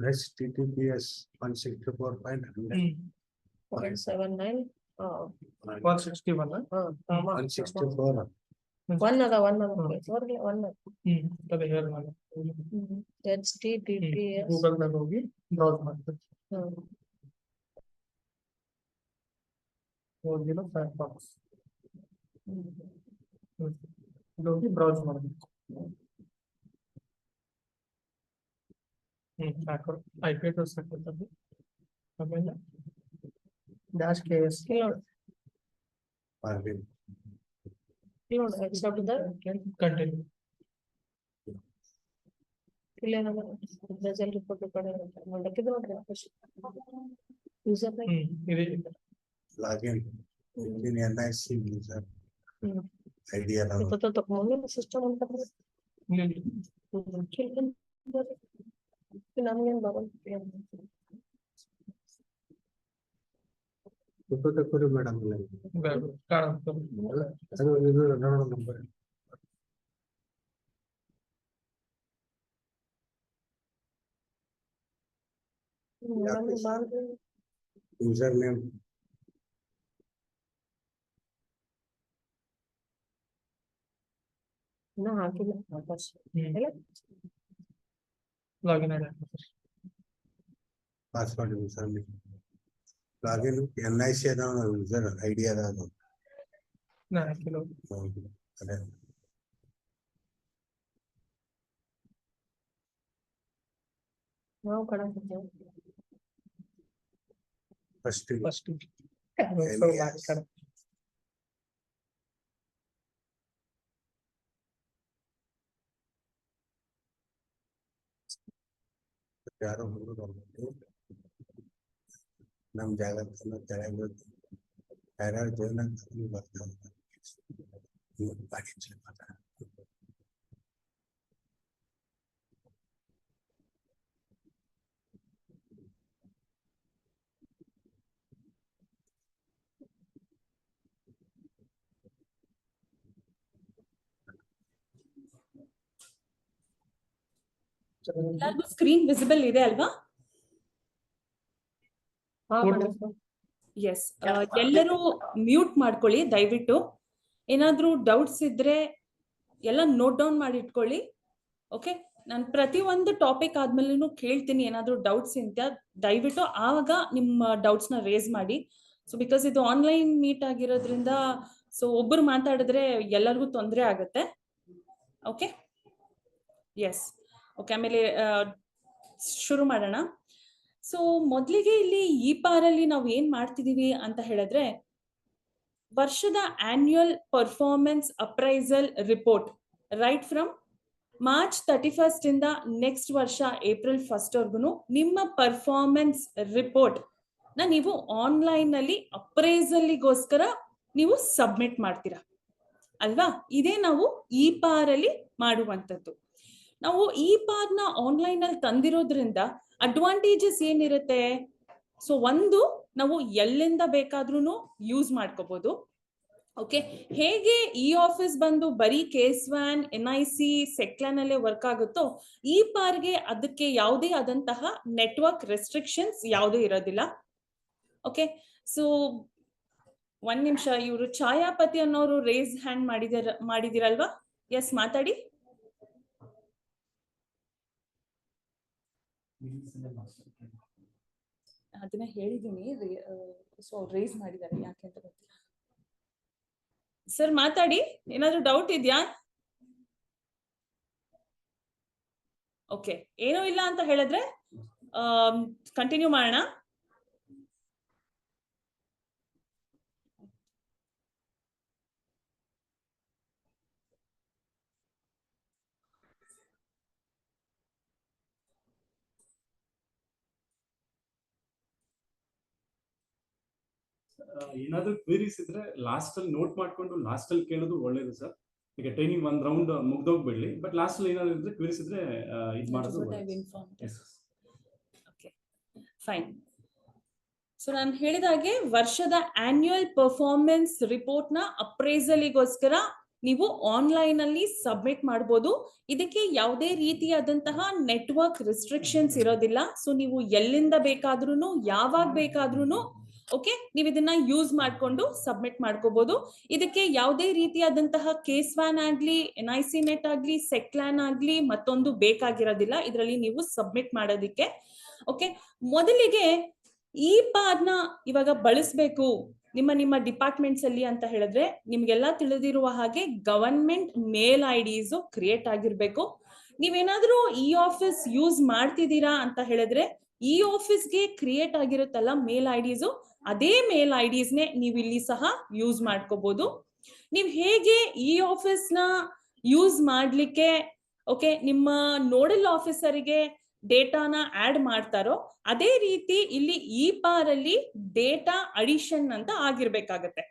HTTPS 164.100.79 161 164 one other one HTTPS Google ನಲ್ಲಿ ಹೋಗಿ browse ಮಾಡ್ತಾರೆ ಹೋಗಿಲ್ಲ ಫೈರ್ಫಾಕ್ಸ್ ಹೋಗಿ ಬ್ರೌಸ್ ಮಾಡಬೇಕು ಸಾಕು IP ಅಡ್ರೆಸ್ ಹಾಕಿದ್ದು ಆಮೇಲೆ -ks accept the continue result report user ಇದೆ login in NIC user ID allow system ಕೊಡಿ ಮೇಡಮ್ ಅದು ಇದು ನಂಬರ್ ಯೂಸರ್ ನೇಮ್ ಇನ್ನು ಹಾಕಿಲ್ಲ login password user name login NIC ಅದಾವ ಯೂಸರ್ ID ಅದಾವ ಹಾಕಿಲ್ಲ ಅದೇ ನಾವು ಕಡ ಫಸ್ಟ್ ಯಾರೋ ನಮ್ ಜಾಗ ಯಾರ್ಯಾರು ಜೀವನ ಬರ್ತಾವ ಸ್ಕ್ರೀನ್ ವಿಸಿಬಲ್ ಇದೆ ಅಲ್ವಾ? ಎಸ್, ಎಲ್ಲರೂ ಮ್ಯೂಟ್ ಮಾಡ್ಕೊಳ್ಳಿ ದಯವಿಟ್ಟು. ಏನಾದ್ರೂ ಡೌಟ್ಸ್ ಇದ್ರೆ ಎಲ್ಲ ನೋಟ್ ಡೌನ್ ಮಾಡಿ ಇಟ್ಕೊಳ್ಳಿ. ಓಕೆ, ನಾನು ಪ್ರತಿ ಒಂದು ಟಾಪಿಕ್ ಆದ್ಮೇಲೆ ಕೇಳ್ತೀನಿ ಏನಾದ್ರೂ ಡೌಟ್ಸ್ ಅಂತ, ದಯವಿಟ್ಟು ಆವಾಗ ನಿಮ್ಮ ಡೌಟ್ಸ್ ನ ರೇಸ್ ಮಾಡಿ. ಸೊ ಬಿಕಾಸ್ ಇದು ಆನ್ಲೈನ್ ಮೀಟ್ ಆಗಿರೋದ್ರಿಂದ ಸೊ ಒಬ್ಬರು ಮಾತಾಡಿದ್ರೆ ಎಲ್ಲರಿಗೂ ತೊಂದರೆ ಆಗುತ್ತೆ. ಓಕೆ, ಎಸ್, ಓಕೆ, ಆಮೇಲೆ ಶುರು ಮಾಡೋಣ. ಸೊ ಮೊದಲಿಗೆ ಇಲ್ಲಿ E-PAR ಅಲ್ಲಿ ನಾವು ಏನ್ ಮಾಡ್ತಿದೀವಿ ಅಂತ ಹೇಳಿದ್ರೆ, ವರ್ಷದ annual performance appraisal report right from March 31 ಇಂದ ನೆಕ್ಸ್ಟ್ ವರ್ಷ ಏಪ್ರಿಲ್ 1 ವರ್ಗುನು ನಿಮ್ಮ ಪರ್ಫಾರ್ಮೆನ್ಸ್ ರಿಪೋರ್ಟ್ ನ ನೀವು ಆನ್ಲೈನ್ ನಲ್ಲಿ ಅಪ್ರೈಸಲ್ಗೋಸ್ಕರ ನೀವು ಸಬ್ಮಿಟ್ ಮಾಡ್ತೀರಾ ಅಲ್ವಾ? ಇದೇ ನಾವು E-PAR ಅಲ್ಲಿ ಮಾಡುವಂಥದ್ದು. ನಾವು E-PAR ನ ಆನ್ಲೈನ್ ಅಲ್ಲಿ ತಂದಿರೋದ್ರಿಂದ ಅಡ್ವಾಂಟೇಜಸ್ ಏನಿರುತ್ತೆ? ಸೊ ಒಂದು, ನಾವು ಎಲ್ಲಿಂದ ಬೇಕಾದ್ರೂ ಯೂಸ್ ಮಾಡ್ಕೋಬಹುದು. ಓಕೆ, ಹೇಗೆ E-Office ಬಂದು ಬರೀ KSWAN, NIC, ಸೆಕ್ಲಾನ್ ಅಲ್ಲೇ ವರ್ಕ್ ಆಗುತ್ತೋ, E-PAR ಗೆ ಅದಕ್ಕೆ ಯಾವುದೇ ಆದಂತಹ ನೆಟ್ವರ್ಕ್ ರೆಸ್ಟ್ರಿಕ್ಷನ್ಸ್ ಯಾವುದೇ ಇರೋದಿಲ್ಲ. ಓಕೆ, ಸೊ ಒಂದ್ ನಿಮಿಷ, ಇವರು ಛಾಯಾಪತಿ ಅನ್ನೋರು ರೇಸ್ ಹ್ಯಾಂಡ್ ಮಾಡಿದಿರಲ್ವಾ? ಎಸ್, ಮಾತಾಡಿ. ಅದನ್ನ ಹೇಳಿದೀನಿ, ಸೊ ರೇಸ್ ಮಾಡಿದ್ದಾರೆ, ಯಾಕೆ ಅಂತ ಗೊತ್ತಿಲ್ಲ. ಸರ್ ಮಾತಾಡಿ, ಏನಾದ್ರೂ ಡೌಟ್ ಇದೆಯಾ? ಓಕೆ, ಏನೂ ಇಲ್ಲ ಅಂತ ಹೇಳಿದ್ರೆ ಕಂಟಿನ್ಯೂ ಮಾಡೋಣ. ಏನಾದ್ರೂ ಕ್ವೇರೀಸ್ ಇದ್ರೆ ಲಾಸ್ಟ್ ಅಲ್ಲಿ ನೋಟ್ ಮಾಡ್ಕೊಂಡು ಲಾಸ್ಟ್ ಅಲ್ಲಿ ಕೇಳೋದು ಒಳ್ಳೇದು ಸರ್. ಈಗ ಟ್ರೈನಿಂಗ್ ಒಂದ್ ರೌಂಡ್ ಮುಗ್ದೋಗ್ಬಿಡ್ಲಿ, ಬಟ್ ಲಾಸ್ಟ್ ಅಲ್ಲಿ ಏನಾದ್ರು ಇದ್ರೆ ಕ್ವೇರೀಸ್ ಇದ್ರೆ ಇದು ಮಾಡೋದು. Okay, fine. ಸೊ ನಾನು ಹೇಳಿದಾಗೆ ವರ್ಷದ ಆನ್ಯುಯಲ್ ಪರ್ಫಾರ್ಮೆನ್ಸ್ ರಿಪೋರ್ಟ್ ನ ಅಪ್ರೈಸಲಿಗೋಸ್ಕರ ನೀವು ಆನ್ಲೈನ್ ಅಲ್ಲಿ ಸಬ್ಮಿಟ್ ಮಾಡಬಹುದು. ಇದಕ್ಕೆ ಯಾವುದೇ ರೀತಿಯಾದಂತಹ ನೆಟ್ವರ್ಕ್ ರಿಸ್ಟ್ರಿಕ್ಷನ್ಸ್ ಇರೋದಿಲ್ಲ. ಸೊ ನೀವು ಎಲ್ಲಿಂದ ಬೇಕಾದ್ರೂ ಯಾವಾಗ ಬೇಕಾದ್ರೂ ಓಕೆ ನೀವು ಇದನ್ನ ಯೂಸ್ ಮಾಡ್ಕೊಂಡು ಸಬ್ಮಿಟ್ ಮಾಡ್ಕೋಬಹುದು. ಇದಕ್ಕೆ ಯಾವುದೇ ರೀತಿಯಾದಂತಹ KSWAN ಆಗ್ಲಿ, NIC ನೆಟ್ ಆಗ್ಲಿ, ಸೆಕ್ಲಾನ್ ಆಗ್ಲಿ ಮತ್ತೊಂದು ಬೇಕಾಗಿರೋದಿಲ್ಲ ಇದರಲ್ಲಿ ನೀವು ಸಬ್ಮಿಟ್ ಮಾಡೋದಿಕ್ಕೆ. ಓಕೆ, ಮೊದಲಿಗೆ ಈ ಪಾರ್ನ ಇವಾಗ ಬಳಸಬೇಕು ನಿಮ್ಮ ಡಿಪಾರ್ಟ್ಮೆಂಟ್ಸ್ ಅಲ್ಲಿ ಅಂತ ಹೇಳಿದ್ರೆ ನಿಮ್ಗೆಲ್ಲ ತಿಳಿದಿರುವ ಹಾಗೆ ಗವರ್ಮೆಂಟ್ ಮೇಲ್ IDs ಕ್ರಿಯೇಟ್ ಆಗಿರ್ಬೇಕು. ನೀವೇನಾದ್ರೂ ಈ ಆಫೀಸ್ ಯೂಸ್ ಮಾಡ್ತಿದ್ದೀರಾ ಅಂತ ಹೇಳಿದ್ರೆ ಈ ಆಫೀಸ್ಗೆ ಕ್ರಿಯೇಟ್ ಆಗಿರುತ್ತಲ್ಲ ಮೇಲ್ IDs, ಅದೇ ಮೇಲ್ IDs ನೇ ನೀವು ಇಲ್ಲಿ ಸಹ ಯೂಸ್ ಮಾಡ್ಕೋಬಹುದು. ನೀವು ಹೇಗೆ ಈ ಆಫೀಸ್ ನ ಯೂಸ್ ಮಾಡ್ಲಿಕ್ಕೆ ಓಕೆ ನಿಮ್ಮ ನೋಡಲ್ ಆಫೀಸರಿಗೆ ಡೇಟಾನ ಆಡ್ ಮಾಡ್ತಾರೋ ಅದೇ ರೀತಿ ಇಲ್ಲಿ ಈ ಪಾರ್ ಅಲ್ಲಿ ಡೇಟಾ ಅಡಿಷನ್ ಅಂತ ಆಗಿರ್ಬೇಕಾಗತ್ತೆ.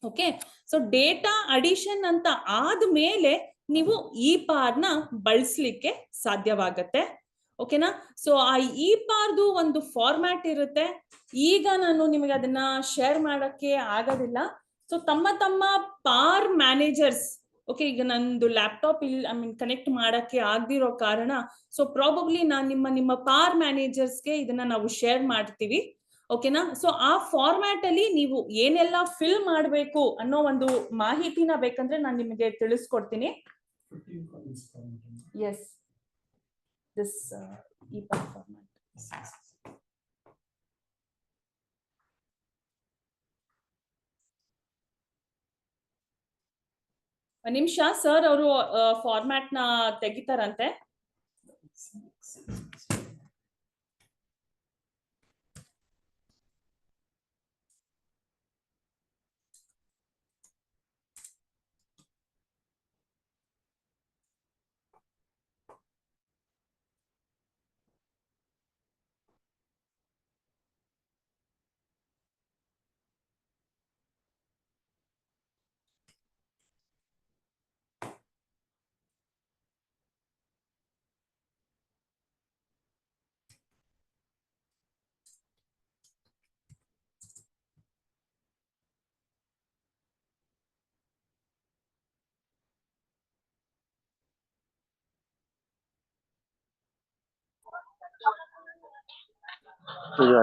ಓಕೆ, ಸೊ ಡೇಟಾ ಅಡಿಷನ್ ಅಂತ ಆದ್ಮೇಲೆ ನೀವು ಈ ಪಾರ್ನ ಬಳಸಲಿಕ್ಕೆ ಸಾಧ್ಯವಾಗತ್ತೆ. ಓಕೆನಾ? ಸೊ ಆ ಈ ಪಾರ್ದು ಒಂದು ಫಾರ್ಮ್ಯಾಟ್ ಇರುತ್ತೆ. ಈಗ ನಾನು ನಿಮಗೆ ಅದನ್ನ ಶೇರ್ ಮಾಡಕ್ಕೆ ಆಗೋದಿಲ್ಲ. ಸೊ ತಮ್ಮ ಪಾರ್ ಮ್ಯಾನೇಜರ್ಸ್ ಓಕೆ, ಈಗ ನಂದು ಲ್ಯಾಪ್ಟಾಪ್ ಕನೆಕ್ಟ್ ಮಾಡಕ್ಕೆ ಆಗದಿರೋ ಕಾರಣ ಸೊ ಪ್ರಾಬಬ್ಲಿ ನಾನು ನಿಮ್ಮ ಪಾರ್ ಮ್ಯಾನೇಜರ್ಸ್ಗೆ ಇದನ್ನ ನಾವು ಶೇರ್ ಮಾಡ್ತೀವಿ. ಓಕೆನಾ? ಸೊ ಆ ಫಾರ್ಮ್ಯಾಟ್ ಅಲ್ಲಿ ನೀವು ಏನೆಲ್ಲ ಫಿಲ್ ಮಾಡಬೇಕು ಅನ್ನೋ ಒಂದು ಮಾಹಿತಿನ ಬೇಕಂದ್ರೆ ನಾನು ನಿಮಗೆ ತಿಳಿಸ್ಕೊಡ್ತೀನಿ. ಎಸ್, ದಿಸ್ ಈ ಪಾರ್ ಫಾರ್ಮ್ಯಾಟ್. ಒಂದ್ ನಿಮಿಷ ಸರ್, ಅವರು ಫಾರ್ಮ್ಯಾಟ್ ನ ತೆಗಿತಾರಂತೆ.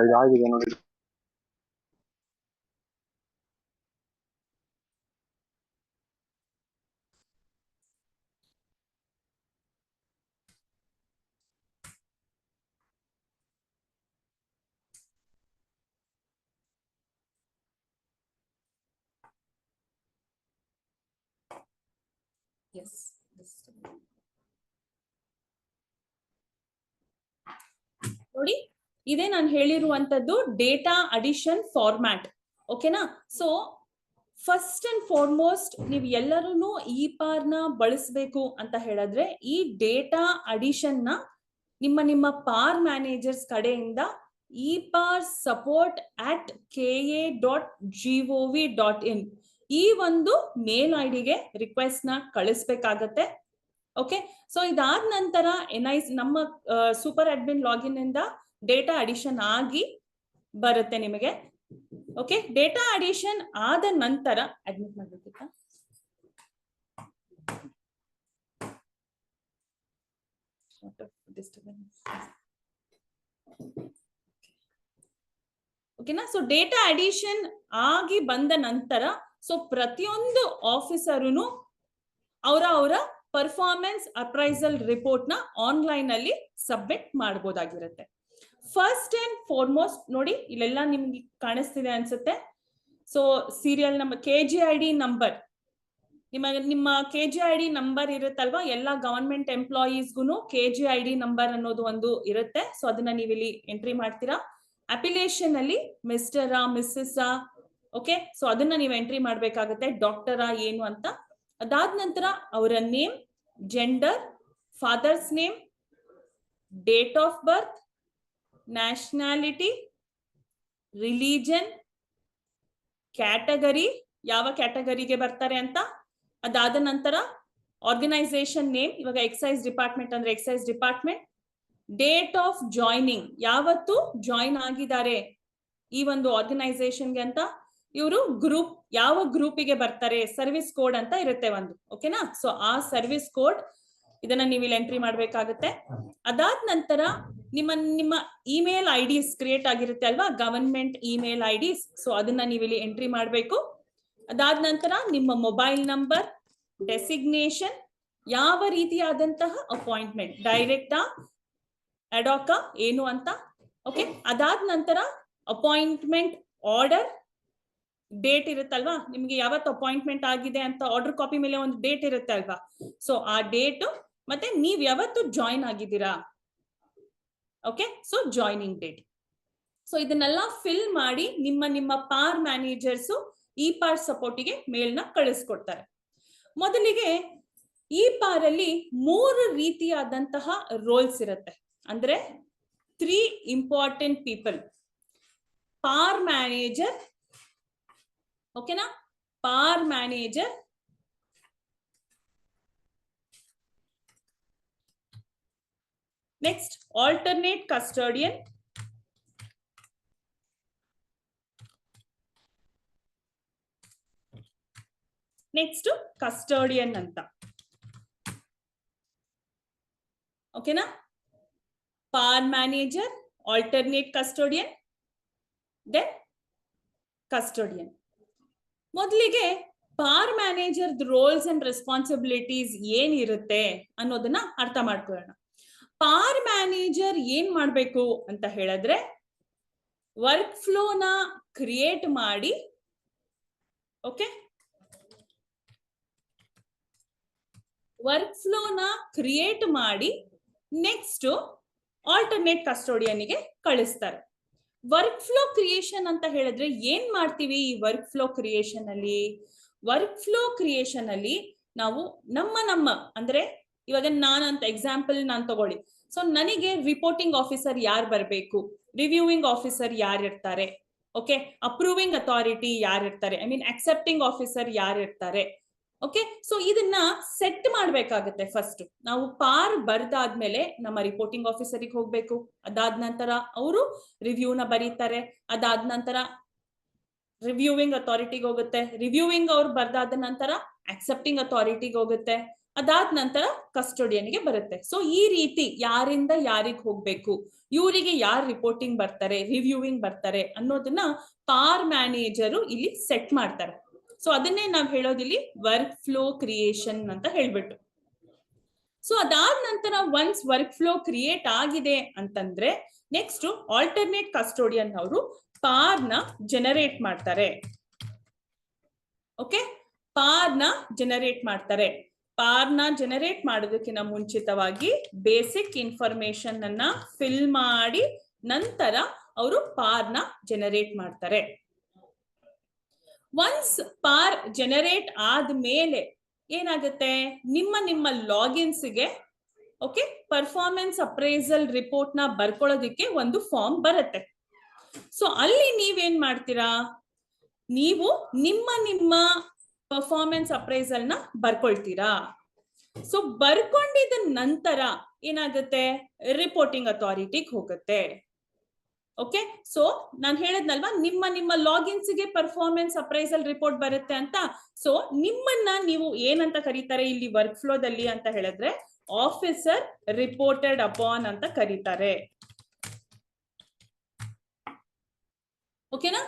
ಇದಾಗಿದೆ ನೋಡಿ. Yes. ನೋಡಿ, ಇದೇ ನಾನು ಹೇಳಿರುವಂತದ್ದು ಡೇಟಾ ಅಡಿಷನ್ ಫಾರ್ಮ್ಯಾಟ್. ಓಕೆನಾ? ಸೊ ಫಸ್ಟ್ ಅಂಡ್ ಫಾರ್ಮೋಸ್ಟ್ ನೀವು ಎಲ್ಲರೂ ಈ ಪಾರ್ನ ಬಳಸಬೇಕು ಅಂತ ಹೇಳಿದ್ರೆ ಈ ಡೇಟಾ ಅಡಿಷನ್ ನ ನಿಮ್ಮ ಪಾರ್ ಮ್ಯಾನೇಜರ್ಸ್ ಕಡೆಯಿಂದ eparsupport@ka.gov.in ಈ ಒಂದು ಮೇಲ್ ಐಡಿಗೆ ರಿಕ್ವೆಸ್ಟ್ ನ ಕಳಿಸ್ಬೇಕಾಗತ್ತೆ. ಓಕೆ, ಸೊ ಇದಾದ ನಂತರ NIC ನಮ್ಮ ಸೂಪರ್ ಅಡ್ಮಿನ್ ಲಾಗಿನ್ ಇಂದ ಡೇಟಾ ಅಡಿಷನ್ ಆಗಿ ಬರುತ್ತೆ ನಿಮಗೆ. ಓಕೆ, ಡೇಟಾ ಅಡಿಷನ್ ಆದ ನಂತರ ಅಡ್ಮಿಟ್ ಮಾಡ್ಬೇಕಿತ್ತ ಓಕೆನಾ? ಸೊ ಡೇಟಾ ಅಡಿಷನ್ ಆಗಿ ಬಂದ ನಂತರ ಸೊ ಪ್ರತಿಯೊಂದು ಆಫೀಸರುನು ಅವರ ಪರ್ಫಾರ್ಮೆನ್ಸ್ ಅಪ್ರೈಸಲ್ ರಿಪೋರ್ಟ್ ನ ಆನ್ಲೈನ್ ಅಲ್ಲಿ ಸಬ್ಮಿಟ್ ಮಾಡಬಹುದಾಗಿರುತ್ತೆ. ಫಸ್ಟ್ ಅಂಡ್ ಫಾರ್ಮೋಸ್ಟ್ ನೋಡಿ, ಇಲ್ಲೆಲ್ಲ ನಿಮ್ಗೆ ಕಾಣಿಸ್ತಿದೆ ಅನ್ಸುತ್ತೆ. So serial number, KGID number, ನಿಮ್ಮ KGID ನಂಬರ್ ಇರುತ್ತಲ್ವಾ, ಎಲ್ಲ ಗವರ್ಮೆಂಟ್ ಎಂಪ್ಲಾಯೀಸ್ಗೂ KGID ನಂಬರ್ ಅನ್ನೋದು ಒಂದು ಇರುತ್ತೆ. ಸೊ ಅದನ್ನ ನೀವು ಇಲ್ಲಿ ಎಂಟ್ರಿ ಮಾಡ್ತೀರಾ. ಅಪಿಲೇಷನ್ ಅಲ್ಲಿ ಮಿಸ್ಟರ್ ಮಿಸ್ಸಸ್ ಓಕೆ, ಸೊ ಅದನ್ನ ನೀವು ಎಂಟ್ರಿ ಮಾಡ್ಬೇಕಾಗುತ್ತೆ, ಡಾಕ್ಟರಾ ಏನು ಅಂತ. ಅದಾದ ನಂತರ ಅವರ name, gender, father's name, date of birth, nationality, religion, category, ಯಾವ ಕ್ಯಾಟಗರಿಗೆ ಬರ್ತಾರೆ ಅಂತ. ಅದಾದ ನಂತರ ಆರ್ಗನೈಸೇಷನ್ ನೇಮ್, ಇವಾಗ ಎಕ್ಸೈಸ್ ಡಿಪಾರ್ಟ್ಮೆಂಟ್ ಅಂದ್ರೆ exercise department, date of joining, ಯಾವತ್ತು ಜಾಯಿನ್ ಆಗಿದ್ದಾರೆ ಈ ಒಂದು ಆರ್ಗನೈಸೇಷನ್ಗೆ ಅಂತ ಇವರು ಗ್ರೂಪ್, ಯಾವ ಗ್ರೂಪಿಗೆ ಬರ್ತಾರೆ, ಸರ್ವಿಸ್ ಕೋಡ್ ಅಂತ ಇರುತ್ತೆ ಒಂದು, ಓಕೆನಾ. ಸೊ ಆ ಸರ್ವಿಸ್ ಕೋಡ್ ಇದನ್ನ ನೀವು ಇಲ್ಲಿ ಎಂಟ್ರಿ ಮಾಡ್ಬೇಕಾಗತ್ತೆ. ಅದಾದ ನಂತರ ನಿಮ್ಮ ಇಮೇಲ್ ಐಡಿಸ್ ಕ್ರಿಯೇಟ್ ಆಗಿರುತ್ತೆ ಅಲ್ವಾ, ಗವರ್ಮೆಂಟ್ ಇಮೇಲ್ ಐಡಿಸ್. ಸೊ ಅದನ್ನ ನೀವು ಇಲ್ಲಿ ಎಂಟ್ರಿ ಮಾಡಬೇಕು. ಅದಾದ ನಂತರ ನಿಮ್ಮ ಮೊಬೈಲ್ ನಂಬರ್, ಡೆಸಿಗ್ನೇಷನ್, ಯಾವ ರೀತಿಯಾದಂತಹ ಅಪಾಯಿಂಟ್ಮೆಂಟ್, ಡೈರೆಕ್ಟಾ ಅಡಾಕಾ ಏನು ಅಂತ, ಓಕೆ. ಅದಾದ ನಂತರ ಅಪಾಯಿಂಟ್ಮೆಂಟ್ ಆರ್ಡರ್, ಡೇಟ್ ಇರುತ್ತಲ್ವಾ, ನಿಮ್ಗೆ ಯಾವತ್ತು ಅಪಾಯಿಂಟ್ಮೆಂಟ್ ಆಗಿದೆ ಅಂತ ಆರ್ಡರ್ ಕಾಪಿ ಮೇಲೆ ಒಂದು ಡೇಟ್ ಇರುತ್ತೆ ಅಲ್ವಾ. ಸೊ ಆ ಡೇಟ್ ಮತ್ತೆ ನೀವ್ ಯಾವತ್ತು ಜಾಯಿನ್ ಆಗಿದ್ದೀರಾ, okay. So joining date. So ಇದನ್ನೆಲ್ಲ ಫಿಲ್ ಮಾಡಿ ನಿಮ್ಮ ಪಾರ್ ಮ್ಯಾನೇಜರ್ಸ್ ಈ ಪಾರ್ ಸಪೋರ್ಟಿಗೆ ಮೇಲ್ನ ಕಳಿಸ್ಕೊಡ್ತಾರೆ. ಮೊದಲಿಗೆ ಈ ಪಾರ್ ಅಲ್ಲಿ 3 ರೀತಿಯಾದಂತಹ ರೋಲ್ಸ್ ಇರುತ್ತೆ. ಅಂದ್ರೆ 3 ಇಂಪಾರ್ಟೆಂಟ್ ಪೀಪಲ್. ಪಾರ್ ಮ್ಯಾನೇಜರ್, ಓಕೆನಾ, PAR manager, next alternate custodian, next custodian ಅಂತ, ಓಕೆನಾ. PAR manager, alternate custodian, then custodian. ಮೊದಲಿಗೆ PAR manager rolls and responsibilities ಏನಿರುತ್ತೆ ಅನ್ನೋದನ್ನ ಅರ್ಥ ಮಾಡ್ಕೊಳ್ಳೋಣ. ಪಾರ್ ಮ್ಯಾನೇಜರ್ ಏನ್ ಮಾಡ್ಬೇಕು ಅಂತ ಹೇಳಿದ್ರೆ, ವರ್ಕ್ ಫ್ಲೋನ ಕ್ರಿಯೇಟ್ ಮಾಡಿ, ಓಕೆ, ವರ್ಕ್ ಫ್ಲೋನ ಕ್ರಿಯೇಟ್ ಮಾಡಿ ನೆಕ್ಸ್ಟ್ ಆಲ್ಟರ್ನೇಟ್ ಕಸ್ಟೋಡಿಯನ್ಗೆ ಕಳಿಸ್ತಾರೆ. ವರ್ಕ್ ಫ್ಲೋ ಕ್ರಿಯೇಷನ್ ಅಂತ ಹೇಳಿದ್ರೆ ಏನ್ ಮಾಡ್ತೀವಿ ಈ ವರ್ಕ್ ಫ್ಲೋ ಕ್ರಿಯೇಷನ್ ಅಲ್ಲಿ? ವರ್ಕ್ ಫ್ಲೋ ಕ್ರಿಯೇಷನ್ ಅಲ್ಲಿ ನಾವು ನಮ್ಮ ಅಂದ್ರೆ ಇವಾಗ ನಾನಂತ ಎಕ್ಸಾಂಪಲ್ ನಾನು ತಗೊಳ್ಳಿ. ಸೊ ನನಗೆ ರಿಪೋರ್ಟಿಂಗ್ ಆಫೀಸರ್ ಯಾರು ಬರಬೇಕು, ರಿವ್ಯೂವಿಂಗ್ ಆಫೀಸರ್ ಯಾರು ಇರ್ತಾರೆ, ಓಕೆ, ಅಪ್ರೂವಿಂಗ್ ಅಥಾರಿಟಿ ಯಾರು ಇರ್ತಾರೆ, ಐ ಮೀನ್ ಅಕ್ಸೆಪ್ಟಿಂಗ್ ಆಫೀಸರ್ ಯಾರು ಇರ್ತಾರೆ, ಓಕೆ. ಸೊ ಇದನ್ನ ಸೆಟ್ ಮಾಡ್ಬೇಕಾಗತ್ತೆ. ಫಸ್ಟ್ ನಾವು ಪಾರ್ ಬರ್ದಾದ್ಮೇಲೆ ನಮ್ಮ ರಿಪೋರ್ಟಿಂಗ್ ಆಫೀಸರಿಗೆ ಹೋಗ್ಬೇಕು. ಅದಾದ ನಂತರ ಅವರು ರಿವ್ಯೂನ ಬರೀತಾರೆ. ಅದಾದ ನಂತರ ರಿವ್ಯೂವಿಂಗ್ ಅಥಾರಿಟಿಗೆ ಹೋಗುತ್ತೆ. ರಿವ್ಯೂವಿಂಗ್ ಅವ್ರು ಬರ್ದಾದ ನಂತರ ಅಕ್ಸೆಪ್ಟಿಂಗ್ ಅಥಾರಿಟಿಗೆ ಹೋಗುತ್ತೆ. ಅದಾದ ನಂತರ ಕಸ್ಟೋಡಿಯನ್ಗೆ ಬರುತ್ತೆ. ಸೊ ಈ ರೀತಿ ಯಾರಿಂದ ಯಾರಿಗೆ ಹೋಗ್ಬೇಕು, ಇವರಿಗೆ ಯಾರು ರಿಪೋರ್ಟಿಂಗ್ ಬರ್ತಾರೆ, ರಿವ್ಯೂವಿಂಗ್ ಬರ್ತಾರೆ ಅನ್ನೋದನ್ನ ಪಾರ್ ಮ್ಯಾನೇಜರು ಇಲ್ಲಿ ಸೆಟ್ ಮಾಡ್ತಾರೆ. ಸೊ ಅದನ್ನೇ ನಾವು ಹೇಳೋದಿಲ್ಲಿ ವರ್ಕ್ ಫ್ಲೋ ಕ್ರಿಯೇಷನ್ ಅಂತ ಹೇಳ್ಬಿಟ್ಟು. ಸೊ ಅದಾದ ನಂತರ ಒನ್ಸ್ ವರ್ಕ್ ಫ್ಲೋ ಕ್ರಿಯೇಟ್ ಆಗಿದೆ ಅಂತಂದ್ರೆ ನೆಕ್ಸ್ಟ್ ಆಲ್ಟರ್ನೇಟ್ ಕಸ್ಟೋಡಿಯನ್ ಅವರು ಪಾರ್ನ ಜನರೇಟ್ ಮಾಡ್ತಾರೆ. ಓಕೆ, ಪಾರ್ನ ಜನರೇಟ್ ಮಾಡ್ತಾರೆ. ಪಾರ್ನ ಜನರೇಟ್ ಮಾಡೋದಕ್ಕಿಂತ ಮುಂಚಿತವಾಗಿ ಬೇಸಿಕ್ ಇನ್ಫಾರ್ಮೇಶನ್ ಅನ್ನ ಫಿಲ್ ಮಾಡಿ ನಂತರ ಅವರು ಪಾರ್ನ ಜನರೇಟ್ ಮಾಡ್ತಾರೆ. ಒನ್ಸ್ ಪಾರ್ ಜನರೇಟ್ ಆದ್ಮೇಲೆ ಏನಾಗುತ್ತೆ, ನಿಮ್ಮ ಲಾಗಿನ್ಸ್ಗೆ ಓಕೆ ಪರ್ಫಾರ್ಮೆನ್ಸ್ ಅಪ್ರೈಸಲ್ ರಿಪೋರ್ಟ್ ನ ಬರ್ಕೊಳ್ಳೋದಿಕ್ಕೆ ಒಂದು ಫಾರ್ಮ್ ಬರುತ್ತೆ. ಸೊ ಅಲ್ಲಿ ನೀವೇನ್ ಮಾಡ್ತೀರಾ, ನೀವು ನಿಮ್ಮ ಪರ್ಫಾರ್ಮೆನ್ಸ್ ಅಪ್ರೈಸಲ್ ನ ಬರ್ಕೊಳ್ತೀರಾ. ಸೊ ಬರ್ಕೊಂಡಿದ ನಂತರ ಏನಾಗುತ್ತೆ, ರಿಪೋರ್ಟಿಂಗ್ ಅಥಾರಿಟಿಗೆ ಹೋಗುತ್ತೆ. ಓಕೆ, ಸೊ ನಾನು ಹೇಳದ್ನಲ್ವಾ ನಿಮ್ಮ ಲಾಗಿನ್ಸ್ಗೆ ಪರ್ಫಾರ್ಮೆನ್ಸ್ ಅಪ್ರೈಸಲ್ ರಿಪೋರ್ಟ್ ಬರುತ್ತೆ ಅಂತ. ಸೊ ನಿಮ್ಮನ್ನ ನೀವು ಏನಂತ ಕರೀತಾರೆ ಇಲ್ಲಿ ವರ್ಕ್ ಫ್ಲೋದಲ್ಲಿ ಅಂತ ಹೇಳಿದ್ರೆ ಆಫೀಸರ್ ರಿಪೋರ್ಟೆಡ್ ಅಪಾನ್ ಅಂತ ಕರೀತಾರೆ. ಓಕೆನಾ,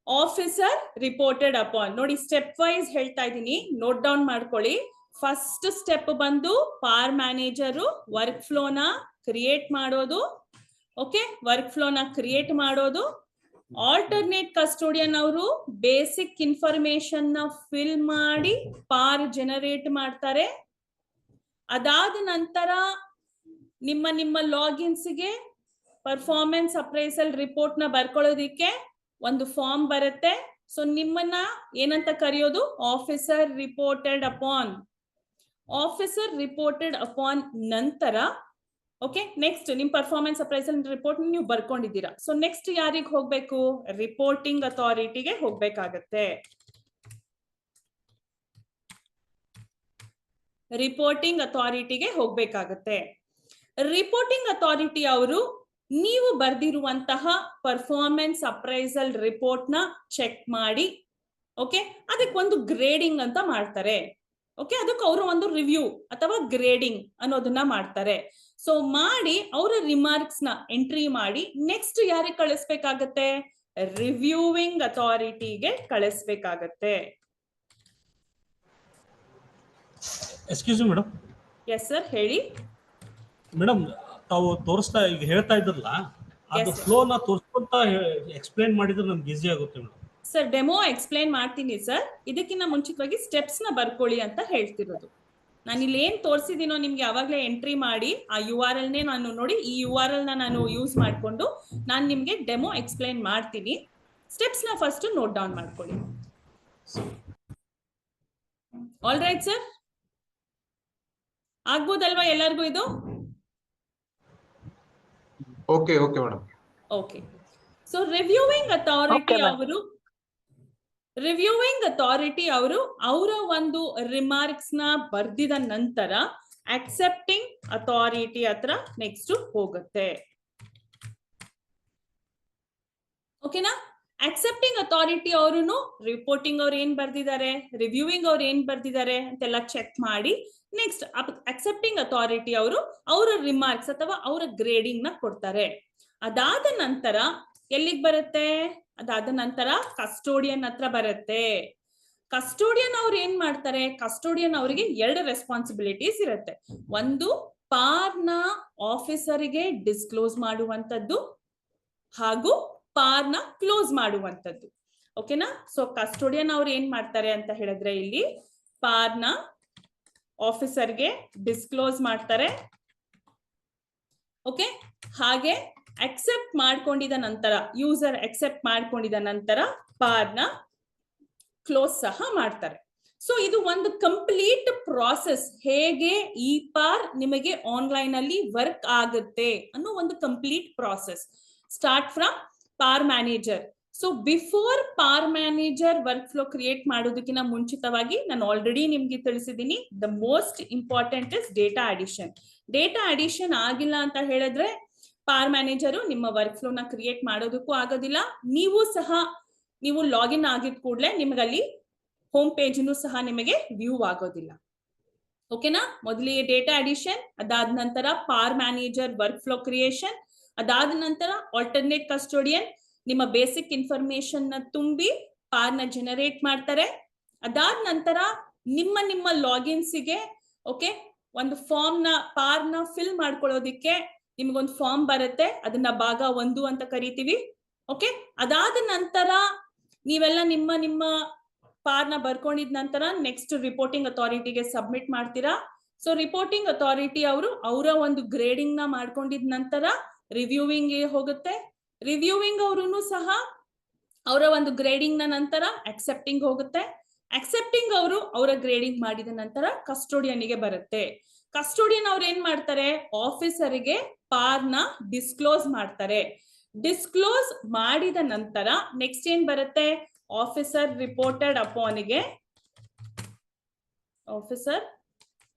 ಆಫೀಸರ್ ರಿಪೋರ್ಟೆಡ್ ಅಪಾನ್. ನೋಡಿ ಸ್ಟೆಪ್ ವೈಸ್ ಹೇಳ್ತಾ ಇದ್ದೀನಿ, ನೋಟ್ ಡೌನ್ ಮಾಡ್ಕೊಳ್ಳಿ. ಫಸ್ಟ್ ಸ್ಟೆಪ್ ಬಂದು ಪಾರ್ ಮ್ಯಾನೇಜರು ವರ್ಕ್ ಫ್ಲೋನ ಕ್ರಿಯೇಟ್ ಮಾಡೋದು. ಓಕೆ, ವರ್ಕ್ ಫ್ಲೋನ ಕ್ರಿಯೇಟ್ ಮಾಡೋದು. ಆಲ್ಟರ್ನೇಟ್ ಕಸ್ಟೋಡಿಯನ್ ಅವರು ಬೇಸಿಕ್ ಇನ್ಫಾರ್ಮೇಶನ್ ನ ಫಿಲ್ ಮಾಡಿ ಪಾರ್ ಜನರೇಟ್ ಮಾಡ್ತಾರೆ. ಅದಾದ ನಂತರ ನಿಮ್ಮ ಲಾಗಿನ್ಸ್ಗೆ ಪರ್ಫಾರ್ಮೆನ್ಸ್ ಅಪ್ರೈಸಲ್ ರಿಪೋರ್ಟ್ ನ ಬರ್ಕೊಳ್ಳೋದಿಕ್ಕೆ ಒಂದು ಫಾರ್ಮ್ ಬರುತ್ತೆ. ಸೊ ನಿಮ್ಮನ್ನ ಏನಂತ ಕರೆಯೋದು, officer reported upon. Officer reported upon ನಂತರ ಓಕೆ ನೆಕ್ಸ್ಟ್ ನಿಮ್ ಪರ್ಫಾರ್ಮೆನ್ಸ್ ಅಪ್ರೈಸಲ್ ರಿಪೋರ್ಟ್ ನೀವು ಬರ್ಕೊಂಡಿದ್ದೀರಾ. ಸೊ ನೆಕ್ಸ್ಟ್ ಯಾರಿಗೆ ಹೋಗ್ಬೇಕು, ರಿಪೋರ್ಟಿಂಗ್ ಅಥಾರಿಟಿಗೆ ಹೋಗ್ಬೇಕಾಗತ್ತೆ. ರಿಪೋರ್ಟಿಂಗ್ ಅಥಾರಿಟಿಗೆ ಹೋಗ್ಬೇಕಾಗತ್ತೆ. ರಿಪೋರ್ಟಿಂಗ್ ಅಥಾರಿಟಿ ಅವರು ನೀವು ಬರ್ದಿರುವಂತಹ ಪರ್ಫಾರ್ಮೆನ್ಸ್ ಅಪ್ರೈಸಲ್ ರಿಪೋರ್ಟ್ ನ ಚೆಕ್ ಮಾಡಿ, ಓಕೆ, ಅದಕ್ಕೆ ಒಂದು ಗ್ರೇಡಿಂಗ್ ಅಂತ ಮಾಡ್ತಾರೆ. ಓಕೆ, ಅದಕ್ಕೆ ಅವರು ಒಂದು ರಿವ್ಯೂ ಅಥವಾ ಗ್ರೇಡಿಂಗ್ ಅನ್ನೋದನ್ನ ಮಾಡ್ತಾರೆ. ಸೊ ಮಾಡಿ ಅವರ ರಿಮಾರ್ಕ್ಸ್ ನ ಎಂಟ್ರಿ ಮಾಡಿ ನೆಕ್ಸ್ಟ್ ಯಾರಿಗೆ ಕಳಿಸ್ಬೇಕಾಗತ್ತೆ? ರಿವ್ಯೂವಿಂಗ್ ಅಥಾರಿಟಿಗೆ ಕಳಿಸ್ಬೇಕಾಗತ್ತೆ. Excuse madam. ಎಸ್ ಸರ್, ಹೇಳಿ. ಮೇಡಮ್, ತಾವು ಈಗ ಹೇಳ್ತಾ ಇದ್ರಲ್ಲ, ಅದು Yes, sir. ಫ್ಲೋ ನ ತೋರಿಸ್ಕೊಂತ ಎಕ್ಸ್ಪ್ಲೈನ್ ಮಾಡಿದ್ರೆ ನಮ್ಗೆ ಈಸಿ ಆಗುತ್ತೆ ಮೇಡಮ್. ಸರ್, ಡೆಮೋ ಎಕ್ಸ್ಪ್ಲೈನ್ ಮಾಡ್ತೀನಿ ಸರ್. ಇದಕ್ಕಿಂತ ಮುಂಚಿತವಾಗಿ ಸ್ಟೆಪ್ಸ್ ನ ಬರ್ಕೊಳ್ಳಿ ಅಂತ ಹೇಳ್ತಿರೋದು. ನಾನು ಇಲ್ಲಿ ಏನ್ ತೋರಿಸಿದೀನೋ ನಿಮ್ಗೆ ಅವಾಗಲೇ ಎಂಟ್ರಿ ಮಾಡಿ ಆ URL ನೇ ನಾನು ನೋಡಿ, ಈ URL ನ ನಾನು ಯೂಸ್ ಮಾಡಿಕೊಂಡು ನಾನು ನಿಮ್ಗೆ ಡೆಮೋ ಎಕ್ಸ್ಪ್ಲೈನ್ ಮಾಡ್ತೀನಿ. ಸ್ಟೆಪ್ಸ್ ನ ಫಸ್ಟ್ ನೋಟ್ ಡೌನ್ ಮಾಡ್ಕೊಳ್ಳಿ. ಆಲ್ ರೈಟ್ ಸರ್, ಆಗ್ಬೋದಲ್ವಾ ಎಲ್ಲರಿಗೂ ಇದು? Okay okay madam. Okay, so reviewing authority ಅವರು ಅವರ ಒಂದು ರಿಮಾರ್ಕ್ಸ್ ನ ಬರ್ದಿದ ನಂತರ ಅಕ್ಸೆಪ್ಟಿಂಗ್ ಅಥಾರಿಟಿ ಹತ್ರ ನೆಕ್ಸ್ಟ್ ಹೋಗುತ್ತೆ. ಓಕೆನಾ? ಅಕ್ಸೆಪ್ಟಿಂಗ್ ಅಥಾರಿಟಿ ಅವರು ರಿಪೋರ್ಟಿಂಗ್ ಅವ್ರು ಏನ್ ಬರ್ದಿದ್ದಾರೆ, ರಿವ್ಯೂವಿಂಗ್ ಅವ್ರು ಏನ್ ಬರ್ದಿದ್ದಾರೆ ಅಂತೆಲ್ಲ ಚೆಕ್ ಮಾಡಿ ನೆಕ್ಸ್ಟ್ ಅಕ್ಸೆಪ್ಟಿಂಗ್ ಅಥಾರಿಟಿ ಅವರು ಅವರ ರಿಮಾರ್ಕ್ಸ್ ಅಥವಾ ಅವರ ಗ್ರೇಡಿಂಗ್ ನ ಕೊಡ್ತಾರೆ. ಅದಾದ ನಂತರ ಎಲ್ಲಿಗೆ ಬರುತ್ತೆ? ಅದಾದ ನಂತರ ಕಸ್ಟೋಡಿಯನ್ ಹತ್ರ ಬರುತ್ತೆ. ಕಸ್ಟೋಡಿಯನ್ ಅವ್ರು ಏನ್ ಮಾಡ್ತಾರೆ? ಕಸ್ಟೋಡಿಯನ್ ಅವರಿಗೆ 2 ರೆಸ್ಪಾನ್ಸಿಬಿಲಿಟೀಸ್ ಇರುತ್ತೆ. ಒಂದು ಪಾರ್ನ ಆಫೀಸರಿಗೆ ಡಿಸ್ಕ್ಲೋಸ್ ಮಾಡುವಂತದ್ದು ಹಾಗೂ ಪಾರ್ನ ಕ್ಲೋಸ್ ಮಾಡುವಂತದ್ದು. ಓಕೆನಾ? ಸೊ ಕಸ್ಟೋಡಿಯನ್ ಅವ್ರು ಏನ್ ಮಾಡ್ತಾರೆ ಅಂತ ಹೇಳಿದ್ರೆ ಇಲ್ಲಿ ಪಾರ್ನ ಆಫೀಸರ್ಗೆ ಡಿಸ್ಕ್ಲೋಸ್ ಮಾಡ್ತಾರೆ. ಓಕೆ, ಹಾಗೆ ಅಕ್ಸೆಪ್ಟ್ ಮಾಡ್ಕೊಂಡಿದ ನಂತರ, ಯೂಸರ್ ಅಕ್ಸೆಪ್ಟ್ ಮಾಡ್ಕೊಂಡಿದ ನಂತರ ಪಾರ್ನ ಕ್ಲೋಸ್ ಸಹ ಮಾಡ್ತಾರೆ. ಸೊ ಇದು ಒಂದು ಕಂಪ್ಲೀಟ್ ಪ್ರಾಸೆಸ್. ಹೇಗೆ ಈ ಪಾರ್ ನಿಮಗೆ ಆನ್ಲೈನ್ ಅಲ್ಲಿ ವರ್ಕ್ ಆಗುತ್ತೆ ಅನ್ನೋ ಒಂದು complete process. Start from PAR manager. So before PAR manager work flow create ಮಾಡೋದಕ್ಕಿಂತ ಮುಂಚಿತವಾಗಿ ನಾನು ಆಲ್ರೆಡಿ ನಿಮ್ಗೆ ತಿಳಿಸಿದ್ದೀನಿ, the most important is data addition. Data addition ಆಗಿಲ್ಲ ಅಂತ ಹೇಳಿದ್ರೆ ಪಾರ್ ಮ್ಯಾನೇಜರು ನಿಮ್ಮ ವರ್ಕ್ ಫ್ಲೋ ನ ಕ್ರಿಯೇಟ್ ಮಾಡೋದಕ್ಕೂ ಆಗೋದಿಲ್ಲ. ನೀವು ಲಾಗಿನ್ ಆಗಿದ ಕೂಡಲೇ ನಿಮಗಲ್ಲಿ ಹೋಮ್ ಪೇಜ್ ಸಹ ನಿಮಗೆ ವ್ಯೂ ಆಗೋದಿಲ್ಲ. ಓಕೆನಾ? ಮೊದಲಿಗೆ ಡೇಟಾ ಅಡಿಷನ್, ಅದಾದ ನಂತರ ಪಾರ್ ಮ್ಯಾನೇಜರ್ ವರ್ಕ್ ಫ್ಲೋ ಕ್ರಿಯೇಷನ್, ಅದಾದ ನಂತರ ಆಲ್ಟರ್ನೇಟ್ ಕಸ್ಟೋಡಿಯನ್ ನಿಮ್ಮ ಬೇಸಿಕ್ ಇನ್ಫಾರ್ಮೇಶನ್ ನ ತುಂಬಿ ಪಾರ್ನ ಜನರೇಟ್ ಮಾಡ್ತಾರೆ. ಅದಾದ ನಂತರ ನಿಮ್ಮ ಲಾಗಿನ್ಸ್ಗೆ ಓಕೆ ಒಂದು ಫಾರ್ಮ್ ನ ಪಾರ್ನ ಫಿಲ್ ಮಾಡ್ಕೊಳ್ಳೋದಿಕ್ಕೆ ನಿಮ್ಗೊಂದು ಫಾರ್ಮ್ ಬರುತ್ತೆ. ಅದನ್ನ ಭಾಗ 1 ಅಂತ ಕರಿತೀವಿ. ಓಕೆ, ಅದಾದ ನಂತರ ನೀವೆಲ್ಲ ನಿಮ್ಮ ಪಾರ್ನ ಬರ್ಕೊಂಡಿದ ನಂತರ ನೆಕ್ಸ್ಟ್ ರಿಪೋರ್ಟಿಂಗ್ ಅಥಾರಿಟಿಗೆ ಸಬ್ಮಿಟ್ ಮಾಡ್ತೀರಾ. ಸೊ ರಿಪೋರ್ಟಿಂಗ್ ಅಥಾರಿಟಿ ಅವರು ಅವರ ಒಂದು ಗ್ರೇಡಿಂಗ್ ನ ಮಾಡ್ಕೊಂಡಿದ ನಂತರ ರಿವ್ಯೂವಿಂಗ್ ಹೋಗುತ್ತೆ. ರಿವ್ಯೂವಿಂಗ್ ಅವರು ಸಹ ಅವರ ಒಂದು ಗ್ರೇಡಿಂಗ್ ನ ನಂತರ ಅಕ್ಸೆಪ್ಟಿಂಗ್ ಹೋಗುತ್ತೆ. ಅಕ್ಸೆಪ್ಟಿಂಗ್ ಅವರು ಅವರ ಗ್ರೇಡಿಂಗ್ ಮಾಡಿದ ನಂತರ ಕಸ್ಟೋಡಿಯನ್ಗೆ ಬರುತ್ತೆ. ಕಸ್ಟೋಡಿಯನ್ ಅವ್ರು ಏನ್ ಮಾಡ್ತಾರೆ? ಆಫೀಸರಿಗೆ ಪಾರ್ನ ಡಿಸ್ಕ್ಲೋಸ್ ಮಾಡ್ತಾರೆ. ಡಿಸ್ಕ್ಲೋಸ್ ಮಾಡಿದ ನಂತರ ನೆಕ್ಸ್ಟ್ ಏನ್ ಬರುತ್ತೆ? ಆಫೀಸರ್ ರಿಪೋರ್ಟೆಡ್ ಅಪಾನಿಗೆ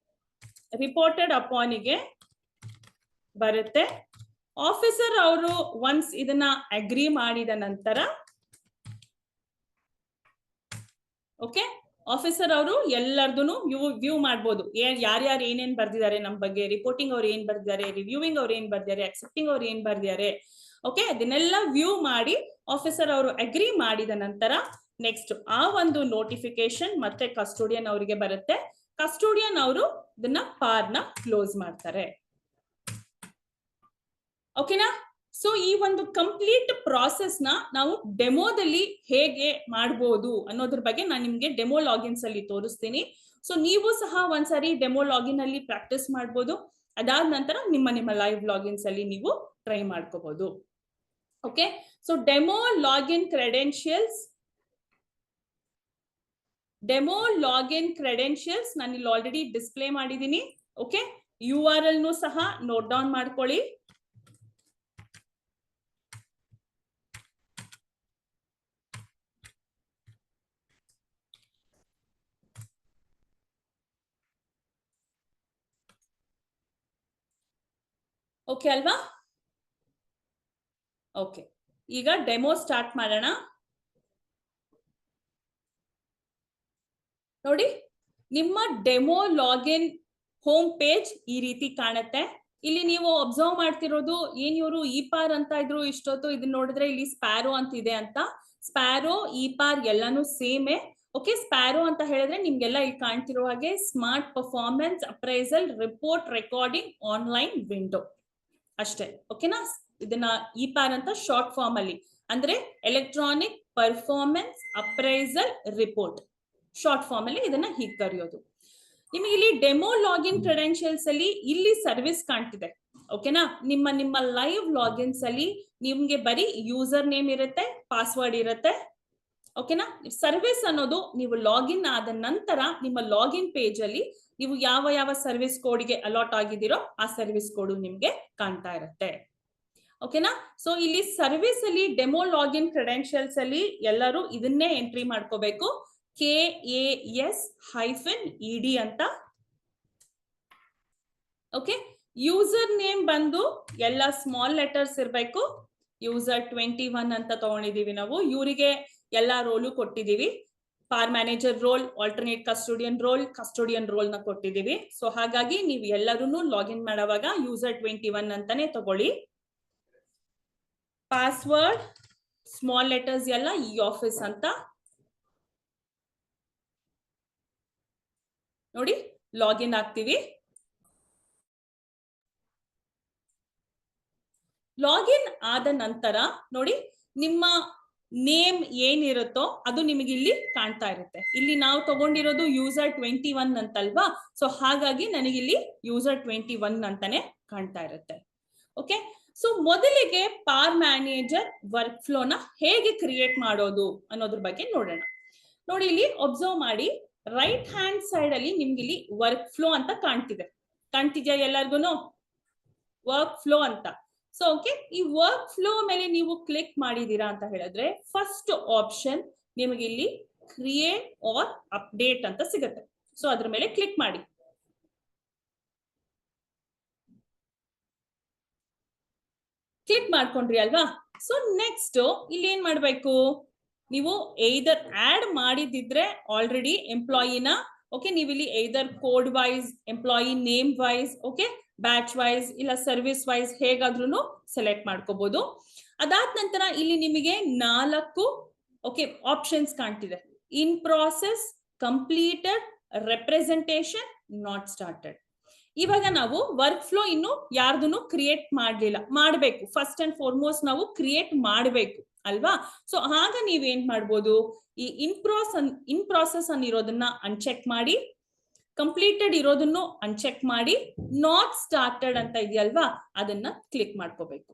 ಬರುತ್ತೆ. ಆಫೀಸರ್ ಅವರು ಒನ್ಸ್ ಇದನ್ನ ಅಗ್ರಿ ಮಾಡಿದ ನಂತರ ಓಕೆ, ಆಫೀಸರ್ ಅವರು ಎಲ್ಲರದೂ ವ್ಯೂ ಮಾಡ್ಬೋದು. ಯಾರ್ಯಾರು ಏನೇನ್ ಬರ್ದಿದ್ದಾರೆ ನಮ್ಮ ಬಗ್ಗೆ, ರಿಪೋರ್ಟಿಂಗ್ ಅವ್ರು ಏನ್ ಬರ್ದಿದ್ದಾರೆ, ರಿವ್ಯೂವಿಂಗ್ ಅವ್ರು ಏನ್ ಬರ್ದಿದ್ದಾರೆ, ಅಕ್ಸೆಪ್ಟಿಂಗ್ ಅವ್ರು ಏನ್ ಬರ್ದಿದ್ದಾರೆ, ಓಕೆ, ಅದನ್ನೆಲ್ಲ ವ್ಯೂ ಮಾಡಿ ಆಫೀಸರ್ ಅವರು ಅಗ್ರಿ ಮಾಡಿದ ನಂತರ ನೆಕ್ಸ್ಟ್ ಆ ಒಂದು ನೋಟಿಫಿಕೇಶನ್ ಮತ್ತೆ ಕಸ್ಟೋಡಿಯನ್ ಅವರಿಗೆ ಬರುತ್ತೆ. ಕಸ್ಟೋಡಿಯನ್ ಅವರು ಇದನ್ನ ಪಾರ್ನ ಕ್ಲೋಸ್ ಮಾಡ್ತಾರೆ. ಓಕೆನಾ? ಸೊ ಈ ಒಂದು ಕಂಪ್ಲೀಟ್ ಪ್ರಾಸೆಸ್ ನ ನಾವು ಡೆಮೋದಲ್ಲಿ ಹೇಗೆ ಮಾಡಬಹುದು ಅನ್ನೋದ್ರ ಬಗ್ಗೆ ನಾನು ನಿಮ್ಗೆ ಡೆಮೋ ಲಾಗಿನ್ಸ್ ಅಲ್ಲಿ ತೋರಿಸ್ತೀನಿ. ಸೊ ನೀವು ಸಹ ಒಂದ್ಸರಿ ಡೆಮೋ ಲಾಗಿನ್ ಅಲ್ಲಿ ಪ್ರಾಕ್ಟೀಸ್ ಮಾಡ್ಬೋದು. ಅದಾದ ನಂತರ ನಿಮ್ಮ ಲೈವ್ ಲಾಗಿನ್ಸ್ ಅಲ್ಲಿ ನೀವು ಟ್ರೈ ಮಾಡ್ಕೋಬಹುದು. ಓಕೆ, ಸೊ ಡೆಮೋ ಲಾಗಿನ್ ಕ್ರೆಡೆನ್ಶಿಯಲ್ಸ್ ನಾನು ಇಲ್ಲಿ ಆಲ್ರೆಡಿ ಡಿಸ್ಪ್ಲೇ ಮಾಡಿದ್ದೀನಿ. ಓಕೆ, URL ಸಹ ನೋಟ್ ಡೌನ್ ಮಾಡ್ಕೊಳ್ಳಿ. ಓಕೆ ಅಲ್ವಾ? ಓಕೆ, ಈಗ ಡೆಮೋ ಸ್ಟಾರ್ಟ್ ಮಾಡೋಣ. ನೋಡಿ, ನಿಮ್ಮ ಡೆಮೋ ಲಾಗಿನ್ ಹೋಮ್ ಪೇಜ್ ಈ ರೀತಿ ಕಾಣುತ್ತೆ. ಇಲ್ಲಿ ನೀವು ಅಬ್ಸರ್ವ್ ಮಾಡ್ತಿರೋದು ಏನ್ ಇವರು ಇಪಾರ್ ಅಂತ ಇದ್ರು ಇಷ್ಟೊತ್ತು, ಇದನ್ನ ನೋಡಿದ್ರೆ ಇಲ್ಲಿ ಸ್ಪ್ಯಾರೋ ಅಂತ ಇದೆ ಅಂತ. ಸ್ಪ್ಯಾರೋ ಇಪಾರ್ ಎಲ್ಲಾನು ಸೇಮೇ. ಓಕೆ, ಸ್ಪ್ಯಾರೋ ಅಂತ ಹೇಳಿದ್ರೆ ನಿಮ್ಗೆಲ್ಲ ಇಲ್ಲಿ ಕಾಣ್ತಿರೋ ಹಾಗೆ smart performance appraisal report recording online window ಅಷ್ಟೇ. ಓಕೆನಾ, ಇದನ್ನ ಇಪಾರ್ ಅಂತ ಶಾರ್ಟ್ ಫಾರ್ಮ್ ಅಲ್ಲಿ ಅಂದ್ರೆ electronic performance appraisal report short form ಅಲ್ಲಿ ಇದನ್ನ ಹೀಗೆ ಕರೆಯೋದು. ನಿಮಗೆ ಇಲ್ಲಿ ಡೆಮೋ ಲಾಗಿನ್ ಕ್ರೆಡೆನ್ಶಿಯಲ್ಸ್ ಅಲ್ಲಿ ಇಲ್ಲಿ ಸರ್ವಿಸ್ ಕಾಣ್ತಿದೆ. ಓಕೆನಾ, ನಿಮ್ಮ ಲೈವ್ ಲಾಗಿನ್ಸ್ ಅಲ್ಲಿ ನಿಮ್ಗೆ ಬರೀ ಯೂಸರ್ ನೇಮ್ ಇರುತ್ತೆ, ಪಾಸ್ವರ್ಡ್ ಇರುತ್ತೆ. ಓಕೆನಾ, ಸರ್ವಿಸ್ ಅನ್ನೋದು ನೀವು ಲಾಗಿನ್ ಆದ ನಂತರ ನಿಮ್ಮ ಲಾಗಿನ್ ಪೇಜ್ ಅಲ್ಲಿ ನೀವು ಯಾವ ಸರ್ವಿಸ್ ಕೋಡ್ಗೆ ಅಲಾಟ್ ಆಗಿದ್ದೀರೋ ಆ ಸರ್ವಿಸ್ ಕೋಡ್ ನಿಮ್ಗೆ ಕಾಣ್ತಾ ಇರುತ್ತೆ. ಓಕೆನಾ, ಸೊ ಇಲ್ಲಿ ಸರ್ವಿಸ್ ಅಲ್ಲಿ ಡೆಮೋ ಲಾಗಿನ್ ಕ್ರೆಡೆನ್ಶಿಯಲ್ಸ್ ಅಲ್ಲಿ ಎಲ್ಲರೂ ಇದನ್ನೇ ಎಂಟ್ರಿ ಮಾಡ್ಕೋಬೇಕು. KAS-ED ಅಂತ. ಓಕೆ, ಯೂಸರ್ ನೇಮ್ ಬಂದು ಎಲ್ಲ ಸ್ಮಾಲ್ ಲೆಟರ್ಸ್ ಇರಬೇಕು. ಯೂಸರ್ 21 ಅಂತ ತಗೊಂಡಿದೀವಿ ನಾವು. ಇವರಿಗೆ ಎಲ್ಲಾ ರೋಲು ಕೊಟ್ಟಿದೀವಿ. PAR manager role, alternate custodian role ನ ಕೊಟ್ಟಿದೀವಿ. ಸೊ ಹಾಗಾಗಿ ನೀವು ಎಲ್ಲರೂ ಲಾಗಿನ್ ಮಾಡುವಾಗ ಯೂಸರ್ 21 ಅಂತಾನೆ ತಗೊಳ್ಳಿ. ಪಾಸ್ವರ್ಡ್ ಸ್ಮಾಲ್ ಲೆಟರ್ಸ್ ಎಲ್ಲ ಈ ಆಫೀಸ್ ಅಂತ ನೋಡಿ. ಲಾಗಿನ್ ಆಗ್ತೀವಿ. ಲಾಗಿನ್ ಆದ ನಂತರ ನೋಡಿ, ನಿಮ್ಮ ನೇಮ್ ಏನಿರುತ್ತೋ ಅದು ನಿಮಗೆ ಇಲ್ಲಿ ಕಾಣ್ತಾ ಇರುತ್ತೆ. ಇಲ್ಲಿ ನಾವು ತಗೊಂಡಿರೋದು ಯೂಸರ್ 21 ಅಂತಲ್ವಾ, ಸೊ ಹಾಗಾಗಿ ನನಗಿಲ್ಲಿ ಯೂಸರ್ 21 ಅಂತಾನೆ ಕಾಣ್ತಾ ಇರುತ್ತೆ. ಓಕೆ, ಸೊ ಮೊದಲಿಗೆ ಪಾರ್ ಮ್ಯಾನೇಜರ್ ವರ್ಕ್ ಫ್ಲೋನ ಹೇಗೆ ಕ್ರಿಯೇಟ್ ಮಾಡೋದು ಅನ್ನೋದ್ರ ಬಗ್ಗೆ ನೋಡೋಣ. ನೋಡಿ, ಇಲ್ಲಿ ಒಬ್ಸರ್ವ್ ಮಾಡಿ, ರೈಟ್ ಹ್ಯಾಂಡ್ ಸೈಡ್ ಅಲ್ಲಿ ನಿಮ್ಗೆ ಇಲ್ಲಿ ವರ್ಕ್ ಫ್ಲೋ ಅಂತ ಕಾಣ್ತಿದ್ಯಾ ಎಲ್ಲರಿಗೂ? ವರ್ಕ್ ಫ್ಲೋ ಅಂತ. ಸೊ ಓಕೆ, ಈ ವರ್ಕ್ ಫ್ಲೋ ಮೇಲೆ ನೀವು ಕ್ಲಿಕ್ ಮಾಡಿದೀರಾ ಅಂತ ಹೇಳಿದ್ರೆ ಫಸ್ಟ್ ಆಪ್ಷನ್ ನಿಮಗೆ ಇಲ್ಲಿ ಕ್ರಿಯೇಟ್ ಆರ್ ಅಪ್ಡೇಟ್ ಅಂತ ಸಿಗುತ್ತೆ. ಸೊ ಅದ್ರ ಮೇಲೆ ಕ್ಲಿಕ್ ಮಾಡಿ. ಕ್ಲಿಕ್ ಮಾಡ್ಕೊಂಡ್ರಿ ಅಲ್ವಾ? ಸೊ ನೆಕ್ಸ್ಟ್ ಇಲ್ಲಿ ಏನ್ ಮಾಡ್ಬೇಕು, ನೀವು either ಆಡ್ ಮಾಡಿದಿದ್ರೆ ಆಲ್ರೆಡಿ ಎಂಪ್ಲಾಯಿನ, ಓಕೆ, ನೀವು ಇಲ್ಲಿ either code wise, employee name wise, okay, batch wise ಇಲ್ಲ ಸರ್ವಿಸ್ ವೈಸ್ ಹೇಗಾದ್ರೂ ಸೆಲೆಕ್ಟ್ ಮಾಡ್ಕೋಬಹುದು. ಅದಾದ ನಂತರ ಇಲ್ಲಿ ನಿಮಗೆ 4 ಓಕೆ ಆಪ್ಷನ್ಸ್ ಕಾಣ್ತಿದೆ. In process, completed, representation, not started. ಇವಾಗ ನಾವು ವರ್ಕ್ ಫ್ಲೋ ಇನ್ನು ಯಾರ್ದು ಕ್ರಿಯೇಟ್ ಮಾಡ್ಲಿಲ್ಲ, ಮಾಡ್ಬೇಕು. ಫಸ್ಟ್ ಅಂಡ್ ಫಾರ್ಮೋಸ್ಟ್ ನಾವು ಕ್ರಿಯೇಟ್ ಮಾಡ್ಬೇಕು ಅಲ್ವಾ? ಸೊ ಆಗ ನೀವೇನ್ ಮಾಡ್ಬೋದು, ಈ ಇನ್ ಪ್ರಾಸೆಸ್ ಅನ್ನಿರೋದನ್ನ ಅನ್ಚೆಕ್ ಮಾಡಿ, ಕಂಪ್ಲೀಟೆಡ್ ಇರೋದನ್ನು ಅನ್ಚೆಕ್ ಮಾಡಿ, ನಾಟ್ ಸ್ಟಾರ್ಟೆಡ್ ಅಂತ ಇದೆಯಲ್ವಾ ಅದನ್ನ ಕ್ಲಿಕ್ ಮಾಡ್ಕೋಬೇಕು.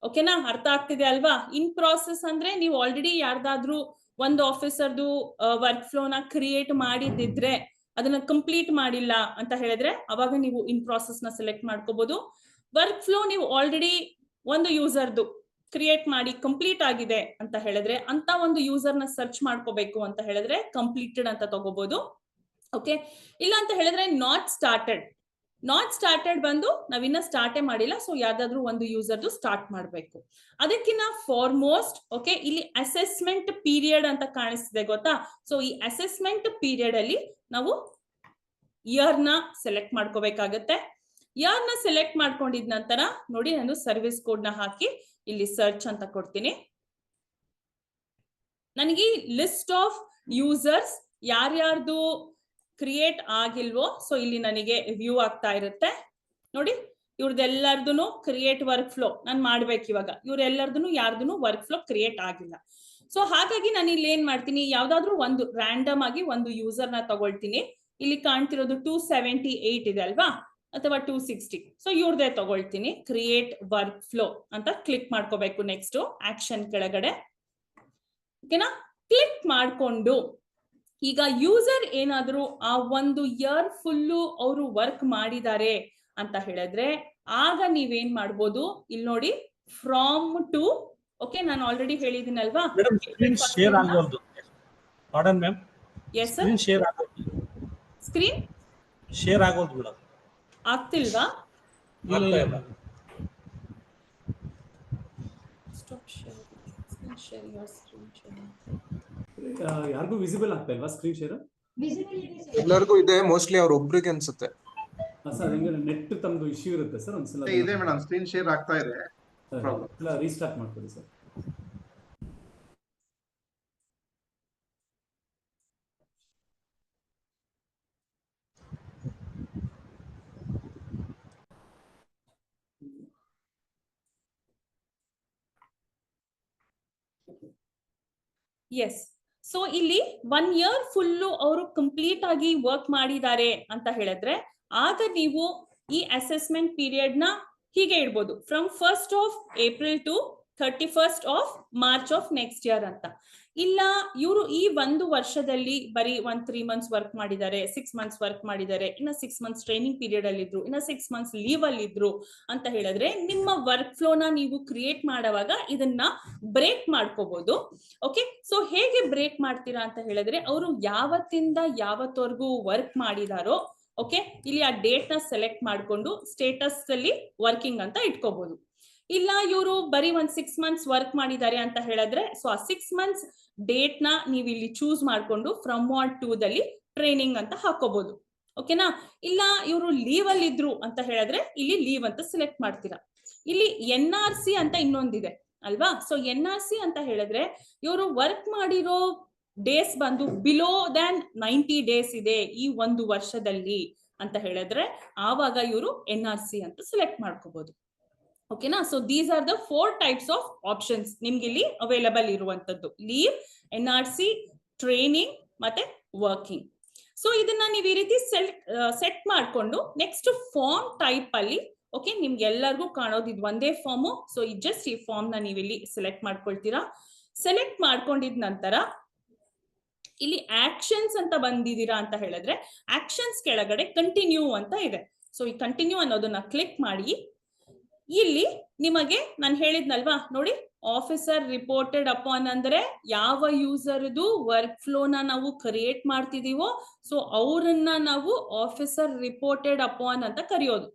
ಓಕೆನಾ, ಅರ್ಥ ಆಗ್ತಿದೆ ಅಲ್ವಾ? ಇನ್ ಪ್ರಾಸೆಸ್ ಅಂದ್ರೆ ನೀವು ಆಲ್ರೆಡಿ ಯಾರ್ದಾದ್ರೂ ಒಂದು ಆಫೀಸರ್ದು ವರ್ಕ್ ಫ್ಲೋನ ಕ್ರಿಯೇಟ್ ಮಾಡಿದಿದ್ರೆ ಅದನ್ನ ಕಂಪ್ಲೀಟ್ ಮಾಡಿಲ್ಲ ಅಂತ ಹೇಳಿದ್ರೆ ಅವಾಗ ನೀವು ಇನ್ ಪ್ರಾಸೆಸ್ ನ ಸೆಲೆಕ್ಟ್ ಮಾಡ್ಕೋಬಹುದು. ವರ್ಕ್ ಫ್ಲೋ ನೀವು ಆಲ್ರೆಡಿ ಒಂದು ಯೂಸರ್ದು ಕ್ರಿಯೇಟ್ ಮಾಡಿ ಕಂಪ್ಲೀಟ್ ಆಗಿದೆ ಅಂತ ಹೇಳಿದ್ರೆ ಅಂತ ಒಂದು ಯೂಸರ್ ನ ಸರ್ಚ್ ಮಾಡ್ಕೋಬೇಕು ಅಂತ ಹೇಳಿದ್ರೆ ಕಂಪ್ಲೀಟೆಡ್ ಅಂತ ತಗೋಬಹುದು. ಓಕೆ, ಇಲ್ಲ ಅಂತ ಹೇಳಿದ್ರೆ ನಾಟ್ ಸ್ಟಾರ್ಟೆಡ್ ಬಂದು ನಾವಿನ್ನ ಸ್ಟಾರ್ಟೇ ಮಾಡಿಲ್ಲ, ಸೊ ಯಾವ್ದಾದ್ರು ಒಂದು ಯೂಸರ್ದು ಸ್ಟಾರ್ಟ್ ಮಾಡ್ಬೇಕು. ಅದಕ್ಕಿಂತ ಫಾರ್ಮೋಸ್ಟ್ ಓಕೆ, ಇಲ್ಲಿ ಅಸೆಸ್ಮೆಂಟ್ ಪೀರಿಯಡ್ ಅಂತ ಕಾಣಿಸ್ತಿದೆ ಗೊತ್ತಾ? ಸೊ ಈ ಅಸೆಸ್ಮೆಂಟ್ ಪೀರಿಯಡ್ ಅಲ್ಲಿ ನಾವು ಇಯರ್ ನ ಸೆಲೆಕ್ಟ್ ಮಾಡ್ಕೋಬೇಕಾಗತ್ತೆ. ಇಯರ್ ನ ಸೆಲೆಕ್ಟ್ ಮಾಡ್ಕೊಂಡಿದ ನಂತರ ನೋಡಿ, ನಾನು ಸರ್ವಿಸ್ ಕೋಡ್ ನ ಹಾಕಿ ಇಲ್ಲಿ ಸರ್ಚ್ ಅಂತ ಕೊಡ್ತೀನಿ. ನನಗೆ ಲಿಸ್ಟ್ ಆಫ್ ಯೂಸರ್ಸ್ ಯಾರ್ಯಾರ್ದು ಕ್ರಿಯೇಟ್ ಆಗಿಲ್ವೋ ಸೊ ಇಲ್ಲಿ ನನಗೆ ವ್ಯೂ ಆಗ್ತಾ ಇರುತ್ತೆ. ನೋಡಿ, ಇವ್ರದೆಲ್ಲರದು ಕ್ರಿಯೇಟ್ ವರ್ಕ್ ಫ್ಲೋ ನಾನು ಮಾಡ್ಬೇಕು. ಇವಾಗ ಇವ್ರೆಲ್ಲರದು ಯಾರ್ದು ವರ್ಕ್ ಫ್ಲೋ ಕ್ರಿಯೇಟ್ ಆಗಿಲ್ಲ. ಸೊ ಹಾಗಾಗಿ ನಾನು ಇಲ್ಲಿ ಏನ್ ಮಾಡ್ತೀನಿ, ಯಾವ್ದಾದ್ರು ಒಂದು ರ್ಯಾಂಡಮ್ ಆಗಿ ಒಂದು ಯೂಸರ್ ನ ತಗೊಳ್ತೀನಿ. ಇಲ್ಲಿ ಕಾಣ್ತಿರೋದು 278 ಇದೆ ಅಲ್ವಾ, ಅಥವಾ 260. ಸೊ ಇವ್ರದೇ ತಗೊಳ್ತೀನಿ. ಕ್ರಿಯೇಟ್ ವರ್ಕ್ ಫ್ಲೋ ಅಂತ ಕ್ಲಿಕ್ ಮಾಡ್ಕೋಬೇಕು. ನೆಕ್ಸ್ಟ್ ಆಕ್ಷನ್ ಕೆಳಗಡೆ ಓಕೆನಾ, ಕ್ಲಿಕ್ ಮಾಡ್ಕೊಂಡು ಈಗ ಯೂಸರ್ ಏನಾದ್ರು ಆ ಒಂದು ಇಯರ್ ಫುಲ್ಲು ಅವರು ವರ್ಕ್ ಮಾಡಿದ್ದಾರೆ ಅಂತ ಹೇಳಿದ್ರೆ ಆಗ ನೀವೇನ್ ಮಾಡ್ಬೋದು, ಇಲ್ಲಿ ನೋಡಿ ಫ್ರಾಮ್ ಟು. ಓಕೆ, ನಾನು ಆಲ್ರೆಡಿ ಹೇಳಿದ್ದೀನಲ್ವಾ, ಶೇರ್ ಆಗಬಹುದು. Pardon ma'am, yes sir, screen share ಆಗೋದು ಮೇಡಮ್. ಆಗ್ತಿಲ್ವಾ? ಯಾರಿಗೂ ವಿಸಿಬಲ್ ಆಗ್ತಾ ಇಲ್ವಾ ಸ್ಕ್ರೀನ್ ಶೇರ್? ಎಲ್ಲರಿಗೂ ಇದೆ, ಮೋಸ್ಟ್ಲಿ ಅವ್ರ ಒಬ್ರಿಗೆ ಅನ್ಸುತ್ತೆ. ಸರ್ ಹೆಂಗೆ ನೆಟ್ ತಮ್ಮದು ಇಶ್ಯೂ ಇರುತ್ತೆ ಸರ್ ಒಂದ್ಸಲ ಇದೆ ಮೇಡಮ್, ಸ್ಕ್ರೀನ್ ಶೇರ್ ಆಗ್ತಾ ಇದೆ. ರೀಸ್ಟಾರ್ಟ್ ಮಾಡ್ಕೊಳ್ಳಿ ಸರ್. ಎಸ್. ಸೊ ಇಲ್ಲಿ 1 year ಫುಲ್ಲು ಅವರು ಕಂಪ್ಲೀಟ್ ಆಗಿ ವರ್ಕ್ ಮಾಡಿದ್ದಾರೆ ಅಂತ ಹೇಳಿದ್ರೆ ಆಗ ನೀವು ಈ ಅಸೆಸ್ಮೆಂಟ್ ಪೀರಿಯಡ್ ನ ಹೀಗೆ ಇಡ್ಬೋದು, from 1st of April to 31st of March of next year ಅಂತ. ಇಲ್ಲ ಇವರು ಈ 1 ವರ್ಷದಲ್ಲಿ ಬರೀ 3 months ವರ್ಕ್ ಮಾಡಿದ್ದಾರೆ, 6 months ವರ್ಕ್ ಮಾಡಿದ್ದಾರೆ, ಇನ್ನ 6 months ಟ್ರೈನಿಂಗ್ ಪೀರಿಯಡ್ ಅಲ್ಲಿ ಇದ್ರು, ಇನ್ನ 6 months ಲೀವ್ ಅಲ್ಲಿ ಇದ್ರು ಅಂತ ಹೇಳಿದ್ರೆ ನಿಮ್ಮ ವರ್ಕ್ ಫ್ಲೋನ ನೀವು ಕ್ರಿಯೇಟ್ ಮಾಡುವಾಗ ಇದನ್ನ ಬ್ರೇಕ್ ಮಾಡ್ಕೋಬಹುದು. ಓಕೆ, ಸೊ ಹೇಗೆ ಬ್ರೇಕ್ ಮಾಡ್ತೀರಾ ಅಂತ ಹೇಳಿದ್ರೆ ಅವರು ಯಾವತ್ತಿಂದ ಯಾವತ್ತವರೆಗೂ ವರ್ಕ್ ಮಾಡಿದಾರೋ ಓಕೆ, ಇಲ್ಲಿ ಆ ಡೇಟ್ ನ ಸೆಲೆಕ್ಟ್ ಮಾಡ್ಕೊಂಡು ಸ್ಟೇಟಸ್ ಅಲ್ಲಿ ವರ್ಕಿಂಗ್ ಅಂತ ಇಟ್ಕೋಬಹುದು. ಇಲ್ಲ ಇವರು ಬರೀ 6 months ವರ್ಕ್ ಮಾಡಿದ್ದಾರೆ ಅಂತ ಹೇಳಿದ್ರೆ ಸೊ ಆ 6 months ಡೇಟ್ ನ ನೀವು ಇಲ್ಲಿ ಚೂಸ್ ಮಾಡ್ಕೊಂಡು ಫ್ರಮ್ 1 to ದಲ್ಲಿ ಟ್ರೈನಿಂಗ್ ಅಂತ ಹಾಕೋಬಹುದು. ಓಕೆನಾ? ಇಲ್ಲ ಇವರು ಲೀವ್ ಅಲ್ಲಿ ಇದ್ರು ಅಂತ ಹೇಳಿದ್ರೆ ಇಲ್ಲಿ ಲೀವ್ ಅಂತ ಸೆಲೆಕ್ಟ್ ಮಾಡ್ತೀರಾ. ಇಲ್ಲಿ NRC ಅಂತ ಇನ್ನೊಂದಿದೆ ಅಲ್ವಾ? ಸೊ NRC ಅಂತ ಹೇಳಿದ್ರೆ ಇವರು ವರ್ಕ್ ಮಾಡಿರೋ ಡೇಸ್ ಬಂದು ಬಿಲೋ ದ್ಯಾನ್ 90 days ಇದೆ ಈ 1 ವರ್ಷದಲ್ಲಿ ಅಂತ ಹೇಳಿದ್ರೆ ಆವಾಗ ಇವರು NRC ಅಂತ ಸೆಲೆಕ್ಟ್ ಮಾಡ್ಕೋಬಹುದು. ಓಕೆನಾ? So these are the 4 types of options ನಿಮ್ಗೆ ಇಲ್ಲಿ ಅವೈಲಬಲ್ ಇರುವಂತದ್ದು: ಲೀವ್, NRC, ಟ್ರೈನಿಂಗ್ ಮತ್ತೆ ವರ್ಕಿಂಗ್. ಸೊ ಇದನ್ನ ನೀವು ಈ ರೀತಿ ಸೆಟ್ ಮಾಡ್ಕೊಂಡು ನೆಕ್ಸ್ಟ್ ಫಾರ್ಮ್ ಟೈಪ್ ಅಲ್ಲಿ ಓಕೆ, ನಿಮ್ಗೆ ಎಲ್ಲರಿಗೂ ಕಾಣೋದು ಇದು ಒಂದೇ ಫಾರ್ಮು. ಸೊ ಜಸ್ಟ್ ಈ ಫಾರ್ಮ್ ನ ನೀವು ಇಲ್ಲಿ ಸೆಲೆಕ್ಟ್ ಮಾಡ್ಕೊಳ್ತೀರಾ. ಸೆಲೆಕ್ಟ್ ಮಾಡ್ಕೊಂಡಿದ ನಂತರ ಇಲ್ಲಿ ಆಕ್ಷನ್ಸ್ ಅಂತ ಬಂದಿದ್ದೀರಾ ಅಂತ ಹೇಳಿದ್ರೆ ಆಕ್ಷನ್ಸ್ ಕೆಳಗಡೆ ಕಂಟಿನ್ಯೂ ಅಂತ ಇದೆ. ಸೊ ಈ ಕಂಟಿನ್ಯೂ ಅನ್ನೋದನ್ನ ಕ್ಲಿಕ್ ಮಾಡಿ ಇಲ್ಲಿ ನಿಮಗೆ ನಾನು ಹೇಳಿದ್ನಲ್ವಾ ನೋಡಿ, ಆಫೀಸರ್ ರಿಪೋರ್ಟೆಡ್ ಅಪಾನ್ ಅಂದ್ರೆ ಯಾವ ಯೂಸರ್ದು ವರ್ಕ್ ಫ್ಲೋನ ನಾವು ಕ್ರಿಯೇಟ್ ಮಾಡ್ತಿದೀವೋ ಸೊ ಅವರನ್ನ ನಾವು ಆಫೀಸರ್ ರಿಪೋರ್ಟೆಡ್ ಅಪಾನ್ ಅಂತ ಕರೆಯೋದು.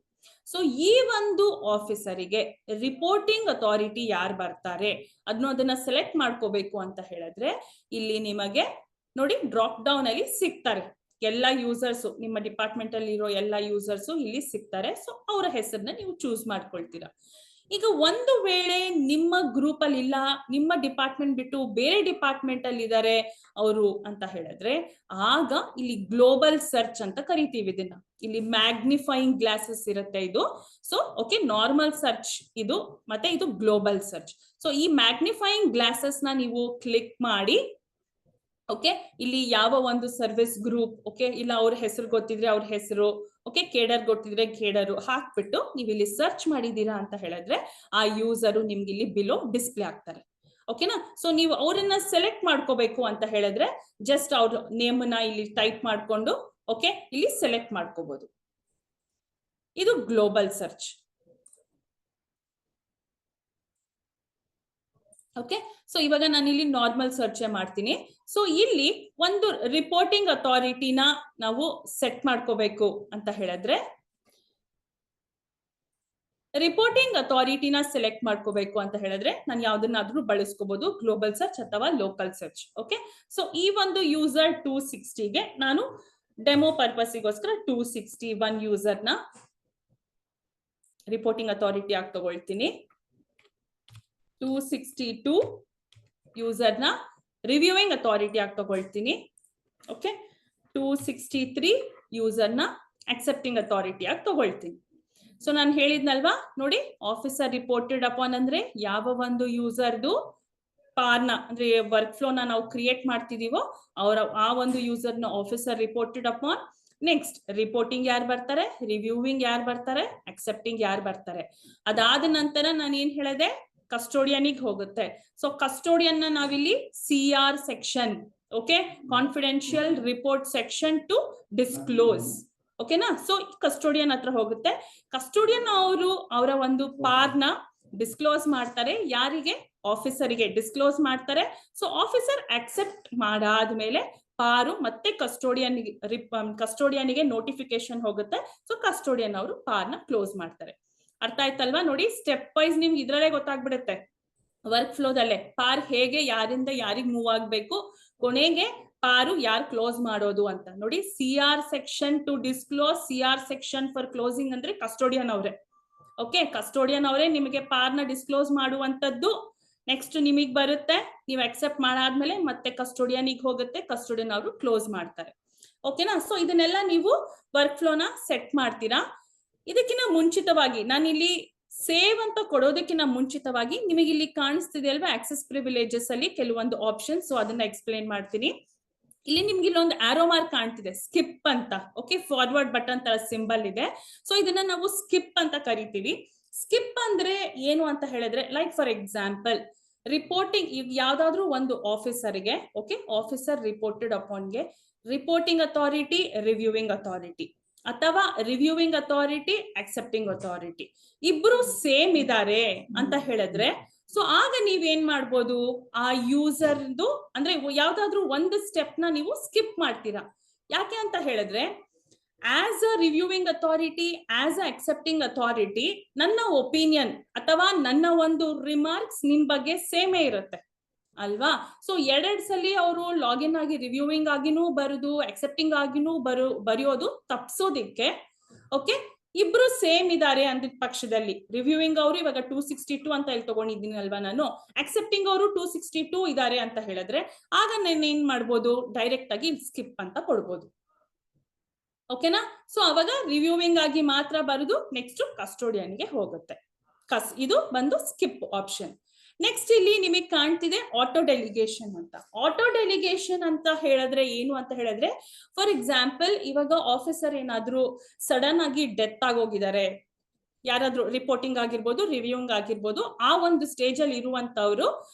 ಸೊ ಈ ಒಂದು ಆಫೀಸರಿಗೆ ರಿಪೋರ್ಟಿಂಗ್ ಅಥಾರಿಟಿ ಯಾರು ಬರ್ತಾರೆ ಅದನ್ನ ಸೆಲೆಕ್ಟ್ ಮಾಡ್ಕೋಬೇಕು ಅಂತ ಹೇಳಿದ್ರೆ ಇಲ್ಲಿ ನಿಮಗೆ ನೋಡಿ ಡ್ರಾಪ್ ಡೌನ್ ಅಲ್ಲಿ ಸಿಗ್ತಾರೆ ಎಲ್ಲ ಯೂಸರ್ಸ್, ನಿಮ್ಮ ಡಿಪಾರ್ಟ್ಮೆಂಟ್ ಅಲ್ಲಿ ಇರೋ ಎಲ್ಲ ಯೂಸರ್ಸ್ ಇಲ್ಲಿ ಸಿಗ್ತಾರೆ. ಸೊ ಅವರ ಹೆಸರನ್ನ ನೀವು ಚೂಸ್ ಮಾಡ್ಕೊಳ್ತೀರಾ. ಈಗ ಒಂದು ವೇಳೆ ನಿಮ್ಮ ಗ್ರೂಪ್ ಅಲ್ಲಿ ಇಲ್ಲ, ನಿಮ್ಮ ಡಿಪಾರ್ಟ್ಮೆಂಟ್ ಬಿಟ್ಟು ಬೇರೆ ಡಿಪಾರ್ಟ್ಮೆಂಟ್ ಅಲ್ಲಿ ಇದ್ದಾರೆ ಅವರು ಅಂತ ಹೇಳಿದ್ರೆ ಆಗ ಇಲ್ಲಿ ಗ್ಲೋಬಲ್ ಸರ್ಚ್ ಅಂತ ಕರಿತೀವಿ ಇದನ್ನ. ಇಲ್ಲಿ ಮ್ಯಾಗ್ನಿಫೈಯಿಂಗ್ ಗ್ಲಾಸಸ್ ಇರುತ್ತೆ ಇದು. ಸೊ ಓಕೆ, ನಾರ್ಮಲ್ ಸರ್ಚ್ ಇದು ಮತ್ತೆ ಇದು ಗ್ಲೋಬಲ್ ಸರ್ಚ್. ಸೊ ಈ ಮ್ಯಾಗ್ನಿಫೈಯಿಂಗ್ ಗ್ಲಾಸಸ್ ನ ನೀವು ಕ್ಲಿಕ್ ಮಾಡಿ ಓಕೆ, ಇಲ್ಲಿ ಯಾವ ಒಂದು ಸರ್ವಿಸ್ ಗ್ರೂಪ್ ಓಕೆ, ಇಲ್ಲ ಅವ್ರ ಹೆಸರು ಗೊತ್ತಿದ್ರೆ ಅವ್ರ ಹೆಸರು ಓಕೆ, ಕೇಡರ್ ಗೊತ್ತಿದ್ರೆ ಕೇಡರು ಹಾಕ್ಬಿಟ್ಟು ನೀವು ಇಲ್ಲಿ ಸರ್ಚ್ ಮಾಡಿದೀರಾ ಅಂತ ಹೇಳಿದ್ರೆ ಆ ಯೂಸರು ನಿಮ್ಗೆ ಇಲ್ಲಿ ಬಿಲೋ ಡಿಸ್ಪ್ಲೇ ಆಗ್ತಾರೆ. ಓಕೆನಾ? ಸೊ ನೀವು ಅವರನ್ನ ಸೆಲೆಕ್ಟ್ ಮಾಡ್ಕೋಬೇಕು ಅಂತ ಹೇಳಿದ್ರೆ ಜಸ್ಟ್ ಅವ್ರ ನೇಮನ್ನ ಇಲ್ಲಿ ಟೈಪ್ ಮಾಡ್ಕೊಂಡು ಓಕೆ ಇಲ್ಲಿ ಸೆಲೆಕ್ಟ್ ಮಾಡ್ಕೋಬಹುದು. ಇದು ಗ್ಲೋಬಲ್ ಸರ್ಚ್. ಓಕೆ, ಸೊ ಇವಾಗ ನಾನು ಇಲ್ಲಿ ನಾರ್ಮಲ್ ಸರ್ಚ್ ಮಾಡ್ತೀನಿ. ಸೊ ಇಲ್ಲಿ ಒಂದು ರಿಪೋರ್ಟಿಂಗ್ ಅಥಾರಿಟಿನ ನಾವು ಸೆಟ್ ಮಾಡ್ಕೋಬೇಕು ಅಂತ ಹೇಳಿದ್ರೆ ರಿಪೋರ್ಟಿಂಗ್ ಅಥಾರಿಟಿನ ಸೆಲೆಕ್ಟ್ ಮಾಡ್ಕೋಬೇಕು ಅಂತ ಹೇಳಿದ್ರೆ ನಾನು ಯಾವ್ದನ್ನಾದ್ರೂ ಬಳಸ್ಕೋಬಹುದು, ಗ್ಲೋಬಲ್ ಸರ್ಚ್ ಅಥವಾ ಲೋಕಲ್ ಸರ್ಚ್. ಓಕೆ, ಸೊ ಈ ಒಂದು ಯೂಸರ್ 260ಗೆ ನಾನು ಡೆಮೋ ಪರ್ಪಸ್ಗೋಸ್ಕರ 261 ಯೂಸರ್ನ ರಿಪೋರ್ಟಿಂಗ್ ಅಥಾರಿಟಿ ಆಗಿ ತಗೊಳ್ತೀನಿ. 262 ಯೂಸರ್ನ ರಿವ್ಯೂವಿಂಗ್ ಅಥಾರಿಟಿ ಆಗಿ ತಗೊಳ್ತೀನಿ. ಓಕೆ, 263 ಯೂಸರ್ನ ಅಕ್ಸೆಪ್ಟಿಂಗ್ ಅಥಾರಿಟಿ ಆಗಿ ತಗೊಳ್ತೀನಿ. ಸೊ ನಾನು ಹೇಳಿದ್ನಲ್ವಾ ನೋಡಿ, ಆಫೀಸರ್ ರಿಪೋರ್ಟೆಡ್ ಅಪಾನ್ ಅಂದ್ರೆ ಯಾವ ಒಂದು ಯೂಸರ್ದು ಪಾರ್ನ ಅಂದ್ರೆ ವರ್ಕ್ ಫ್ಲೋನ ನಾವು ಕ್ರಿಯೇಟ್ ಮಾಡ್ತಿದೀವೋ ಅವರ ಆ ಒಂದು ಯೂಸರ್ನ officer reported upon. Next reporting ಯಾರು ಬರ್ತಾರೆ, ರಿವ್ಯೂವಿಂಗ್ ಯಾರು ಬರ್ತಾರೆ, ಅಕ್ಸೆಪ್ಟಿಂಗ್ ಯಾರು ಬರ್ತಾರೆ. ಅದಾದ ನಂತರ ನಾನು ಏನ್ ಹೇಳಿದೆ, ಕಸ್ಟೋಡಿಯನ್ಗೆ ಹೋಗುತ್ತೆ. ಸೊ ಕಸ್ಟೋಡಿಯನ್ ನ ನಾವಿಲ್ಲಿ CR section okay, confidential report section two disclose ಓಕೆನಾ. ಸೊ ಕಸ್ಟೋಡಿಯನ್ ಹತ್ರ ಹೋಗುತ್ತೆ. ಕಸ್ಟೋಡಿಯನ್ ಅವರು ಅವರ ಒಂದು ಪಾರ್ನ ಡಿಸ್ಕ್ಲೋಸ್ ಮಾಡ್ತಾರೆ. ಯಾರಿಗೆ? ಆಫೀಸರಿಗೆ ಡಿಸ್ಕ್ಲೋಸ್ ಮಾಡ್ತಾರೆ. ಸೊ ಆಫೀಸರ್ ಅಕ್ಸೆಪ್ಟ್ ಮಾಡಾದ್ಮೇಲೆ ಪಾರು ಮತ್ತೆ ಕಸ್ಟೋಡಿಯನ್ಗೆ ನೋಟಿಫಿಕೇಶನ್ ಹೋಗುತ್ತೆ. ಸೊ ಕಸ್ಟೋಡಿಯನ್ ಅವರು ಪಾರ್ನ ಕ್ಲೋಸ್ ಮಾಡ್ತಾರೆ. ಅರ್ಥ ಆಯ್ತಲ್ವಾ? ನೋಡಿ, ಸ್ಟೆಪ್ ವೈಸ್ ನಿಮ್ಗೆ ಇದ್ರಲ್ಲೇ ಗೊತ್ತಾಗ್ಬಿಡುತ್ತೆ. ವರ್ಕ್ ಫ್ಲೋದಲ್ಲೇ ಪಾರ್ ಹೇಗೆ ಯಾರಿಂದ ಯಾರಿಗ್ ಮೂವ್ ಆಗ್ಬೇಕು, ಕೊನೆಗೆ ಪಾರು ಯಾರು ಕ್ಲೋಸ್ ಮಾಡೋದು ಅಂತ ನೋಡಿ. CR section two disclose, CR section for closing ಅಂದ್ರೆ ಕಸ್ಟೋಡಿಯನ್ ಅವರೇ. ಓಕೆ, ಕಸ್ಟೋಡಿಯನ್ ಅವರೇ ನಿಮಗೆ ಪಾರ್ನ ಡಿಸ್ಕ್ಲೋಸ್ ಮಾಡುವಂತದ್ದು. ನೆಕ್ಸ್ಟ್ ನಿಮಗ್ ಬರುತ್ತೆ, ನೀವು ಅಕ್ಸೆಪ್ಟ್ ಮಾಡಾದ್ಮೇಲೆ ಮತ್ತೆ ಕಸ್ಟೋಡಿಯನ್ಗೆ ಹೋಗುತ್ತೆ, ಕಸ್ಟೋಡಿಯನ್ ಅವರು ಕ್ಲೋಸ್ ಮಾಡ್ತಾರೆ. ಓಕೆನಾ? ಸೊ ಇದನ್ನೆಲ್ಲ ನೀವು ವರ್ಕ್ ಫ್ಲೋನ ಸೆಟ್ ಮಾಡ್ತೀರಾ. ಇದಕ್ಕಿಂತ ಮುಂಚಿತವಾಗಿ ನಾನು ಇಲ್ಲಿ ಸೇವ್ ಅಂತ ಕೊಡೋದಕ್ಕಿಂತ ಮುಂಚಿತವಾಗಿ ನಿಮಗೆ ಇಲ್ಲಿ ಕಾಣಿಸ್ತಿದೆ ಅಲ್ವಾ ಆಕ್ಸೆಸ್ ಪ್ರಿವಿಲೇಜಸ್ ಅಲ್ಲಿ ಕೆಲವೊಂದು ಆಪ್ಷನ್. ಸೊ ಅದನ್ನ ಎಕ್ಸ್ಪ್ಲೇನ್ ಮಾಡ್ತೀನಿ. ಇಲ್ಲಿ ನಿಮ್ಗೆ ಇಲ್ಲೊಂದು ಆರೋ ಮಾರ್ಕ್ ಕಾಣ್ತಿದೆ, ಸ್ಕಿಪ್ ಅಂತ. ಓಕೆ, ಫಾರ್ವರ್ಡ್ ಬಟನ್ ತರ ಸಿಂಬಲ್ ಇದೆ. ಸೊ ಇದನ್ನ ನಾವು ಸ್ಕಿಪ್ ಅಂತ ಕರಿತೀವಿ. ಸ್ಕಿಪ್ ಅಂದ್ರೆ ಏನು ಅಂತ ಹೇಳಿದ್ರೆ, ಲೈಕ್ ಫಾರ್ ಎಕ್ಸಾಂಪಲ್ ರಿಪೋರ್ಟಿಂಗ್, ಈಗ ಯಾವ್ದಾದ್ರು ಒಂದು ಆಫೀಸರ್ಗೆ, ಓಕೆ, ಆಫೀಸರ್ ರಿಪೋರ್ಟೆಡ್ ಅಪಾನ್ಗೆ ರಿಪೋರ್ಟಿಂಗ್ ಅಥಾರಿಟಿ, ರಿವ್ಯೂವಿಂಗ್ ಅಥಾರಿಟಿ, ಅಥವಾ ರಿವ್ಯೂವಿಂಗ್ ಅಥಾರಿಟಿ, ಅಕ್ಸೆಪ್ಟಿಂಗ್ ಅಥಾರಿಟಿ ಇಬ್ರು ಸೇಮ್ ಇದಾರೆ ಅಂತ ಹೇಳಿದ್ರೆ, ಸೊ ಆಗ ನೀವೇನ್ ಮಾಡ್ಬೋದು, ಆ ಯೂಸರ್ದು ಅಂದ್ರೆ ಯಾವ್ದಾದ್ರು ಒಂದು ಸ್ಟೆಪ್ ನ ನೀವು ಸ್ಕಿಪ್ ಮಾಡ್ತೀರಾ. ಯಾಕೆ ಅಂತ ಹೇಳಿದ್ರೆ, as a reviewing authority, as a accepting authority, ನನ್ನ ಒಪಿನಿಯನ್ ಅಥವಾ ನನ್ನ ಒಂದು ರಿಮಾರ್ಕ್ಸ್ ನಿಮ್ ಬಗ್ಗೆ ಸೇಮೇ ಇರುತ್ತೆ ಅಲ್ವಾ. ಸೊ ಎರಡೆರಡು ಸಲ ಅವರು ಲಾಗಿನ್ ಆಗಿ ರಿವ್ಯೂವಿಂಗ್ ಆಗಿನೂ ಬರುದು, ಅಕ್ಸೆಪ್ಟಿಂಗ್ ಆಗಿನೂ ಬರೆಯೋದು ತಪ್ಸೋದಿಕ್ಕೆ, ಓಕೆ, ಇಬ್ರು ಸೇಮ್ ಇದಾರೆ ಅಂದಿದ ಪಕ್ಷದಲ್ಲಿ, ರಿವ್ಯೂವಿಂಗ್ ಅವರು ಇವಾಗ 262 ಅಂತ ಇಲ್ಲಿ ತಗೊಂಡಿದ್ದೀನಿ ಅಲ್ವಾ ನಾನು, ಅಕ್ಸೆಪ್ಟಿಂಗ್ ಅವರು 262 ಇದಾರೆ ಅಂತ ಹೇಳಿದ್ರೆ, ಆಗ ನಾನು ಏನ್ ಮಾಡ್ಬೋದು, ಡೈರೆಕ್ಟ್ ಆಗಿ ಸ್ಕಿಪ್ ಅಂತ ಕೊಡ್ಬೋದು. ಓಕೆನಾ? ಸೊ ಅವಾಗ ರಿವ್ಯೂವಿಂಗ್ ಆಗಿ ಮಾತ್ರ ಬರುದು, ನೆಕ್ಸ್ಟ್ ಕಸ್ಟೋಡಿಯನ್ಗೆ ಹೋಗುತ್ತೆ. ಇದು ಬಂದು ಸ್ಕಿಪ್ ಆಪ್ಷನ್. ನೆಕ್ಸ್ಟ್ ಇಲ್ಲಿ ನಿಮಗೆ ಕಾಣ್ತಿದೆ ಆಟೋ ಡೆಲಿಗೇಷನ್ ಅಂತ. ಆಟೋ ಡೆಲಿಗೇಷನ್ ಅಂತ ಹೇಳಿದ್ರೆ ಏನು ಅಂತ ಹೇಳಿದ್ರೆ, ಫಾರ್ ಎಕ್ಸಾಂಪಲ್ ಇವಾಗ ಆಫೀಸರ್ ಏನಾದ್ರು ಸಡನ್ ಆಗಿ ಡೆತ್ ಆಗೋಗಿದ್ದಾರೆ, ಯಾರಾದ್ರೂ ರಿಪೋರ್ಟಿಂಗ್ ಆಗಿರ್ಬೋದು, ರಿವ್ಯೂಂಗ್ ಆಗಿರ್ಬೋದು, ಆ ಒಂದು ಸ್ಟೇಜ್ ಅಲ್ಲಿ ಇರುವಂತವ್ರು,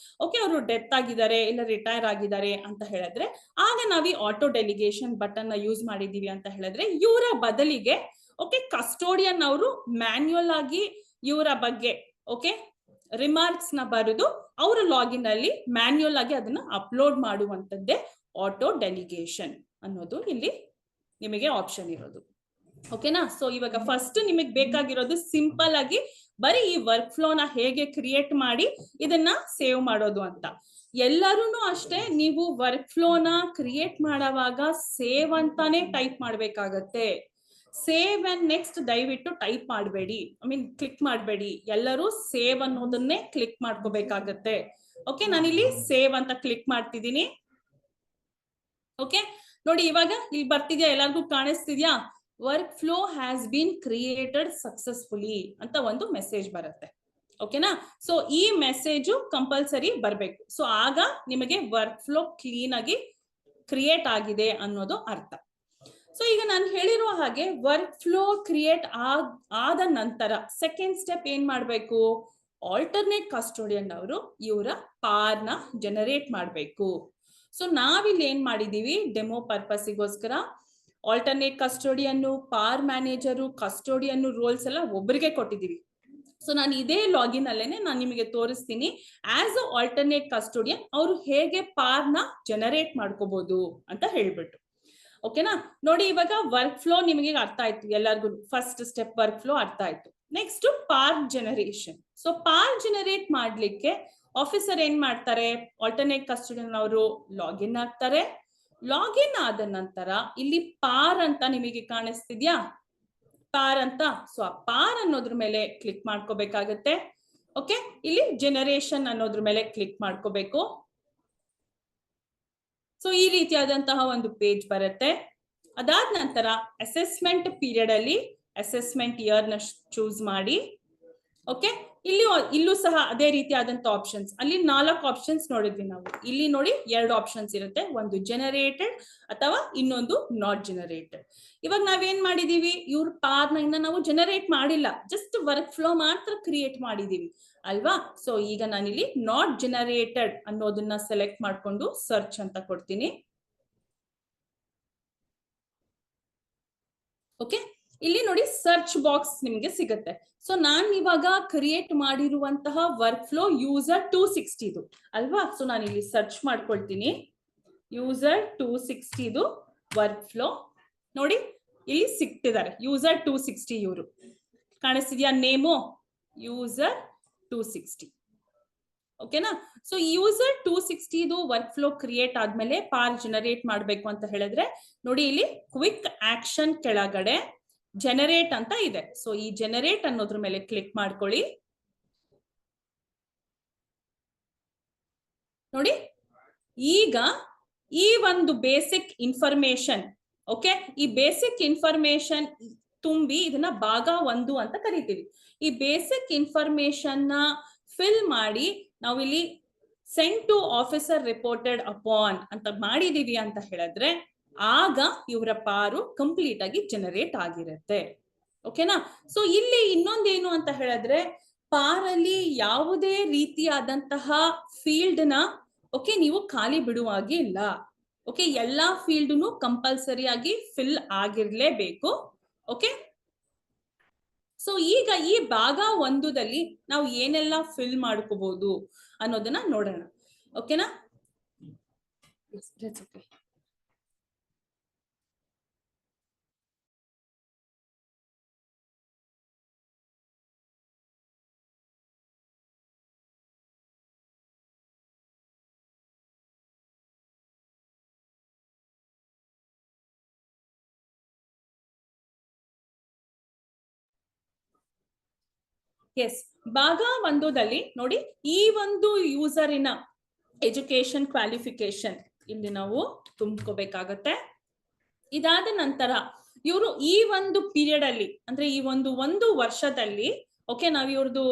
ಓಕೆ, ಅವರು ಡೆತ್ ಆಗಿದ್ದಾರೆ ಇಲ್ಲ ರಿಟೈರ್ ಆಗಿದ್ದಾರೆ ಅಂತ ಹೇಳಿದ್ರೆ, ಆಗ ನಾವೀ ಆಟೋ ಡೆಲಿಗೇಷನ್ ಬಟನ್ ನ ಯೂಸ್ ಮಾಡಿದೀವಿ ಅಂತ ಹೇಳಿದ್ರೆ, ಇವರ ಬದಲಿಗೆ ಓಕೆ ಕಸ್ಟೋಡಿಯನ್ ಅವರು ಮ್ಯಾನ್ಯುಯಲ್ ಆಗಿ ಇವರ ಬಗ್ಗೆ ಓಕೆ ರಿಮಾರ್ಕ್ಸ್ ನ ಬರೆದು ಅವರ ಲಾಗಿನ್ ಅಲ್ಲಿ ಮ್ಯಾನ್ಯುಯಲ್ ಆಗಿ ಅದನ್ನ ಅಪ್ಲೋಡ್ ಮಾಡುವಂತದ್ದೇ ಆಟೋ ಡೆಲಿಗೇಷನ್ ಅನ್ನೋದು ಇಲ್ಲಿ ನಿಮಗೆ ಆಪ್ಷನ್ ಇರೋದು. ಓಕೆನಾ? ಸೊ ಇವಾಗ ಫಸ್ಟ್ ನಿಮಗೆ ಬೇಕಾಗಿರೋದು ಸಿಂಪಲ್ ಆಗಿ ಬರೀ ಈ ವರ್ಕ್ ಫ್ಲೋನ ಹೇಗೆ ಕ್ರಿಯೇಟ್ ಮಾಡಿ ಇದನ್ನ ಸೇವ್ ಮಾಡೋದು ಅಂತ. ಎಲ್ಲರೂ ಅಷ್ಟೇ, ನೀವು ವರ್ಕ್ ಫ್ಲೋನ ಕ್ರಿಯೇಟ್ ಮಾಡುವಾಗ ಸೇವ್ ಅಂತಾನೆ ಟೈಪ್ ಮಾಡ್ಬೇಕಾಗತ್ತೆ. ಸೇವ್ ಅಂಡ್ ನೆಕ್ಸ್ಟ್ ದಯವಿಟ್ಟು ಟೈಪ್ ಮಾಡಬೇಡಿ, ಕ್ಲಿಕ್ ಮಾಡಬೇಡಿ. ಎಲ್ಲರೂ ಸೇವ್ ಅನ್ನೋದನ್ನೇ ಕ್ಲಿಕ್ ಮಾಡ್ಕೋಬೇಕಾಗತ್ತೆ. ಓಕೆ, ನಾನಿಲ್ಲಿ ಸೇವ್ ಅಂತ ಕ್ಲಿಕ್ ಮಾಡ್ತಿದ್ದೀನಿ. ಓಕೆ ನೋಡಿ, ಇವಾಗ ಇಲ್ಲಿ ಬರ್ತಿದ್ಯಾ, ಎಲ್ಲರಿಗೂ ಕಾಣಿಸ್ತಿದ್ಯಾ, work flow has been created successfully ಅಂತ ಒಂದು ಮೆಸೇಜ್ ಬರುತ್ತೆ. ಓಕೆನಾ? ಸೊ ಈ ಮೆಸೇಜು ಕಂಪಲ್ಸರಿ ಬರ್ಬೇಕು. ಸೊ ಆಗ ನಿಮಗೆ ವರ್ಕ್ ಫ್ಲೋ ಕ್ಲೀನ್ ಆಗಿ ಕ್ರಿಯೇಟ್ ಆಗಿದೆ ಅನ್ನೋದು ಅರ್ಥ. ಸೊ ಈಗ ನಾನು ಹೇಳಿರುವ ಹಾಗೆ ವರ್ಕ್ ಫ್ಲೋ ಕ್ರಿಯೇಟ್ ಆದ ನಂತರ ಸೆಕೆಂಡ್ ಸ್ಟೆಪ್ ಏನ್ ಮಾಡ್ಬೇಕು, ಆಲ್ಟರ್ನೇಟ್ ಕಸ್ಟೋಡಿಯನ್ ಅವರು ಇವರ ಪಾರ್ನ ಜನರೇಟ್ ಮಾಡ್ಬೇಕು. ಸೊ ನಾವಿಲ್ಲಿ ಏನ್ ಮಾಡಿದೀವಿ, ಡೆಮೋ ಪರ್ಪಸ್ಗೋಸ್ಕರ ಆಲ್ಟರ್ನೇಟ್ ಕಸ್ಟೋಡಿಯನ್ನು, ಪಾರ್ ಮ್ಯಾನೇಜರು, ಕಸ್ಟೋಡಿಯನ್ನು ರೋಲ್ಸ್ ಎಲ್ಲ ಒಬ್ಬರಿಗೆ ಕೊಟ್ಟಿದೀವಿ. ಸೊ ನಾನು ಇದೇ ಲಾಗಿನ್ ಅಲ್ಲೇನೆ ನಾನು ನಿಮಗೆ ತೋರಿಸ್ತೀನಿ ಆಸ್ ಅ ಆಲ್ಟರ್ನೇಟ್ ಕಸ್ಟೋಡಿಯನ್ ಅವರು ಹೇಗೆ ಪಾರ್ನ ಜನರೇಟ್ ಮಾಡ್ಕೋಬಹುದು ಅಂತ ಹೇಳ್ಬಿಟ್ಟು. ಓಕೆನಾ? ನೋಡಿ, ಇವಾಗ ವರ್ಕ್ ಫ್ಲೋ ನಿಮಗೆ ಅರ್ಥ ಆಯ್ತು ಎಲ್ಲರಿಗೂ. ಫಸ್ಟ್ ಸ್ಟೆಪ್ ವರ್ಕ್ ಫ್ಲೋ ಅರ್ಥ ಆಯ್ತು. ನೆಕ್ಸ್ಟ್ ಪಾರ್ ಜನರೇಷನ್. ಸೊ ಪಾರ್ ಜನರೇಟ್ ಮಾಡ್ಲಿಕ್ಕೆ ಆಫೀಸರ್ ಏನ್ ಮಾಡ್ತಾರೆ, ಆಲ್ಟರ್ನೇಟ್ ಕಸ್ಟೋಡಿಯನ್ ಅವರು ಲಾಗಿನ್ ಆಗ್ತಾರೆ. ಲಾಗಿನ್ ಆದ ನಂತರ ಇಲ್ಲಿ ಪಾರ್ ಅಂತ ನಿಮಗೆ ಕಾಣಿಸ್ತಿದ್ಯಾ, ಪಾರ್ ಅಂತ. ಸೊ ಆ ಪಾರ್ ಅನ್ನೋದ್ರ ಮೇಲೆ ಕ್ಲಿಕ್ ಮಾಡ್ಕೋಬೇಕಾಗತ್ತೆ. ಓಕೆ, ಇಲ್ಲಿ ಜನರೇಷನ್ ಅನ್ನೋದ್ರ ಮೇಲೆ ಕ್ಲಿಕ್ ಮಾಡ್ಕೋಬೇಕು. ಸೊ ಈ ರೀತಿಯಾದಂತಹ ಒಂದು ಪೇಜ್ ಬರುತ್ತೆ. ಅದಾದ ನಂತರ ಅಸೆಸ್ಮೆಂಟ್ ಪೀರಿಯಡ್ ಅಲ್ಲಿ ಅಸೆಸ್ಮೆಂಟ್ ಇಯರ್ ನ ಚೂಸ್ ಮಾಡಿ. ಓಕೆ, ಇಲ್ಲೂ ಸಹ ಅದೇ ರೀತಿಯಾದಂತ ಆಪ್ಷನ್ಸ್, ಅಲ್ಲಿ 4 ಆಪ್ಷನ್ಸ್ ನೋಡಿದ್ವಿ ನಾವು. ಇಲ್ಲಿ ನೋಡಿ 2 ಆಪ್ಷನ್ಸ್ ಇರುತ್ತೆ, ಒಂದು ಜನರೇಟೆಡ್ ಅಥವಾ ಇನ್ನೊಂದು ನಾಟ್ ಜನರೇಟೆಡ್. ಇವಾಗ ನಾವೇನ್ ಮಾಡಿದೀವಿ, ಇವ್ರ ಪಾರ್ನ ಇನ್ನ ನಾವು ಜನರೇಟ್ ಮಾಡಿಲ್ಲ, ಜಸ್ಟ್ ವರ್ಕ್ ಫ್ಲೋ ಮಾತ್ರ ಕ್ರಿಯೇಟ್ ಮಾಡಿದೀವಿ ಅಲ್ವಾ. ಸೊ ಈಗ ನಾನಿಲ್ಲಿ ನಾಟ್ ಜನರೇಟೆಡ್ ಅನ್ನೋದನ್ನ ಸೆಲೆಕ್ಟ್ ಮಾಡ್ಕೊಂಡು ಸರ್ಚ್ ಅಂತ ಕೊಡ್ತೀನಿ. ಓಕೆ, ಇಲ್ಲಿ ನೋಡಿ ಸರ್ಚ್ ಬಾಕ್ಸ್ ನಿಮ್ಗೆ ಸಿಗುತ್ತೆ. ಸೊ ನಾನ್ ಇವಾಗ ಕ್ರಿಯೇಟ್ ಮಾಡಿರುವಂತಹ ವರ್ಕ್ ಫ್ಲೋ ಯೂಸರ್ 260 ಅಲ್ವಾ. ಸೊ ನಾನು ಇಲ್ಲಿ ಸರ್ಚ್ ಮಾಡ್ಕೊಳ್ತೀನಿ, ಯೂಸರ್ 260 ವರ್ಕ್ ಫ್ಲೋ. ನೋಡಿ ಇಲ್ಲಿ ಸಿಕ್ತಿದ್ದಾರೆ ಯೂಸರ್ 260, ಇವರು ಕಾಣಿಸ್ತಿದ್ಯಾ ನೇಮು ಯೂಸರ್ 260. ಓಕೆನಾ? So user 260 work flow create ಆದ್ಮೇಲೆ ಪಾರ್ ಜನರೇಟ್ ಮಾಡ್ಬೇಕು ಅಂತ ಹೇಳಿದ್ರೆ ನೋಡಿ ಇಲ್ಲಿ ಕ್ವಿಕ್ ಆಕ್ಷನ್ ಕೆಳಗಡೆ ಜನರೇಟ್ ಅಂತ ಇದೆ. ಸೊ ಈ ಜನರೇಟ್ ಅನ್ನೋದ್ರ ಮೇಲೆ ಕ್ಲಿಕ್ ಮಾಡ್ಕೊಳ್ಳಿ. ನೋಡಿ ಈಗ ಈ ಒಂದು ಬೇಸಿಕ್ ಇನ್ಫಾರ್ಮೇಶನ್, ಓಕೆ, ಈ ಬೇಸಿಕ್ ಇನ್ಫಾರ್ಮೇಶನ್ ತುಂಬಿ ಇದನ್ನ ಭಾಗ 1 ಅಂತ ಕರಿತೀವಿ. ಈ ಬೇಸಿಕ್ ಇನ್ಫಾರ್ಮೇಶನ್ ನ ಫಿಲ್ ಮಾಡಿ ನಾವಿಲ್ಲಿ send to officer reported upon ಅಂತ ಮಾಡಿದೀವಿ ಅಂತ ಹೇಳಿದ್ರೆ ಆಗ ಇವರ ಪಾರು ಕಂಪ್ಲೀಟ್ ಆಗಿ ಜನರೇಟ್ ಆಗಿರುತ್ತೆ. ಓಕೆನಾ? ಸೊ ಇಲ್ಲಿ ಇನ್ನೊಂದೇನು ಅಂತ ಹೇಳಿದ್ರೆ ಪಾರಲ್ಲಿ ಯಾವುದೇ ರೀತಿಯಾದಂತಹ ಫೀಲ್ಡ್ ನ ಓಕೆ ನೀವು ಖಾಲಿ ಬಿಡುವಾಗೆ ಇಲ್ಲ. ಓಕೆ, ಎಲ್ಲಾ ಫೀಲ್ಡ್ ಕಂಪಲ್ಸರಿ ಆಗಿ ಫಿಲ್ ಆಗಿರ್ಲೇಬೇಕು. ಓಕೆ, ಸೊ ಈಗ ಈ ಭಾಗ 1ದಲ್ಲಿ ನಾವು ಏನೆಲ್ಲ ಫಿಲ್ ಮಾಡ್ಕೋಬಹುದು ಅನ್ನೋದನ್ನ ನೋಡೋಣ. ಓಕೆನಾ? ಎಸ್, ಭಾಗ 1ದಲ್ಲಿ ನೋಡಿ ಈ ಒಂದು ಯೂಸರಿನ ಎಜುಕೇಶನ್ ಕ್ವಾಲಿಫಿಕೇಶನ್ ಇಲ್ಲಿ ನಾವು ತುಂಬ್ಕೋಬೇಕಾಗತ್ತೆ. ಇದಾದ ನಂತರ ಇವರು ಈ ಒಂದು ಪೀರಿಯಡ್ ಅಲ್ಲಿ ಅಂದ್ರೆ ಈ ಒಂದು ವರ್ಷದಲ್ಲಿ ಓಕೆ ನಾವ್ ಇವ್ರದ್ದು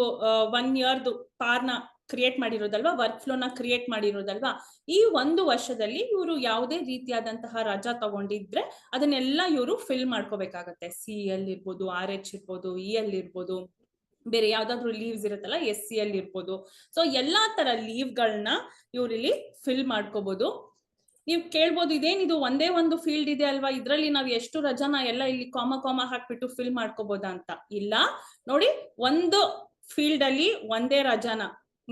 1 ಇಯರ್ದು ಪಾರ್ನ ಕ್ರಿಯೇಟ್ ಮಾಡಿರೋದಲ್ವಾ, ವರ್ಕ್ ಫ್ಲೋನ ಕ್ರಿಯೇಟ್ ಮಾಡಿರೋದಲ್ವಾ, ಈ 1 ವರ್ಷದಲ್ಲಿ ಇವರು ಯಾವುದೇ ರೀತಿಯಾದಂತಹ ರಜಾ ತಗೊಂಡಿದ್ರೆ ಅದನ್ನೆಲ್ಲ ಇವರು ಫಿಲ್ ಮಾಡ್ಕೋಬೇಕಾಗತ್ತೆ. CL ಇರ್ಬೋದು, RH ಇರ್ಬೋದು, EL ಇರ್ಬೋದು, ಬೇರೆ ಯಾವ್ದಾದ್ರು ಲೀವ್ಸ್ ಇರುತ್ತಲ್ಲ SCL ಇರ್ಬೋದು. ಸೊ ಎಲ್ಲಾ ತರ ಲೀವ್ಗಳನ್ನ ಇವ್ರಲ್ಲಿ ಫಿಲ್ ಮಾಡ್ಕೋಬಹುದು. ನೀವು ಕೇಳ್ಬೋದು ಇದೇನಿದು ಒಂದೇ ಒಂದು ಫೀಲ್ಡ್ ಇದೆ ಅಲ್ವಾ, ಇದ್ರಲ್ಲಿ ನಾವ್ ಎಷ್ಟು ರಜಾನ ಎಲ್ಲ ಇಲ್ಲಿ ಕಾಮ ಹಾಕ್ಬಿಟ್ಟು ಫಿಲ್ ಮಾಡ್ಕೋಬಹುದಾ ಅಂತ. ಇಲ್ಲ ನೋಡಿ, ಒಂದು ಫೀಲ್ಡ್ ಅಲ್ಲಿ ಒಂದೇ ರಜಾನ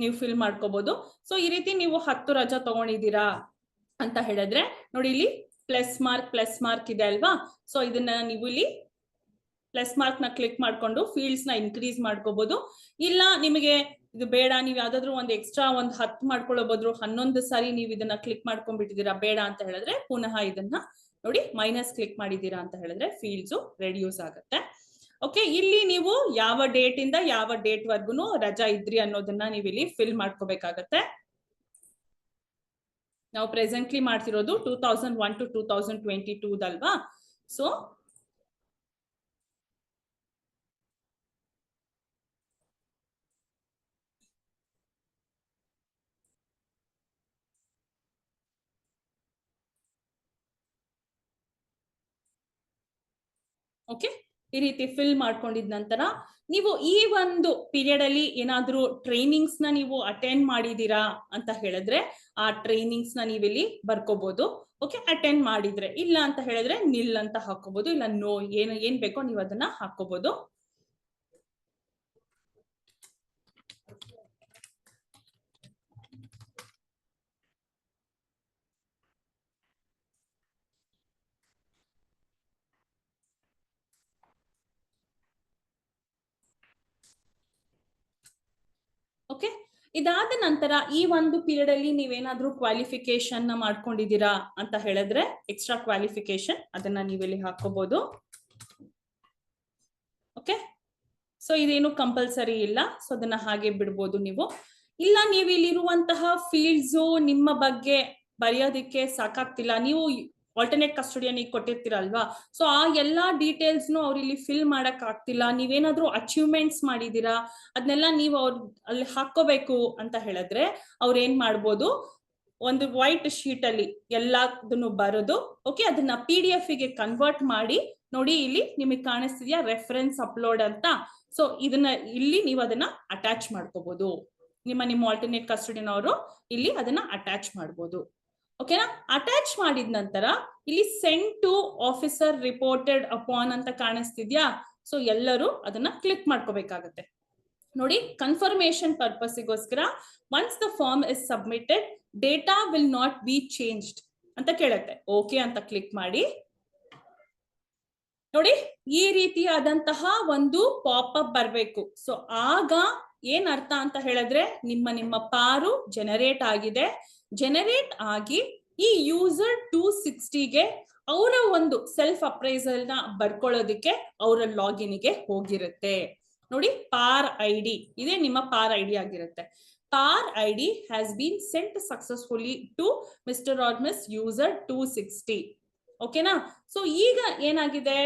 ನೀವು ಫಿಲ್ ಮಾಡ್ಕೋಬಹುದು. ಸೊ ಈ ರೀತಿ ನೀವು 10 ರಜಾ ತಗೊಂಡಿದ್ದೀರಾ ಅಂತ ಹೇಳಿದ್ರೆ ನೋಡಿ ಇಲ್ಲಿ ಪ್ಲಸ್ ಮಾರ್ಕ್ ಇದೆ ಅಲ್ವಾ. ಸೊ ಇದನ್ನ ನೀವು ಇಲ್ಲಿ ಪ್ಲಸ್ ಮಾರ್ಕ್ ನ ಕ್ಲಿಕ್ ಮಾಡ್ಕೊಂಡು ಫೀಲ್ಡ್ಸ್ ನ ಇನ್ಕ್ರೀಸ್ ಮಾಡ್ಕೋಬಹುದು. ಇಲ್ಲ ನಿಮಗೆ ಇದು ಬೇಡ, ನೀವು ಯಾವ್ದಾದ್ರು ಒಂದು ಎಕ್ಸ್ಟ್ರಾ 10 ಮಾಡ್ಕೊಳ್ಳೋಬಹುದು, 11 ಸಾರಿ ನೀವು ಇದನ್ನ ಕ್ಲಿಕ್ ಮಾಡ್ಕೊಂಡ್ಬಿಟ್ಟಿದ್ದೀರಾ ಬೇಡ ಅಂತ ಹೇಳಿದ್ರೆ ಪುನಃ ಇದನ್ನ ನೋಡಿ ಮೈನಸ್ ಕ್ಲಿಕ್ ಮಾಡಿದೀರಾ ಅಂತ ಹೇಳಿದ್ರೆ ಫೀಲ್ಡ್ಸ್ ರೆಡ್ಯೂಸ್ ಆಗುತ್ತೆ. ಓಕೆ, ಇಲ್ಲಿ ನೀವು ಯಾವ ಡೇಟ್ ಇಂದ ಯಾವ ಡೇಟ್ ವರ್ಗುನು ರಜಾ ಇದ್ರಿ ಅನ್ನೋದನ್ನ ನೀವು ಇಲ್ಲಿ ಫಿಲ್ ಮಾಡ್ಕೋಬೇಕಾಗತ್ತೆ. ನಾವು ಪ್ರೆಸೆಂಟ್ಲಿ ಮಾಡ್ತಿರೋದು 2001 to 2022 ದಲ್ವಾ. ಸೊ ಓಕೆ, ಈ ರೀತಿ ಫಿಲ್ ಮಾಡ್ಕೊಂಡಿದ ನಂತರ ನೀವು ಈ ಒಂದು ಪೀರಿಯಡ್ ಅಲ್ಲಿ ಏನಾದ್ರೂ ಟ್ರೈನಿಂಗ್ಸ್ ನ ನೀವು ಅಟೆಂಡ್ ಮಾಡಿದೀರಾ ಅಂತ ಹೇಳಿದ್ರೆ ಆ ಟ್ರೈನಿಂಗ್ಸ್ ನ ನೀವಿಲ್ಲಿ ಬರ್ಕೋಬಹುದು. ಓಕೆ, ಅಟೆಂಡ್ ಮಾಡಿದ್ರೆ, ಇಲ್ಲ ಅಂತ ಹೇಳಿದ್ರೆ ನಿಲ್ ಅಂತ ಹಾಕೋಬಹುದು, ಇಲ್ಲ ನೋ ಏನ್ ಬೇಕೋ ನೀವು ಅದನ್ನ ಹಾಕೋಬಹುದು. ಓಕೆ, ಇದಾದ ನಂತರ ಈ ಒಂದು ಪೀರಿಯಡ್ ಅಲ್ಲಿ ನೀವೇನಾದ್ರೂ ಕ್ವಾಲಿಫಿಕೇಶನ್ ನ ಮಾಡ್ಕೊಂಡಿದ್ದೀರಾ ಅಂತ ಹೇಳಿದ್ರೆ ಎಕ್ಸ್ಟ್ರಾ ಕ್ವಾಲಿಫಿಕೇಶನ್ ಅದನ್ನ ನೀವಿಲ್ಲಿ ಹಾಕೋಬಹುದು. ಓಕೆ, ಸೊ ಇದೇನು ಕಂಪಲ್ಸರಿ ಇಲ್ಲ, ಸೊ ಅದನ್ನ ಹಾಗೆ ಬಿಡ್ಬೋದು ನೀವು. ಇಲ್ಲ ನೀವು ಇಲ್ಲಿರುವಂತಹ ಫೀಲ್ಡ್ಸ್ ನಿಮ್ಮ ಬಗ್ಗೆ ಬರೆಯೋದಿಕ್ಕೆ ಸಾಕಾಗ್ತಿಲ್ಲ, ನೀವು ಆಲ್ಟರ್ನೇಟ್ ಕಸ್ಟೋಡಿಯನ್ ಈಗ ಕೊಟ್ಟಿರ್ತೀರಲ್ವಾ, ಸೊ ಆ ಎಲ್ಲಾ ಡೀಟೇಲ್ಸ್ ಅವ್ರು ಇಲ್ಲಿ ಫಿಲ್ ಮಾಡಕ್ ಆಗ್ತಿಲ್ಲ, ನೀವೇನಾದ್ರೂ ಅಚೀವ್ಮೆಂಟ್ಸ್ ಮಾಡಿದೀರಾ ಅದನ್ನೆಲ್ಲ ನೀವು ಅಲ್ಲಿ ಹಾಕೋಬೇಕು ಅಂತ ಹೇಳಿದ್ರೆ ಅವ್ರು ಏನ್ ಮಾಡ್ಬೋದು, ಒಂದು ವೈಟ್ ಶೀಟ್ ಅಲ್ಲಿ ಎಲ್ಲದನ್ನು ಬರೋದು ಓಕೆ ಅದನ್ನ PDF ಗೆ ಕನ್ವರ್ಟ್ ಮಾಡಿ ನೋಡಿ ಇಲ್ಲಿ ನಿಮಗೆ ಕಾಣಿಸ್ತಿದ್ಯಾ ರೆಫರೆನ್ಸ್ ಅಪ್ಲೋಡ್ ಅಂತ. ಸೊ ಇದನ್ನ ಇಲ್ಲಿ ನೀವು ಅದನ್ನ ಅಟ್ಯಾಚ್ ಮಾಡ್ಕೋಬಹುದು. ನಿಮ್ಮ ಆಲ್ಟರ್ನೇಟ್ ಕಸ್ಟೋಡಿಯನ್ ಅವರು ಇಲ್ಲಿ ಅದನ್ನ ಅಟ್ಯಾಚ್ ಮಾಡ್ಬೋದು. ಓಕೆನಾ? ಅಟ್ಯಾಚ್ ಮಾಡಿದ ನಂತರ ಇಲ್ಲಿ send to officer reported upon ಅಂತ ಕಾಣಿಸ್ತಿದ್ಯಾ. ಸೊ ಎಲ್ಲರೂ ಅದನ್ನ ಕ್ಲಿಕ್ ಮಾಡ್ಕೋಬೇಕಾಗತ್ತೆ. ನೋಡಿ, ಕನ್ಫರ್ಮೇಶನ್ ಪರ್ಪಸ್ಗೋಸ್ಕರ once the form is submitted data will not be changed ಅಂತ ಕೇಳುತ್ತೆ. ಓಕೆ ಅಂತ ಕ್ಲಿಕ್ ಮಾಡಿ. ನೋಡಿ, ಈ ರೀತಿಯಾದಂತಹ ಒಂದು ಪಾಪ್ ಅಪ್ ಬರಬೇಕು. ಸೊ ಆಗ ಏನ್ ಅರ್ಥ ಅಂತ ಹೇಳಿದ್ರೆ ನಿಮ್ಮ ಪಾರು ಜನರೇಟ್ ಆಗಿದೆ. ಜನರೇಟ್ ಆಗಿ ಈ ಯೂಸರ್ 260ಗೆ ಅವರ ಒಂದು ಸೆಲ್ಫ್ ಅಪ್ರೈಸಲ್ ನ ಬರ್ಕೊಳ್ಳೋದಿಕ್ಕೆ ಅವರ ಲಾಗಿನ್ಗೆ ಹೋಗಿರುತ್ತೆ. ನೋಡಿ, ಪಾರ್ ಐಡಿ ಇದೆ, ನಿಮ್ಮ ಪಾರ್ ಐಡಿ ಆಗಿರುತ್ತೆ. PAR ID has been sent successfully to mister or miss user 260. ಓಕೆನಾ? ಸೊ ಈಗ ಏನಾಗಿದೆ,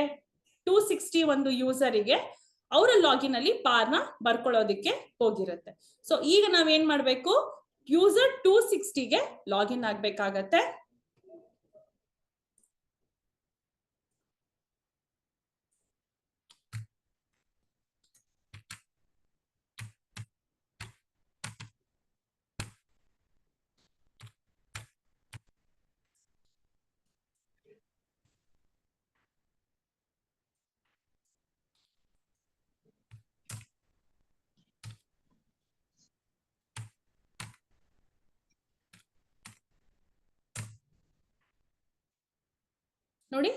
260 ಒಂದು ಯೂಸರಿಗೆ ಅವರ ಲಾಗಿನ್ ಅಲ್ಲಿ ಪಾರ್ನ ಬರ್ಕೊಳ್ಳೋದಿಕ್ಕೆ ಹೋಗಿರುತ್ತೆ. ಸೊ ಈಗ ನಾವೇನ್ ಮಾಡ್ಬೇಕು, ಯೂಸರ್ 260ಗೆ ಲಾಗಿನ್ ಆಗ್ಬೇಕಾಗತ್ತೆ. ನೋಡಿ,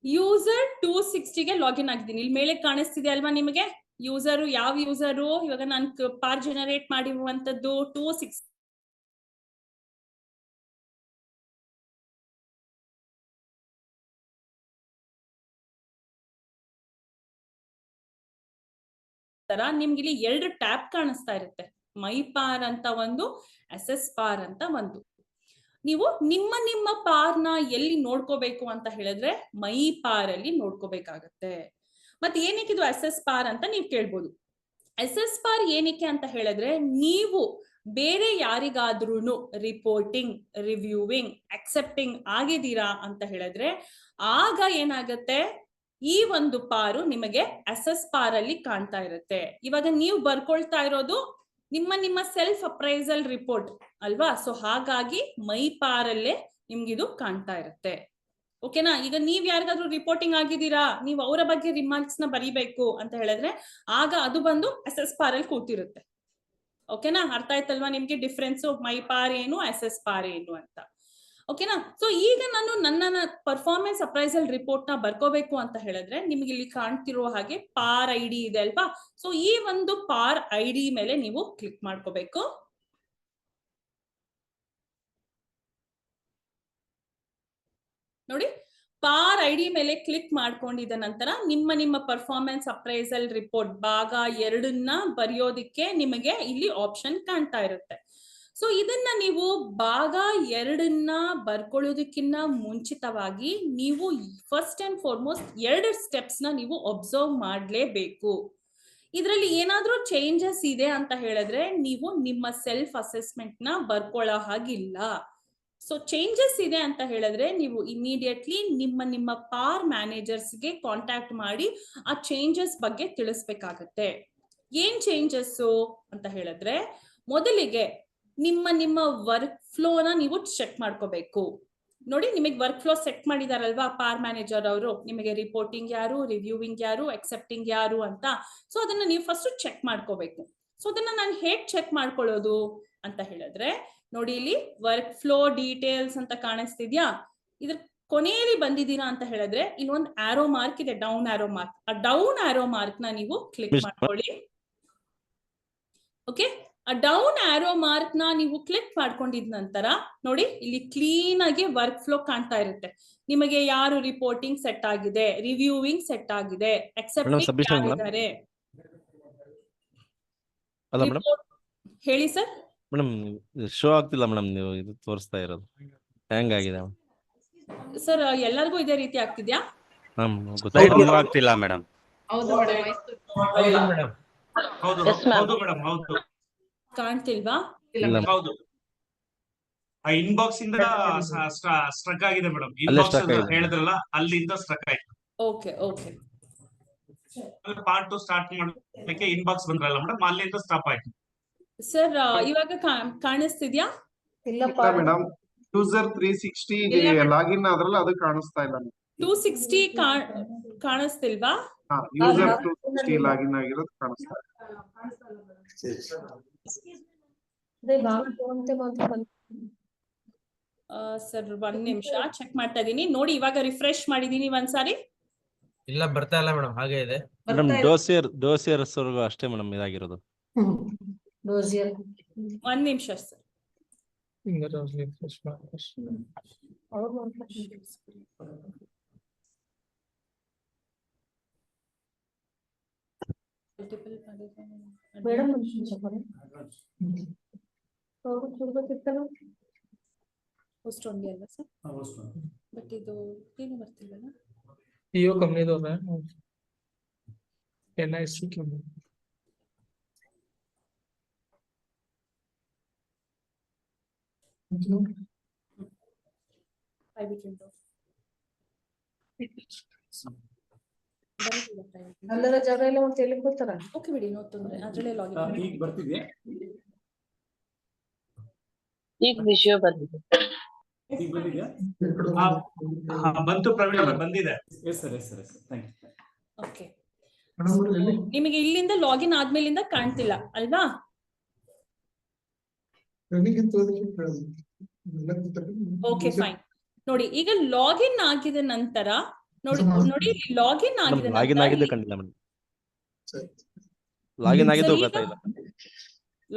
ಯೂಸರ್ 260ಗೆ ಲಾಗಿನ್ ಆಗಿದ್ದೀನಿ. ಇಲ್ಲಿ ಮೇಲೆ ಕಾಣಿಸ್ತಿದೆ ಅಲ್ವಾ ನಿಮಗೆ? ಯೂಸರು ಯಾವ ಯೂಸರು? ಇವಾಗ ನಾನು ಪಾರ್ ಜನರೇಟ್ ಮಾಡಿರುವಂತದ್ದು 260. ನಿಮ್ಗೆ ಇಲ್ಲಿ 2 ಟ್ಯಾಬ್ ಕಾಣಿಸ್ತಾ ಇರುತ್ತೆ. ಮೈ ಪಾರ್ ಅಂತ ಒಂದು, SS ಪಾರ್ ಅಂತ ಒಂದು. ನೀವು ನಿಮ್ಮ ಪಾರ್ನ ಎಲ್ಲಿ ನೋಡ್ಕೋಬೇಕು ಅಂತ ಹೇಳಿದ್ರೆ ಮೈ ಪಾರ್ ಅಲ್ಲಿ ನೋಡ್ಕೋಬೇಕಾಗತ್ತೆ. ಮತ್ತೆ ಏನಕ್ಕೆ ಇದು SS ಪಾರ್ ಅಂತ ನೀವು ಕೇಳ್ಬೋದು. SS ಪಾರ್ ಏನಕ್ಕೆ ಅಂತ ಹೇಳಿದ್ರೆ, ನೀವು ಬೇರೆ ಯಾರಿಗಾದ್ರೂ ರಿಪೋರ್ಟಿಂಗ್, ರಿವ್ಯೂವಿಂಗ್, ಅಕ್ಸೆಪ್ಟಿಂಗ್ ಆಗಿದ್ದೀರಾ ಅಂತ ಹೇಳಿದ್ರೆ ಆಗ ಏನಾಗತ್ತೆ, ಈ ಒಂದು ಪಾರು ನಿಮಗೆ SS ಪಾರ್ ಅಲ್ಲಿ ಕಾಣ್ತಾ ಇರುತ್ತೆ. ಇವಾಗ ನೀವು ಬರ್ಕೊಳ್ತಾ ಇರೋದು ನಿಮ್ಮ ಸೆಲ್ಫ್ ಅಪ್ರೈಸಲ್ ರಿಪೋರ್ಟ್ ಅಲ್ವಾ? ಸೊ ಹಾಗಾಗಿ ಮೈ ಪಾರ್ ಅಲ್ಲೇ ನಿಮ್ಗಿದು ಕಾಣ್ತಾ ಇರುತ್ತೆ. ಓಕೆನಾ? ಈಗ ನೀವ್ ಯಾರಿಗಾದ್ರೂ ರಿಪೋರ್ಟಿಂಗ್ ಆಗಿದ್ದೀರಾ, ನೀವು ಅವರ ಬಗ್ಗೆ ರಿಮಾರ್ಕ್ಸ್ ನ ಬರೀಬೇಕು ಅಂತ ಹೇಳಿದ್ರೆ ಆಗ ಅದು ಬಂದು SS ಪಾರ್ ಅಲ್ಲಿ ಕೂತಿರುತ್ತೆ. ಓಕೆನಾ? ಅರ್ಥ ಆಯ್ತಲ್ವಾ ನಿಮ್ಗೆ ಡಿಫ್ರೆನ್ಸ್? ಮೈ ಪಾರ್ ಏನು, SS ಪಾರ್ ಏನು ಅಂತ. ಓಕೆನಾ? ಸೊ ಈಗ ನಾನು ನನ್ನ ಪರ್ಫಾರ್ಮೆನ್ಸ್ ಅಪ್ರೈಸಲ್ ರಿಪೋರ್ಟ್ ನ ಬರ್ಕೋಬೇಕು ಅಂತ ಹೇಳಿದ್ರೆ ನಿಮ್ಗೆ ಇಲ್ಲಿ ಕಾಣ್ತಿರೋ ಹಾಗೆ ಪಾರ್ ಐಡಿ ಇದೆ ಅಲ್ವಾ? ಸೊ ಈ ಒಂದು ಪಾರ್ ಐಡಿ ಮೇಲೆ ನೀವು ಕ್ಲಿಕ್ ಮಾಡ್ಕೋಬೇಕು. ನೋಡಿ, ಪಾರ್ ಐಡಿ ಮೇಲೆ ಕ್ಲಿಕ್ ಮಾಡ್ಕೊಂಡಿದ ನಂತರ ನಿಮ್ಮ ಪರ್ಫಾರ್ಮೆನ್ಸ್ ಅಪ್ರೈಸಲ್ ರಿಪೋರ್ಟ್ ಭಾಗ 2ನ್ನ ಬರೆಯೋದಿಕ್ಕೆ ನಿಮಗೆ ಇಲ್ಲಿ ಆಪ್ಷನ್ ಕಾಣ್ತಾ ಇರುತ್ತೆ. ಸೊ ಇದನ್ನ ನೀವು ಭಾಗ 2ನ್ನ ಬರ್ಕೊಳ್ಳೋದಕ್ಕಿಂತ ಮುಂಚಿತವಾಗಿ ನೀವು ಫಸ್ಟ್ ಅಂಡ್ ಫಾರ್ಮೋಸ್ಟ್ 2 ಸ್ಟೆಪ್ಸ್ ನ ನೀವು ಅಬ್ಸರ್ವ್ ಮಾಡ್ಲೇಬೇಕು. ಇದರಲ್ಲಿ ಏನಾದ್ರೂ ಚೇಂಜಸ್ ಇದೆ ಅಂತ ಹೇಳಿದ್ರೆ ನೀವು ನಿಮ್ಮ ಸೆಲ್ಫ್ ಅಸೆಸ್ಮೆಂಟ್ ನ ಬರ್ಕೊಳ್ಳೋ ಹಾಗಿಲ್ಲ. ಸೊ ಚೇಂಜಸ್ ಇದೆ ಅಂತ ಹೇಳಿದ್ರೆ ನೀವು ಇಮಿಡಿಯೇಟ್ಲಿ ನಿಮ್ಮ ಪಾರ್ ಮ್ಯಾನೇಜರ್ಸ್ಗೆ ಕಾಂಟ್ಯಾಕ್ಟ್ ಮಾಡಿ ಆ ಚೇಂಜಸ್ ಬಗ್ಗೆ ತಿಳಿಸ್ಬೇಕಾಗತ್ತೆ. ಏನ್ ಚೇಂಜಸ್ ಅಂತ ಹೇಳಿದ್ರೆ, ಮೊದಲಿಗೆ ನಿಮ್ಮ ವರ್ಕ್ ಫ್ಲೋನ ನೀವು ಚೆಕ್ ಮಾಡ್ಕೋಬೇಕು. ನೋಡಿ, ನಿಮಗೆ ವರ್ಕ್ ಫ್ಲೋ ಸೆಟ್ ಮಾಡಿದಾರಲ್ವಾ ಪಾರ್ ಮ್ಯಾನೇಜರ್ ಅವರು, ನಿಮಗೆ ರಿಪೋರ್ಟಿಂಗ್ ಯಾರು, ರಿವ್ಯೂವಿಂಗ್ ಯಾರು, ಅಕ್ಸೆಪ್ಟಿಂಗ್ ಯಾರು ಅಂತ. ಸೊ ಅದನ್ನ ನೀವು ಫಸ್ಟ್ ಚೆಕ್ ಮಾಡ್ಕೋಬೇಕು. ಸೊ ಅದನ್ನ ನಾನು ಹೇಗ್ ಚೆಕ್ ಮಾಡ್ಕೊಳ್ಳೋದು ಅಂತ ಹೇಳಿದ್ರೆ, ನೋಡಿ ಇಲ್ಲಿ ವರ್ಕ್ ಫ್ಲೋ ಡೀಟೇಲ್ಸ್ ಅಂತ ಕಾಣಿಸ್ತಿದ್ಯಾ? ಇದ್ರ ಕೊನೆಯಲ್ಲಿ ಬಂದಿದ್ದೀರಾ ಅಂತ ಹೇಳಿದ್ರೆ ಇಲ್ಲಿ ಒಂದು ಆರೋ ಮಾರ್ಕ್ ಇದೆ, ಡೌನ್ ಆರೋ ಮಾರ್ಕ್. ಆ ಡೌನ್ ಆರೋ ಮಾರ್ಕ್ ನ ನೀವು ಕ್ಲಿಕ್ ಮಾಡ್ಕೊಳ್ಳಿ. ಓಕೆ, ಆ ಡೌನ್ ಆರೋ ಮಾರ್ಕ್ ನ ನೀವು ಕ್ಲಿಕ್ ಮಾಡ್ಕೊಂಡಿದ ನಂತರ ನೋಡಿ ಇಲ್ಲಿ ಕ್ಲೀನ್ ಆಗಿ ವರ್ಕ್ ಫ್ಲೋ ಕಾಣ್ತಾ ಇರುತ್ತೆ. ನಿಮಗೆ ಯಾರು ರಿಪೋರ್ಟಿಂಗ್ ಸೆಟ್ ಆಗಿದೆ, ರಿವ್ಯೂವಿಂಗ್ ಸೆಟ್ ಆಗಿದೆ, ಅಕ್ಸೆಪ್ಟಿಂಗ್ ಯಾರಿದ್ದಾರೆ. ಹೇಳಿ ಸರ್. ಮೇಡಮ್ ಶೋ ಆಗ್ತಿಲ್ಲ ಮೇಡಮ್, ನೀವು ಇದು ತೋರಿಸ್ತಾ ಇರೋದು ಹ್ಯಾಂಗ್ ಆಗಿದೆ ಸರ್? ಎಲ್ಲರಿಗೂ ಇದೇ ರೀತಿ ಆಗ್ತಿದ್ಯಾ? ಆಗ್ತಿಲ್ಲ ಮೇಡಮ್. ಹೌದು ಮೇಡಮ್, ಹೌದು ಮೇಡಮ್, ಹೌದು. ಕಾಣ್ತಿಲ್ವಾ? ಹೌದು, ಆ ಇನ್ಬಾಕ್ಸ್ ಇಂದ ಸ್ಟ್ರಕ್ ಆಗಿದೆ ಮೇಡಮ್. ಇನ್ಬಾಕ್ಸ್ ಹೇಳಿದ್ರಲ್ಲ, ಅಲ್ಲಿಂದ ಸ್ಟ್ರಕ್ ಆಯ್ತು. ಓಕೆ ಓಕೆ, ಪಾರ್ಟ್ 2 ಸ್ಟಾರ್ಟ್ ಮಾಡೋದಕ್ಕೆ ಇನ್ಬಾಕ್ಸ್ ಬಂದ್ರಲ್ಲ ಮೇಡಮ್, ಅಲ್ಲಿಂದ ಸ್ಟಾಪ್ ಆಯ್ತು. ಸರ್ ಇವಾಗ ಕಾಣಿಸ್ತಿದ್ಯಾ? ಇಲ್ಲಪ್ಪ ಮೇಡಮ್, ಯೂಸರ್ 360 ಲಾಗಿನ್ ಆದ್ರಲ್ಲ ಅದು ಕಾಣಿಸ್ತಾ ಇಲ್ಲ. 260 ಕಾಣಿಸ್ತಿಲ್ವಾ? ಯೂಸರ್ 260 ಲಾಗಿನ್ ಆಗಿರೋದು ಕಾಣಿಸ್ತಾ ಇಲ್ಲ. ಸರ್ 1 ನಿಮಿಷ ಚೆಕ್ ಮಾಡ್ತಾ ಇದೀನಿ. ನೋಡಿ, ಇವಾಗ ರಿಫ್ರೆಶ್ ಮಾಡಿದೀನಿ ಒಂದ್ಸಾರಿ. ಇಲ್ಲ ಬರ್ತಾ ಇಲ್ಲ ಮೇಡಮ್, ಹಾಗೆ ಇದೆ ಮೇಡಮ್. ಡೋಸಿಯರ್ ಅಷ್ಟೇ ಮೇಡಮ್ ಇದಾಗಿರೋದು. ಡೋಸಿಯರ್. 1 ನಿಮಿಷ ಸರ್. ಅವ್ರು ಮಾಡ್ತಾರೆ. ಮೇಡಮ್ ಅವ್ರು ಕೊಡ್ಬೇಕಿತ್ತಲ್ಲ. ಪೋಸ್ಟ್ ಓನ್ಲಿ ಅಲ್ವಾ ಸರ್? ಬಟ್ ಇದು ಏನು ಬರ್ತಿಲ್ವಲ್ಲ? ಪಿಒ ಕಂಪ್ನಿದವ್ರ NIC ಕಂಪ್ನಿ. ಪ್ರೈವೇಟ್ ವಿಂಡೋ ಅಲ್ಲರ ಜಾಗ ಎಲ್ಲ ಒಂದು ಎಲ್ಲಿಗೆ ಬರ್ತಾರ? ಓಕೆ ಬಿಡಿ, ನೋ ತೊಂದ್ರೆ. ಅದ್ರಲ್ಲೇ ಲಾಗಿನ್ ಈಗ ಬರ್ತಿದ್ಯಾ? ಈಗ ವಿಷಯ ಬಂದಿದೆ. ಈಗ ಬಂದಿದ್ಯಾ? ಬಂತು ಪ್ರವೀಣ್ ಅವರೇ, ಬಂದಿದೆ. Yes sir, yes sir, yes sir, thank you. Okay. ನಿಮಗೆ ಇಲ್ಲಿಂದ ಲಾಗಿನ್ ಆದ್ಮೇಲಿಂದ ಕಾಣ್ತಿಲ್ಲ ಅಲ್ವಾ? Okay fine. ನೋಡಿ ಈಗ ಲಾಗಿನ್ ಆಗಿದ ನಂತರ ನೋಡಿ ಲಾಗಿನ್ ಆಗಿದ ಲಾಗಿನ್ ಆಗಿದ್ದು ಕಂಡಿಲ್ಲ ಮೇಡಮ್. ಲಾಗಿನ್ ಆಗಿದ್ದು ಗೊತ್ತಾಗಿಲ್ಲ.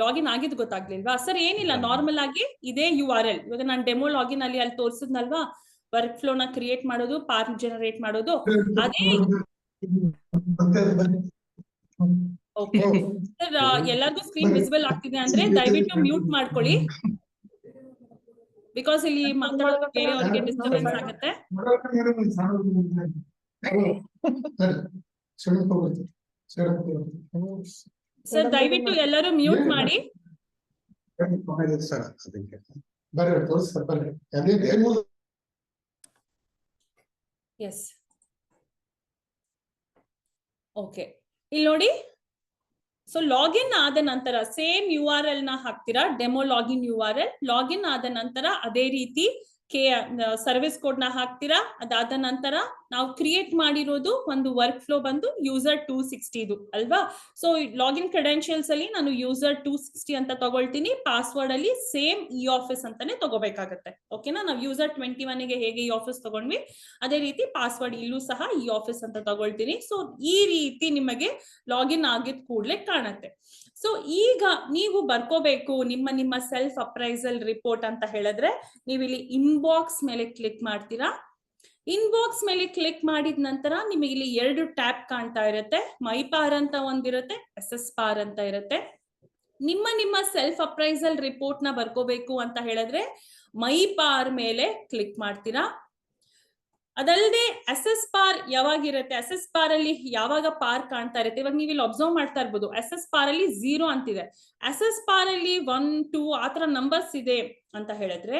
ಲಾಗಿನ್ ಆಗಿದ್ದು ಗೊತ್ತಾಗ್ಲಿಲ್ವಾ ಸರ್? ಏನಿಲ್ಲ, ನಾರ್ಮಲ್ ಆಗಿ ಇದೇ URL. ಇವಾಗ ನಾನು ಡೆಮೋ ಲಾಗಿನ್ ಅಲ್ಲಿ ತೋರಿಸಿದ್ನಲ್ವಾ, ವರ್ಕ್ ಫ್ಲೋ ನ ಕ್ರಿಯೇಟ್ ಮಾಡೋದು, ಪಾರ್ ಜನರೇಟ್ ಮಾಡೋದು, ಅದೇ. ಓಕೆ ಸರ್, ಎಲ್ಲರಿಗೂ ಸ್ಕ್ರೀನ್ ವಿಸಿಬಲ್ ಆಗ್ತಿದೆ ಅಂದ್ರೆ ದಯವಿಟ್ಟು ಮ್ಯೂಟ್ ಮಾಡ್ಕೊಳ್ಳಿ. ಬಿಕಾಸ್ ಇಲ್ಲಿ ಮಾತಾಡೋದು ಬೇರೆಯವರಿಗೆ ಡಿಸ್ಟರ್ಬೆನ್ಸ್ ಆಗುತ್ತೆ. ಸರ್ ದಯವಿಟ್ಟು ಎಲ್ಲರೂ ಮ್ಯೂಟ್ ಮಾಡಿ. ಸರ್ ಅದಕ್ಕೆ ಎಸ್ ಓಕೆ, ಇಲ್ಲಿ ನೋಡಿ. ಸೊ ಲಾಗಿನ್ ಆದ ನಂತರ ಸೇಮ್ URL ನ ಹಾಕ್ತೀರಾ, ಡೆಮೋ ಲಾಗಿನ್ URL. ಲಾಗಿನ್ ಆದ ನಂತರ ಅದೇ ರೀತಿ ಸರ್ವಿಸ್ ಕೋಡ್ ನ ಹಾಕ್ತೀರಾ. ಅದಾದ ನಂತರ ನಾವು ಕ್ರಿಯೇಟ್ ಮಾಡಿರೋದು ಒಂದು ವರ್ಕ್ ಫ್ಲೋ ಬಂದು ಯೂಸರ್ 260 ಇದು ಅಲ್ವಾ? ಸೊ ಲಾಗಿನ್ ಕ್ರೆಡೆನ್ಶಿಯಲ್ಸ್ ಅಲ್ಲಿ ನಾನು ಯೂಸರ್ 260 ಅಂತ ತಗೊಳ್ತೀನಿ. ಪಾಸ್ವರ್ಡ್ ಅಲ್ಲಿ ಸೇಮ್ e-office ಅಂತಾನೆ ತಗೋಬೇಕಾಗತ್ತೆ. ಓಕೆನಾ? ನಾವು ಯೂಸರ್ 21 ಗೆ ಹೇಗೆ e-office ತಗೊಂಡ್ವಿ ಅದೇ ರೀತಿ ಪಾಸ್ವರ್ಡ್ ಇಲ್ಲೂ ಸಹ e-office ಅಂತ ತಗೊಳ್ತೀನಿ. ಸೊ ಈ ರೀತಿ ನಿಮಗೆ ಲಾಗಿನ್ ಆಗಿದ ಕೂಡಲೇ ಕಾಣುತ್ತೆ. ಸೊ ಈಗ ನೀವು ಬರ್ಕೋಬೇಕು ನಿಮ್ಮ ಸೆಲ್ಫ್ ಅಪ್ರೈಸಲ್ ರಿಪೋರ್ಟ್ ಅಂತ ಹೇಳಿದ್ರೆ ನೀವು ಇಲ್ಲಿ ಇನ್ಬಾಕ್ಸ್ ಮೇಲೆ ಕ್ಲಿಕ್ ಮಾಡ್ತೀರಾ. ಇನ್ಬಾಕ್ಸ್ ಮೇಲೆ ಕ್ಲಿಕ್ ಮಾಡಿದ ನಂತರ ನಿಮಗೆ ಇಲ್ಲಿ 2 ಟ್ಯಾಬ್ ಕಾಣ್ತಾ ಇರುತ್ತೆ. ಮೈ ಪಾರ್ ಅಂತ ಒಂದಿರುತ್ತೆ, SS ಪಾರ್ ಅಂತ ಇರುತ್ತೆ. ನಿಮ್ಮ ಸೆಲ್ಫ್ ಅಪ್ರೈಸಲ್ ರಿಪೋರ್ಟ್ ನ ಬರ್ಕೋಬೇಕು ಅಂತ ಹೇಳಿದ್ರೆ ಮೈ ಪಾರ್ ಮೇಲೆ ಕ್ಲಿಕ್ ಮಾಡ್ತೀರಾ. ಅದಲ್ಲದೆ SS ಪಾರ್ ಯಾವಾಗಿರುತ್ತೆ, SS ಪಾರ್ ಅಲ್ಲಿ ಯಾವಾಗ ಪಾರ್ ಕಾಣ್ತಾ ಇರುತ್ತೆ, ಇವಾಗ ನೀವು ಇಲ್ಲಿ ಅಬ್ಸರ್ವ್ ಮಾಡ್ತಾ ಇರ್ಬೋದು SS ಪಾರ್ ಅಲ್ಲಿ 0 ಅಂತಿದೆ. SS ಪಾರ್ ಅಲ್ಲಿ 1, 2 ಆತರ ನಂಬರ್ಸ್ ಇದೆ ಅಂತ ಹೇಳಿದ್ರೆ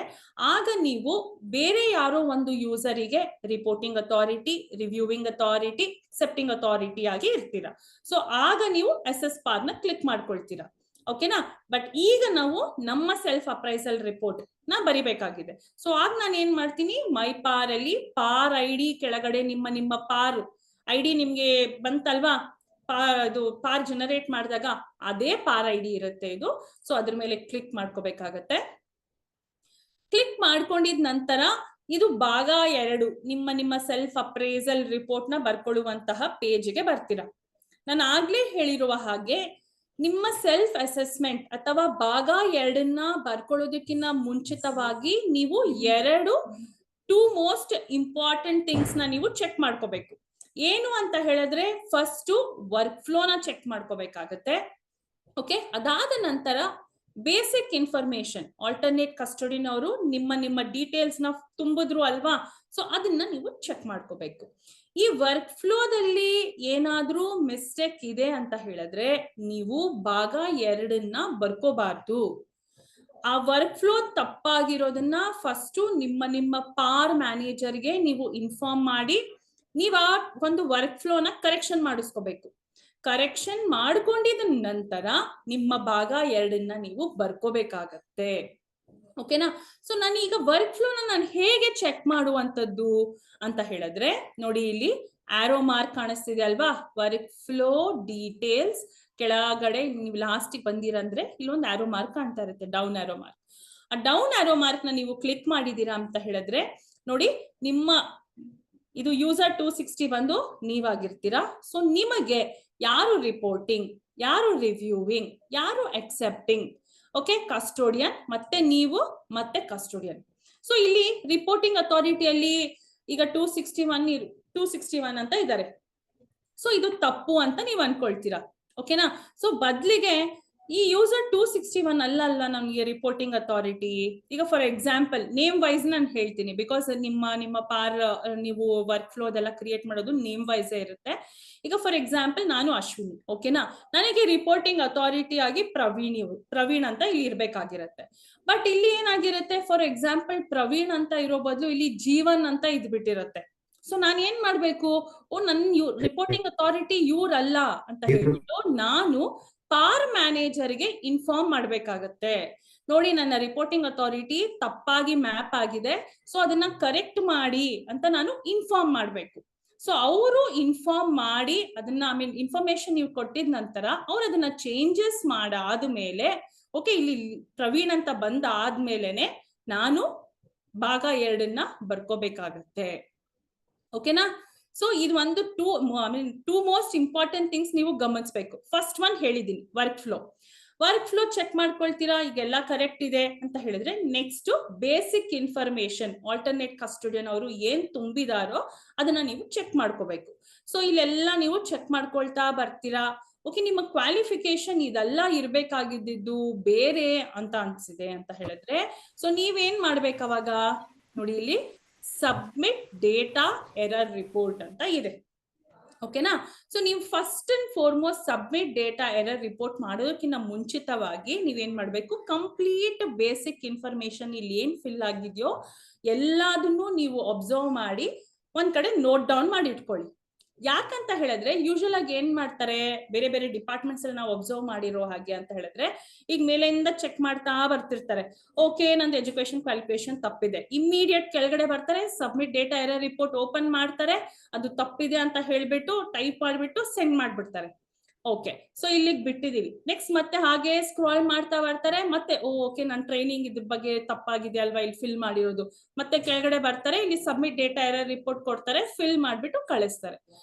ಆಗ ನೀವು ಬೇರೆ ಯಾರೋ ಒಂದು ಯೂಸರಿಗೆ reporting authority, reviewing authority, accepting authority ಆಗಿ ಇರ್ತೀರಾ. ಸೊ ಆಗ ನೀವು SS ಪಾರ್ ನ ಕ್ಲಿಕ್ ಮಾಡ್ಕೊಳ್ತೀರಾ. ಓಕೆನಾ? ಬಟ್ ಈಗ ನಾವು ನಮ್ಮ ಸೆಲ್ಫ್ ಅಪ್ರೈಸಲ್ ರಿಪೋರ್ಟ್ ನ ಬರಿಬೇಕಾಗಿದೆ. ಸೊ ಆಗ ನಾನು ಏನ್ ಮಾಡ್ತೀನಿ, ಮೈ ಪಾರ್ ಅಲ್ಲಿ ಪಾರ್ ID ಕೆಳಗಡೆ ನಿಮ್ಮ ಪಾರ್ ID ನಿಮ್ಗೆ ಬಂತಲ್ವಾ, ಇದು ಪಾರ್ ಜನರೇಟ್ ಮಾಡಿದಾಗ ಅದೇ ಪಾರ್ ID ಇರುತ್ತೆ ಇದು. ಸೊ ಅದ್ರ ಮೇಲೆ ಕ್ಲಿಕ್ ಮಾಡ್ಕೋಬೇಕಾಗತ್ತೆ. ಕ್ಲಿಕ್ ಮಾಡ್ಕೊಂಡಿದ ನಂತರ ಇದು ಭಾಗ 2 ನಿಮ್ಮ ಸೆಲ್ಫ್ ಅಪ್ರೈಸಲ್ ರಿಪೋರ್ಟ್ ನ ಬರ್ಕೊಳ್ಳುವಂತಹ ಪೇಜ್ಗೆ ಬರ್ತೀರಾ. ನಾನು ಆಗ್ಲೇ ಹೇಳಿರುವ ಹಾಗೆ ನಿಮ್ಮ ಸೆಲ್ಫ್ ಅಸೆಸ್ಮೆಂಟ್ ಅಥವಾ ಭಾಗ 2ನ್ನ ಬರ್ಕೊಳ್ಳೋದಕ್ಕಿಂತ ಮುಂಚಿತವಾಗಿ ನೀವು 2 ಮೋಸ್ಟ್ ಇಂಪಾರ್ಟೆಂಟ್ ಥಿಂಗ್ಸ್ ನ ನೀವು ಚೆಕ್ ಮಾಡ್ಕೋಬೇಕು. ಏನು ಅಂತ ಹೇಳಿದ್ರೆ ಫಸ್ಟ್ ವರ್ಕ್ ಫ್ಲೋ ನ ಚೆಕ್ ಮಾಡ್ಕೋಬೇಕಾಗತ್ತೆ. ಓಕೆ, ಅದಾದ ನಂತರ ಬೇಸಿಕ್ ಇನ್ಫಾರ್ಮೇಶನ್, ಆಲ್ಟರ್ನೇಟ್ ಕಸ್ಟಡಿನವರು ನಿಮ್ಮ ಡೀಟೇಲ್ಸ್ ನ ತುಂಬಿದ್ರು ಅಲ್ವಾ, ಸೊ ಅದನ್ನ ನೀವು ಚೆಕ್ ಮಾಡ್ಕೋಬೇಕು. ಈ ವರ್ಕ್ ಫ್ಲೋದಲ್ಲಿ ಏನಾದ್ರೂ ಮಿಸ್ಟೇಕ್ ಇದೆ ಅಂತ ಹೇಳಿದ್ರೆ ನೀವು ಭಾಗ 2ನ್ನ ಬರ್ಕೋಬಾರ್ದು. ಆ ವರ್ಕ್ ಫ್ಲೋ ತಪ್ಪಾಗಿರೋದನ್ನ ಫಸ್ಟ್ ನಿಮ್ಮ ಪಾರ್ ಮ್ಯಾನೇಜರ್ಗೆ ನೀವು ಇನ್ಫಾರ್ಮ್ ಮಾಡಿ ನೀವ್ ಆ ಒಂದು ವರ್ಕ್ ಫ್ಲೋನ ಕರೆಕ್ಷನ್ ಮಾಡಿಸ್ಕೋಬೇಕು. ಕರೆಕ್ಷನ್ ಮಾಡ್ಕೊಂಡಿದ ನಂತರ ನಿಮ್ಮ ಭಾಗ 2ನ್ನ ನೀವು ಬರ್ಕೋಬೇಕಾಗತ್ತೆ. ಓಕೆನಾ? ಸೊ ನಾನು ಈಗ ವರ್ಕ್ ಫ್ಲೋನ ನಾನು ಹೇಗೆ ಚೆಕ್ ಮಾಡುವಂತದ್ದು ಅಂತ ಹೇಳಿದ್ರೆ ನೋಡಿ, ಇಲ್ಲಿ ಆರೋ ಮಾರ್ಕ್ ಕಾಣಿಸ್ತಿದೆ ಅಲ್ವಾ, ವರ್ಕ್ ಫ್ಲೋ ಡೀಟೇಲ್ಸ್ ಕೆಳಗಡೆ ನೀವು ಲಾಸ್ಟ್ ಬಂದಿರಂದ್ರೆ ಇಲ್ಲೊಂದು ಆರೋ ಮಾರ್ಕ್ ಕಾಣ್ತಾ ಇರುತ್ತೆ, ಡೌನ್ ಆರೋ ಮಾರ್ಕ್. ಆ ಡೌನ್ ಆರೋ ಮಾರ್ಕ್ ನ ನೀವು ಕ್ಲಿಕ್ ಮಾಡಿದೀರಾ ಅಂತ ಹೇಳಿದ್ರೆ ನೋಡಿ, ನಿಮ್ಮ ಇದು ಯೂಸರ್ 260 ಬಂದು ನೀವಾಗಿರ್ತೀರಾ. ಸೊ ನಿಮಗೆ ಯಾರು ರಿಪೋರ್ಟಿಂಗ್ ಯಾರು ರಿವ್ಯೂವಿಂಗ್, ಯಾರು ಅಕ್ಸೆಪ್ಟಿಂಗ್. ಓಕೆ, ಕಸ್ಟೋಡಿಯನ್ ಮತ್ತೆ ನೀವು ಮತ್ತೆ ಕಸ್ಟೋಡಿಯನ್. ಸೊ ಇಲ್ಲಿ ರಿಪೋರ್ಟಿಂಗ್ ಅಥಾರಿಟಿಯಲ್ಲಿ ಈಗ 261 ಅಂತ ಇದ್ದಾರೆ. ಸೊ ಇದು ತಪ್ಪು ಅಂತ ನೀವು ಅನ್ಕೊಳ್ತೀರಾ. ಓಕೆನಾ? ಸೊ ಬದ್ಲಿಗೆ ಈ ಯೂಸರ್ 261 ಅಲ್ಲ ನಮಗೆ ರಿಪೋರ್ಟಿಂಗ್ ಅಥಾರಿಟಿ. ಈಗ ಫಾರ್ ಎಕ್ಸಾಂಪಲ್ ನೇಮ್ ವೈಸ್ ನಾನು ಹೇಳ್ತೀನಿ, ಬಿಕಾಸ್ ನಿಮ್ಮ ಪಾರ್ ನೀವು ವರ್ಕ್ ಫ್ಲೋ ಅದೆಲ್ಲ ಕ್ರಿಯೇಟ್ ಮಾಡೋದು ನೇಮ್ ವೈಸ್ ಇರುತ್ತೆ. ಈಗ ಫಾರ್ ಎಕ್ಸಾಂಪಲ್ ನಾನು ಅಶ್ವಿನಿ. ಓಕೆನಾ? ನನಗೆ ರಿಪೋರ್ಟಿಂಗ್ ಅಥಾರಿಟಿ ಆಗಿ ಪ್ರವೀಣ್ ಅಂತ ಇಲ್ಲಿ ಇರ್ಬೇಕಾಗಿರುತ್ತೆ. ಬಟ್ ಇಲ್ಲಿ ಏನಾಗಿರುತ್ತೆ, ಫಾರ್ ಎಕ್ಸಾಂಪಲ್ ಪ್ರವೀಣ್ ಅಂತ ಇರೋ ಬದಲು ಇಲ್ಲಿ ಜೀವನ್ ಅಂತ ಇದ್ಬಿಟ್ಟಿರುತ್ತೆ. ಸೊ ನಾನು ಏನ್ ಮಾಡ್ಬೇಕು, ನನ್ನ ರಿಪೋರ್ಟಿಂಗ್ ಅಥಾರಿಟಿ ಇವ್ರಲ್ಲ ಅಂತ ಹೇಳ್ಬಿಟ್ಟು ನಾನು ಪಾರ್ ಮ್ಯಾನೇಜರ್ಗೆ ಇನ್ಫಾರ್ಮ್ ಮಾಡ್ಬೇಕಾಗತ್ತೆ. ನೋಡಿ, ನನ್ನ ರಿಪೋರ್ಟಿಂಗ್ ಅಥಾರಿಟಿ ತಪ್ಪಾಗಿ ಮ್ಯಾಪ್ ಆಗಿದೆ, ಸೊ ಅದನ್ನ ಕರೆಕ್ಟ್ ಮಾಡಿ ಅಂತ ನಾನು ಇನ್ಫಾರ್ಮ್ ಮಾಡ್ಬೇಕು. ಸೊ ಅವರು ಇನ್ಫಾರ್ಮ್ ಮಾಡಿ ಅದನ್ನ ಇನ್ಫಾರ್ಮೇಶನ್ ನೀವು ಕೊಟ್ಟಿದ ನಂತರ ಅವ್ರು ಅದನ್ನ ಚೇಂಜಸ್ ಮಾಡಾದ್ಮೇಲೆ, ಓಕೆ, ಇಲ್ಲಿ ಪ್ರವೀಣ್ ಅಂತ ಬಂದ ಆದ್ಮೇಲೆನೆ ನಾನು ಭಾಗ 2ನ್ನ ಬರ್ಕೋಬೇಕಾಗತ್ತೆ. ಓಕೆನಾ? ಸೊ ಇದು ಒಂದು ಟೂ ಮೋಸ್ಟ್ ಇಂಪಾರ್ಟೆಂಟ್ ಥಿಂಗ್ಸ್ ನೀವು ಗಮನಿಸಬೇಕು. ಫಸ್ಟ್ ಒನ್ ಹೇಳಿದೀನಿ, ವರ್ಕ್ ಫ್ಲೋ ಚೆಕ್ ಮಾಡ್ಕೊಳ್ತೀರಾ, ಈಗೆಲ್ಲ ಕರೆಕ್ಟ್ ಇದೆ ಅಂತ ಹೇಳಿದ್ರೆ next basic information alternate custodian ಅವರು ಏನ್ ತುಂಬಿದಾರೋ ಅದನ್ನ ನೀವು ಚೆಕ್ ಮಾಡ್ಕೋಬೇಕು. ಸೊ ಇಲ್ಲೆಲ್ಲ ನೀವು ಚೆಕ್ ಮಾಡ್ಕೊಳ್ತಾ ಬರ್ತೀರಾ. ಓಕೆ, ನಿಮ್ಮ ಕ್ವಾಲಿಫಿಕೇಶನ್ ಇದೆಲ್ಲ ಇರ್ಬೇಕಾಗಿದ್ದು ಬೇರೆ ಅಂತ ಅನ್ಸಿದೆ ಅಂತ ಹೇಳಿದ್ರೆ, ಸೊ ನೀವೇನ್ ಮಾಡ್ಬೇಕು ಅವಾಗ ನೋಡಿ, ಇಲ್ಲಿ ಸಬ್ಮಿಟ್ ಡೇಟಾ ಎರರ್ ರಿಪೋರ್ಟ್ ಅಂತ ಇದೆ. ಓಕೆನಾ? ಸೊ ನೀವು first and foremost submit data error report ಮಾಡೋದಕ್ಕಿಂತ ಮುಂಚಿತವಾಗಿ ನೀವೇನ್ ಮಾಡ್ಬೇಕು, ಕಂಪ್ಲೀಟ್ ಬೇಸಿಕ್ ಇನ್ಫಾರ್ಮೇಶನ್ ಇಲ್ಲಿ ಏನ್ ಫಿಲ್ ಆಗಿದೆಯೋ ಎಲ್ಲದನ್ನು ನೀವು ಅಬ್ಸರ್ವ್ ಮಾಡಿ ಒಂದ್ ಕಡೆ ನೋಟ್ ಡೌನ್ ಮಾಡಿ ಇಟ್ಕೊಳ್ಳಿ. ಯಾಕಂತ ಹೇಳಿದ್ರೆ ಯೂಶುವಲ್ ಆಗಿ ಏನ್ ಮಾಡ್ತಾರೆ, ಬೇರೆ ಬೇರೆ ಡಿಪಾರ್ಟ್ಮೆಂಟ್ಸ್ ಅಲ್ಲಿ ನಾವು ಅಬ್ಸರ್ವ್ ಮಾಡಿರೋ ಹಾಗೆ ಅಂತ ಹೇಳಿದ್ರೆ, ಈಗ ಮೇಲೆಯಿಂದ ಚೆಕ್ ಮಾಡ್ತಾ ಬರ್ತಿರ್ತಾರೆ. ಓಕೆ, ನಂದು ಎಜುಕೇಶನ್ ಕ್ವಾಲಿಫಿಕೇಶನ್ ತಪ್ಪಿದೆ, ಇಮಿಡಿಯೇಟ್ ಕೆಳಗಡೆ ಬರ್ತಾರೆ, submit data error report open ಮಾಡ್ತಾರೆ, ಅದು ತಪ್ಪಿದೆ ಅಂತ ಹೇಳ್ಬಿಟ್ಟು ಟೈಪ್ ಮಾಡ್ಬಿಟ್ಟು ಸೆಂಡ್ ಮಾಡ್ಬಿಡ್ತಾರೆ. ಓಕೆ, ಸೊ ಇಲ್ಲಿಗೆ ಬಿಟ್ಟಿದೀವಿ. ನೆಕ್ಸ್ಟ್ ಮತ್ತೆ ಹಾಗೆ ಸ್ಕ್ರಾಲ್ ಮಾಡ್ತಾ ಬರ್ತಾರೆ, ಮತ್ತೆ ಓಕೆ ನನ್ನ ಟ್ರೈನಿಂಗ್ ಇದ್ರ ಬಗ್ಗೆ ತಪ್ಪಾಗಿದೆ ಅಲ್ವಾ ಇಲ್ಲಿ ಫಿಲ್ ಮಾಡಿರೋದು, ಮತ್ತೆ ಕೆಳಗಡೆ ಬರ್ತಾರೆ, ಇಲ್ಲಿ ಸಬ್ಮಿಟ್ ಡೇಟಾ ಎರರ್ ರಿಪೋರ್ಟ್ ಕೊಡ್ತಾರೆ, ಫಿಲ್ ಮಾಡ್ಬಿಟ್ಟು ಕಳಿಸ್ತಾರೆ.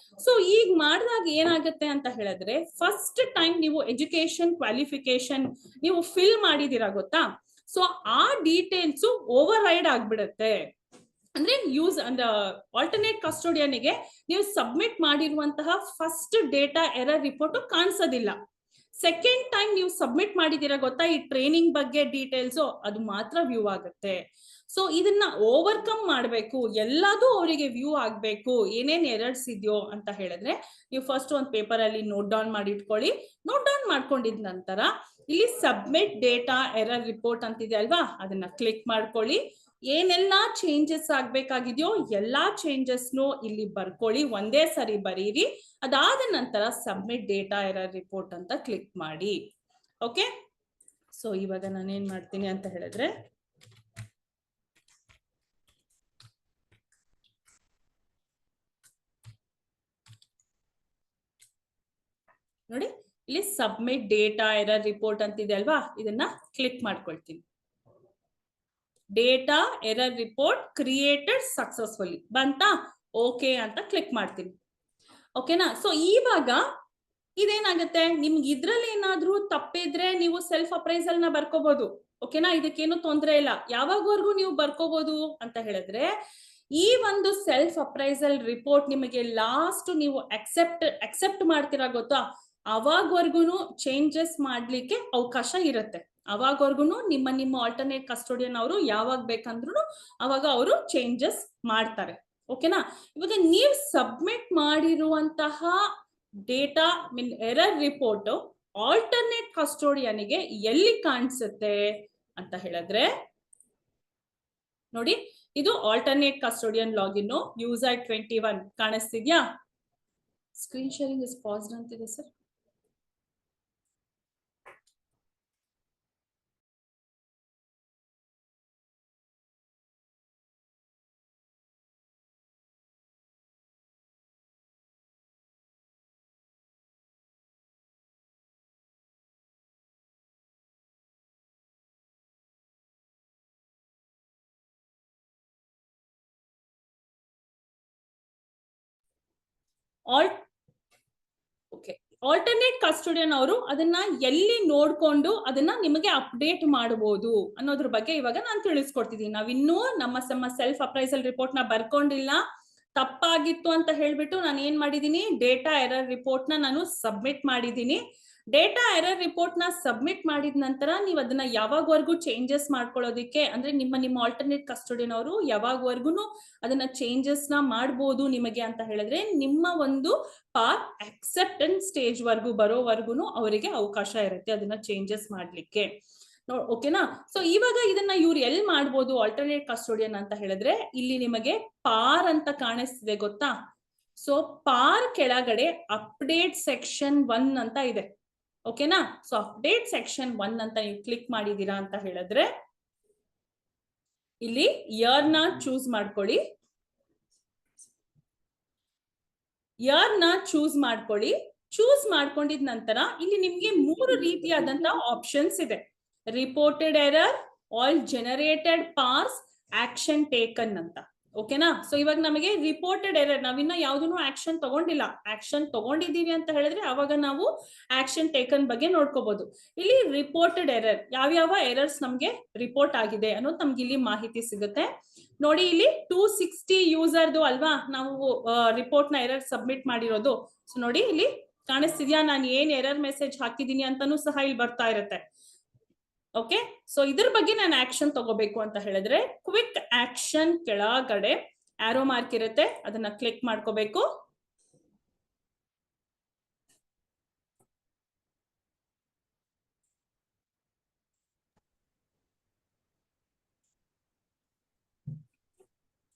ಸೊ ಈಗ ಮಾಡಿದಾಗ ಏನಾಗುತ್ತೆ ಅಂತ ಹೇಳಿದ್ರೆ, ಫಸ್ಟ್ ಟೈಮ್ ನೀವು ಎಜುಕೇಶನ್ ಕ್ವಾಲಿಫಿಕೇಶನ್ ನೀವು ಫಿಲ್ ಮಾಡಿದೀರಾ ಗೊತ್ತಾ, ಸೊ ಆ ಡೀಟೇಲ್ಸ್ ಓವರ್ ರೈಡ್ ಆಗ್ಬಿಡುತ್ತೆ. ಅಂದ್ರೆ ಆಲ್ಟರ್ನೇಟ್ ಕಸ್ಟೋಡಿಯನ್ಗೆ ನೀವು ಸಬ್ಮಿಟ್ ಮಾಡಿರುವಂತಹ ಫಸ್ಟ್ ಡೇಟಾ ಎರರ್ ರಿಪೋರ್ಟ್ ಕಾಣಿಸೋದಿಲ್ಲ. ಸೆಕೆಂಡ್ ಟೈಮ್ ನೀವು ಸಬ್ಮಿಟ್ ಮಾಡಿದೀರಾ ಗೊತ್ತಾ, ಈ ಟ್ರೈನಿಂಗ್ ಬಗ್ಗೆ ಡೀಟೇಲ್ಸ್ ಅದು ಮಾತ್ರ ವ್ಯೂ ಆಗುತ್ತೆ. ಸೊ ಇದನ್ನ ಓವರ್ಕಮ್ ಮಾಡಬೇಕು, ಎಲ್ಲದೂ ಅವರಿಗೆ ವ್ಯೂ ಆಗ್ಬೇಕು, ಏನೇನ್ ಎರರ್ಸ್ ಇದೆಯೋ ಅಂತ ಹೇಳಿದ್ರೆ ನೀವು ಫಸ್ಟ್ ಒಂದು ಪೇಪರ್ ಅಲ್ಲಿ ನೋಟ್ ಡೌನ್ ಮಾಡಿ ಇಟ್ಕೊಳ್ಳಿ. ನೋಟ್ ಡೌನ್ ಮಾಡ್ಕೊಂಡಿದ ನಂತರ ಇಲ್ಲಿ ಸಬ್ಮಿಟ್ ಡೇಟಾ ಎರರ್ ರಿಪೋರ್ಟ್ ಅಂತಿದೆ ಅಲ್ವಾ, ಅದನ್ನ ಕ್ಲಿಕ್ ಮಾಡ್ಕೊಳ್ಳಿ. ಏನೆಲ್ಲಾ ಚೇಂಜಸ್ ಆಗ್ಬೇಕಾಗಿದೆಯೋ ಎಲ್ಲಾ ಚೇಂಜಸ್ನು ಇಲ್ಲಿ ಬರ್ಕೊಳ್ಳಿ, ಒಂದೇ ಸರಿ ಬರೀರಿ. ಅದಾದ ನಂತರ ಸಬ್ಮಿಟ್ ಡೇಟಾ ಎರರ್ ರಿಪೋರ್ಟ್ ಅಂತ ಕ್ಲಿಕ್ ಮಾಡಿ. ಓಕೆ, ಸೊ ಇವಾಗ ನಾನೇನ್ ಮಾಡ್ತೀನಿ ಅಂತ ಹೇಳಿದ್ರೆ, ನೋಡಿ ಇಲ್ಲಿ ಸಬ್ಮಿಟ್ ಡೇಟಾ ಎರರ್ ರಿಪೋರ್ಟ್ ಅಂತಿದೆ ಅಲ್ವಾ, ಇದನ್ನ ಕ್ಲಿಕ್ ಮಾಡ್ಕೊಳ್ತೀನಿ. Data error report created successfully ಬಂತಾ, ಓಕೆ ಅಂತ ಕ್ಲಿಕ್ ಮಾಡ್ತೀನಿ. ಓಕೆನಾ? ಸೊ ಇವಾಗ ಇದೇನಾಗುತ್ತೆ, ನಿಮ್ಗೆ ಇದ್ರಲ್ಲಿ ಏನಾದ್ರೂ ತಪ್ಪಿದ್ರೆ ನೀವು ಸೆಲ್ಫ್ ಅಪ್ರೈಸಲ್ ನ ಬರ್ಕೋಬಹುದು. ಓಕೆನಾ? ಇದಕ್ಕೇನು ತೊಂದರೆ ಇಲ್ಲ, ಯಾವಾಗವರೆಗೂ ನೀವು ಬರ್ಕೋಬಹುದು ಅಂತ ಹೇಳಿದ್ರೆ, ಈ ಒಂದು ಸೆಲ್ಫ್ ಅಪ್ರೈಸಲ್ ರಿಪೋರ್ಟ್ ನಿಮಗೆ ಲಾಸ್ಟ್ ನೀವು ಅಕ್ಸೆಪ್ಟ್ ಮಾಡ್ತೀರಾ ಗೊತ್ತಾ, ಅವಾಗವರೆಗೂ ಚೇಂಜಸ್ ಮಾಡ್ಲಿಕ್ಕೆ ಅವಕಾಶ ಇರುತ್ತೆ. ಅವಾಗವರೆಗೂ ನಿಮ್ಮ ಆಲ್ಟರ್ನೇಟ್ ಕಸ್ಟೋಡಿಯನ್ ಅವರು ಯಾವಾಗ ಬೇಕಂದ್ರು ಅವಾಗ ಅವರು ಚೇಂಜಸ್ ಮಾಡ್ತಾರೆ. ಓಕೆನಾ? ಇವಾಗ ನೀವು ಸಬ್ಮಿಟ್ ಮಾಡಿರುವಂತಹ ಡೇಟಾ ಎರರ್ ರಿಪೋರ್ಟ್ ಆಲ್ಟರ್ನೇಟ್ ಕಸ್ಟೋಡಿಯನ್ಗೆ ಎಲ್ಲಿ ಕಾಣಿಸುತ್ತೆ ಅಂತ ಹೇಳಿದ್ರೆ, ನೋಡಿ ಇದು ಆಲ್ಟರ್ನೇಟ್ ಕಸ್ಟೋಡಿಯನ್ ಲಾಗಿನ್ ಯೂಸರ್ 21 ಕಾಣಿಸ್ತಿದ್ಯಾ? ಸ್ಕ್ರೀನ್ ಶೇರಿಂಗ್ ಇಸ್ ಪಾಸ್ಡ್ ಅಂತಿದೆ ಸರ್. ಓಕೆ, ಆಲ್ಟರ್ನೇಟ್ ಕಸ್ಟೋಡಿಯನ್ ಅವರು ಅದನ್ನ ಎಲ್ಲಿ ನೋಡ್ಕೊಂಡು ಅದನ್ನ ನಿಮಗೆ ಅಪ್ಡೇಟ್ ಮಾಡಬಹುದು ಅನ್ನೋದ್ರ ಬಗ್ಗೆ ಇವಾಗ ನಾನು ತಿಳಿಸ್ಕೊಡ್ತಿದ್ದೀನಿ. ನಾವಿನ್ನೂ ನಮ್ಮ ಸೆಲ್ಫ್ ಅಪ್ರೈಸಲ್ ರಿಪೋರ್ಟ್ ನ ಬರ್ಕೊಂಡಿಲ್ಲ. ತಪ್ಪಾಗಿತ್ತು ಅಂತ ಹೇಳ್ಬಿಟ್ಟು ನಾನು ಏನ್ ಮಾಡಿದೀನಿ, ಡೇಟಾ ಎರರ್ ರಿಪೋರ್ಟ್ ನಾನು ಸಬ್ಮಿಟ್ ಮಾಡಿದೀನಿ. ಡೇಟಾ ಎರರ್ ರಿಪೋರ್ಟ್ ನ ಸಬ್ಮಿಟ್ ಮಾಡಿದ ನಂತರ ನೀವು ಅದನ್ನ ಯಾವಾಗವರೆಗೂ ಚೇಂಜಸ್ ಮಾಡ್ಕೊಳ್ಳೋದಿಕ್ಕೆ, ಅಂದ್ರೆ ನಿಮ್ಮ ಆಲ್ಟರ್ನೇಟ್ ಕಸ್ಟೋಡಿಯನ್ ಅವರು ಯಾವಾಗವರೆಗೂ ಅದನ್ನ ಚೇಂಜಸ್ ನ ಮಾಡ್ಬೋದು ನಿಮಗೆ ಅಂತ ಹೇಳಿದ್ರೆ ನಿಮ್ಮ ಒಂದು ಪಾರ್ ಅಕ್ಸೆಪ್ಟೆನ್ಸ್ ಸ್ಟೇಜ್ ವರ್ಗು ಬರೋವರೆಗೂ ಅವರಿಗೆ ಅವಕಾಶ ಇರುತ್ತೆ ಅದನ್ನ ಚೇಂಜಸ್ ಮಾಡ್ಲಿಕ್ಕೆ. ಓಕೆನಾ? ಸೊ ಇವಾಗ ಇದನ್ನ ಇವ್ರು ಎಲ್ಲಿ ಮಾಡ್ಬೋದು ಆಲ್ಟರ್ನೇಟ್ ಕಸ್ಟೋಡಿಯನ್ ಅಂತ ಹೇಳಿದ್ರೆ, ಇಲ್ಲಿ ನಿಮಗೆ ಪಾರ್ ಅಂತ ಕಾಣಿಸ್ತಿದೆ ಗೊತ್ತಾ? ಸೊ ಪಾರ್ ಕೆಳಗಡೆ ಅಪ್ಡೇಟ್ ಸೆಕ್ಷನ್ 1 ಅಂತ ಇದೆ. ಓಕೆನಾ? ಸೊ ಅಪ್ಡೇಟ್ ಸೆಕ್ಷನ್ 1 ಅಂತ ನೀವು ಕ್ಲಿಕ್ ಮಾಡಿದೀರಾ ಅಂತ ಹೇಳಿದ್ರೆ ಇಲ್ಲಿ ಇಯರ್ ನ ಚೂಸ್ ಮಾಡ್ಕೊಳ್ಳಿ. ಇಯರ್ ನ ಚೂಸ್ ಮಾಡ್ಕೊಳ್ಳಿ. ಚೂಸ್ ಮಾಡ್ಕೊಂಡಿದ ನಂತರ ಇಲ್ಲಿ ನಿಮ್ಗೆ 3 ರೀತಿಯಾದಂತ ಆಪ್ಷನ್ಸ್ ಇದೆ. Reported error, all generated parse, action taken ಅಂತ. ಓಕೆನಾ? ಸೊ ಇವಾಗ ನಮಗೆ ರಿಪೋರ್ಟೆಡ್ ಎರರ್, ನಾವಿನ್ನ ಯಾವ್ದನ್ನು ಆಕ್ಷನ್ ತಗೊಂಡಿಲ್ಲ. ಆಕ್ಷನ್ ತಗೊಂಡಿದೀವಿ ಅಂತ ಹೇಳಿದ್ರೆ ಅವಾಗ ನಾವು ಆಕ್ಷನ್ ಟೇಕನ್ ಬಗ್ಗೆ ನೋಡ್ಕೋಬಹುದು. ಇಲ್ಲಿ ರಿಪೋರ್ಟೆಡ್ ಎರರ್, ಯಾವ್ಯಾವ ಎರರ್ಸ್ ನಮ್ಗೆ ರಿಪೋರ್ಟ್ ಆಗಿದೆ ಅನ್ನೋದು ನಮ್ಗೆ ಇಲ್ಲಿ ಮಾಹಿತಿ ಸಿಗುತ್ತೆ. ನೋಡಿ, ಇಲ್ಲಿ 260 ಯೂಸರ್ದು ಅಲ್ವಾ ನಾವು ರಿಪೋರ್ಟ್ ನ ಎರರ್ ಸಬ್ಮಿಟ್ ಮಾಡಿರೋದು. ಸೊ ನೋಡಿ ಇಲ್ಲಿ ಕಾಣಿಸ್ತಿದ್ಯಾ, ನಾನು ಏನ್ ಎರರ್ ಮೆಸೇಜ್ ಹಾಕಿದೀನಿ ಅಂತಾನೂ ಸಹ ಇಲ್ಲಿ ಬರ್ತಾ ಇರುತ್ತೆ. ಓಕೆ, ಸೊ ಇದ್ರ ಬಗ್ಗೆ ನಾನು ಆಕ್ಷನ್ ತಗೋಬೇಕು ಅಂತ ಹೇಳಿದ್ರೆ ಕ್ವಿಕ್ ಆಕ್ಷನ್ ಕೆಳಗಡೆ ಆರೋ ಮಾರ್ಕ್ ಇರುತ್ತೆ, ಅದನ್ನ ಕ್ಲಿಕ್ ಮಾಡ್ಕೋಬೇಕು.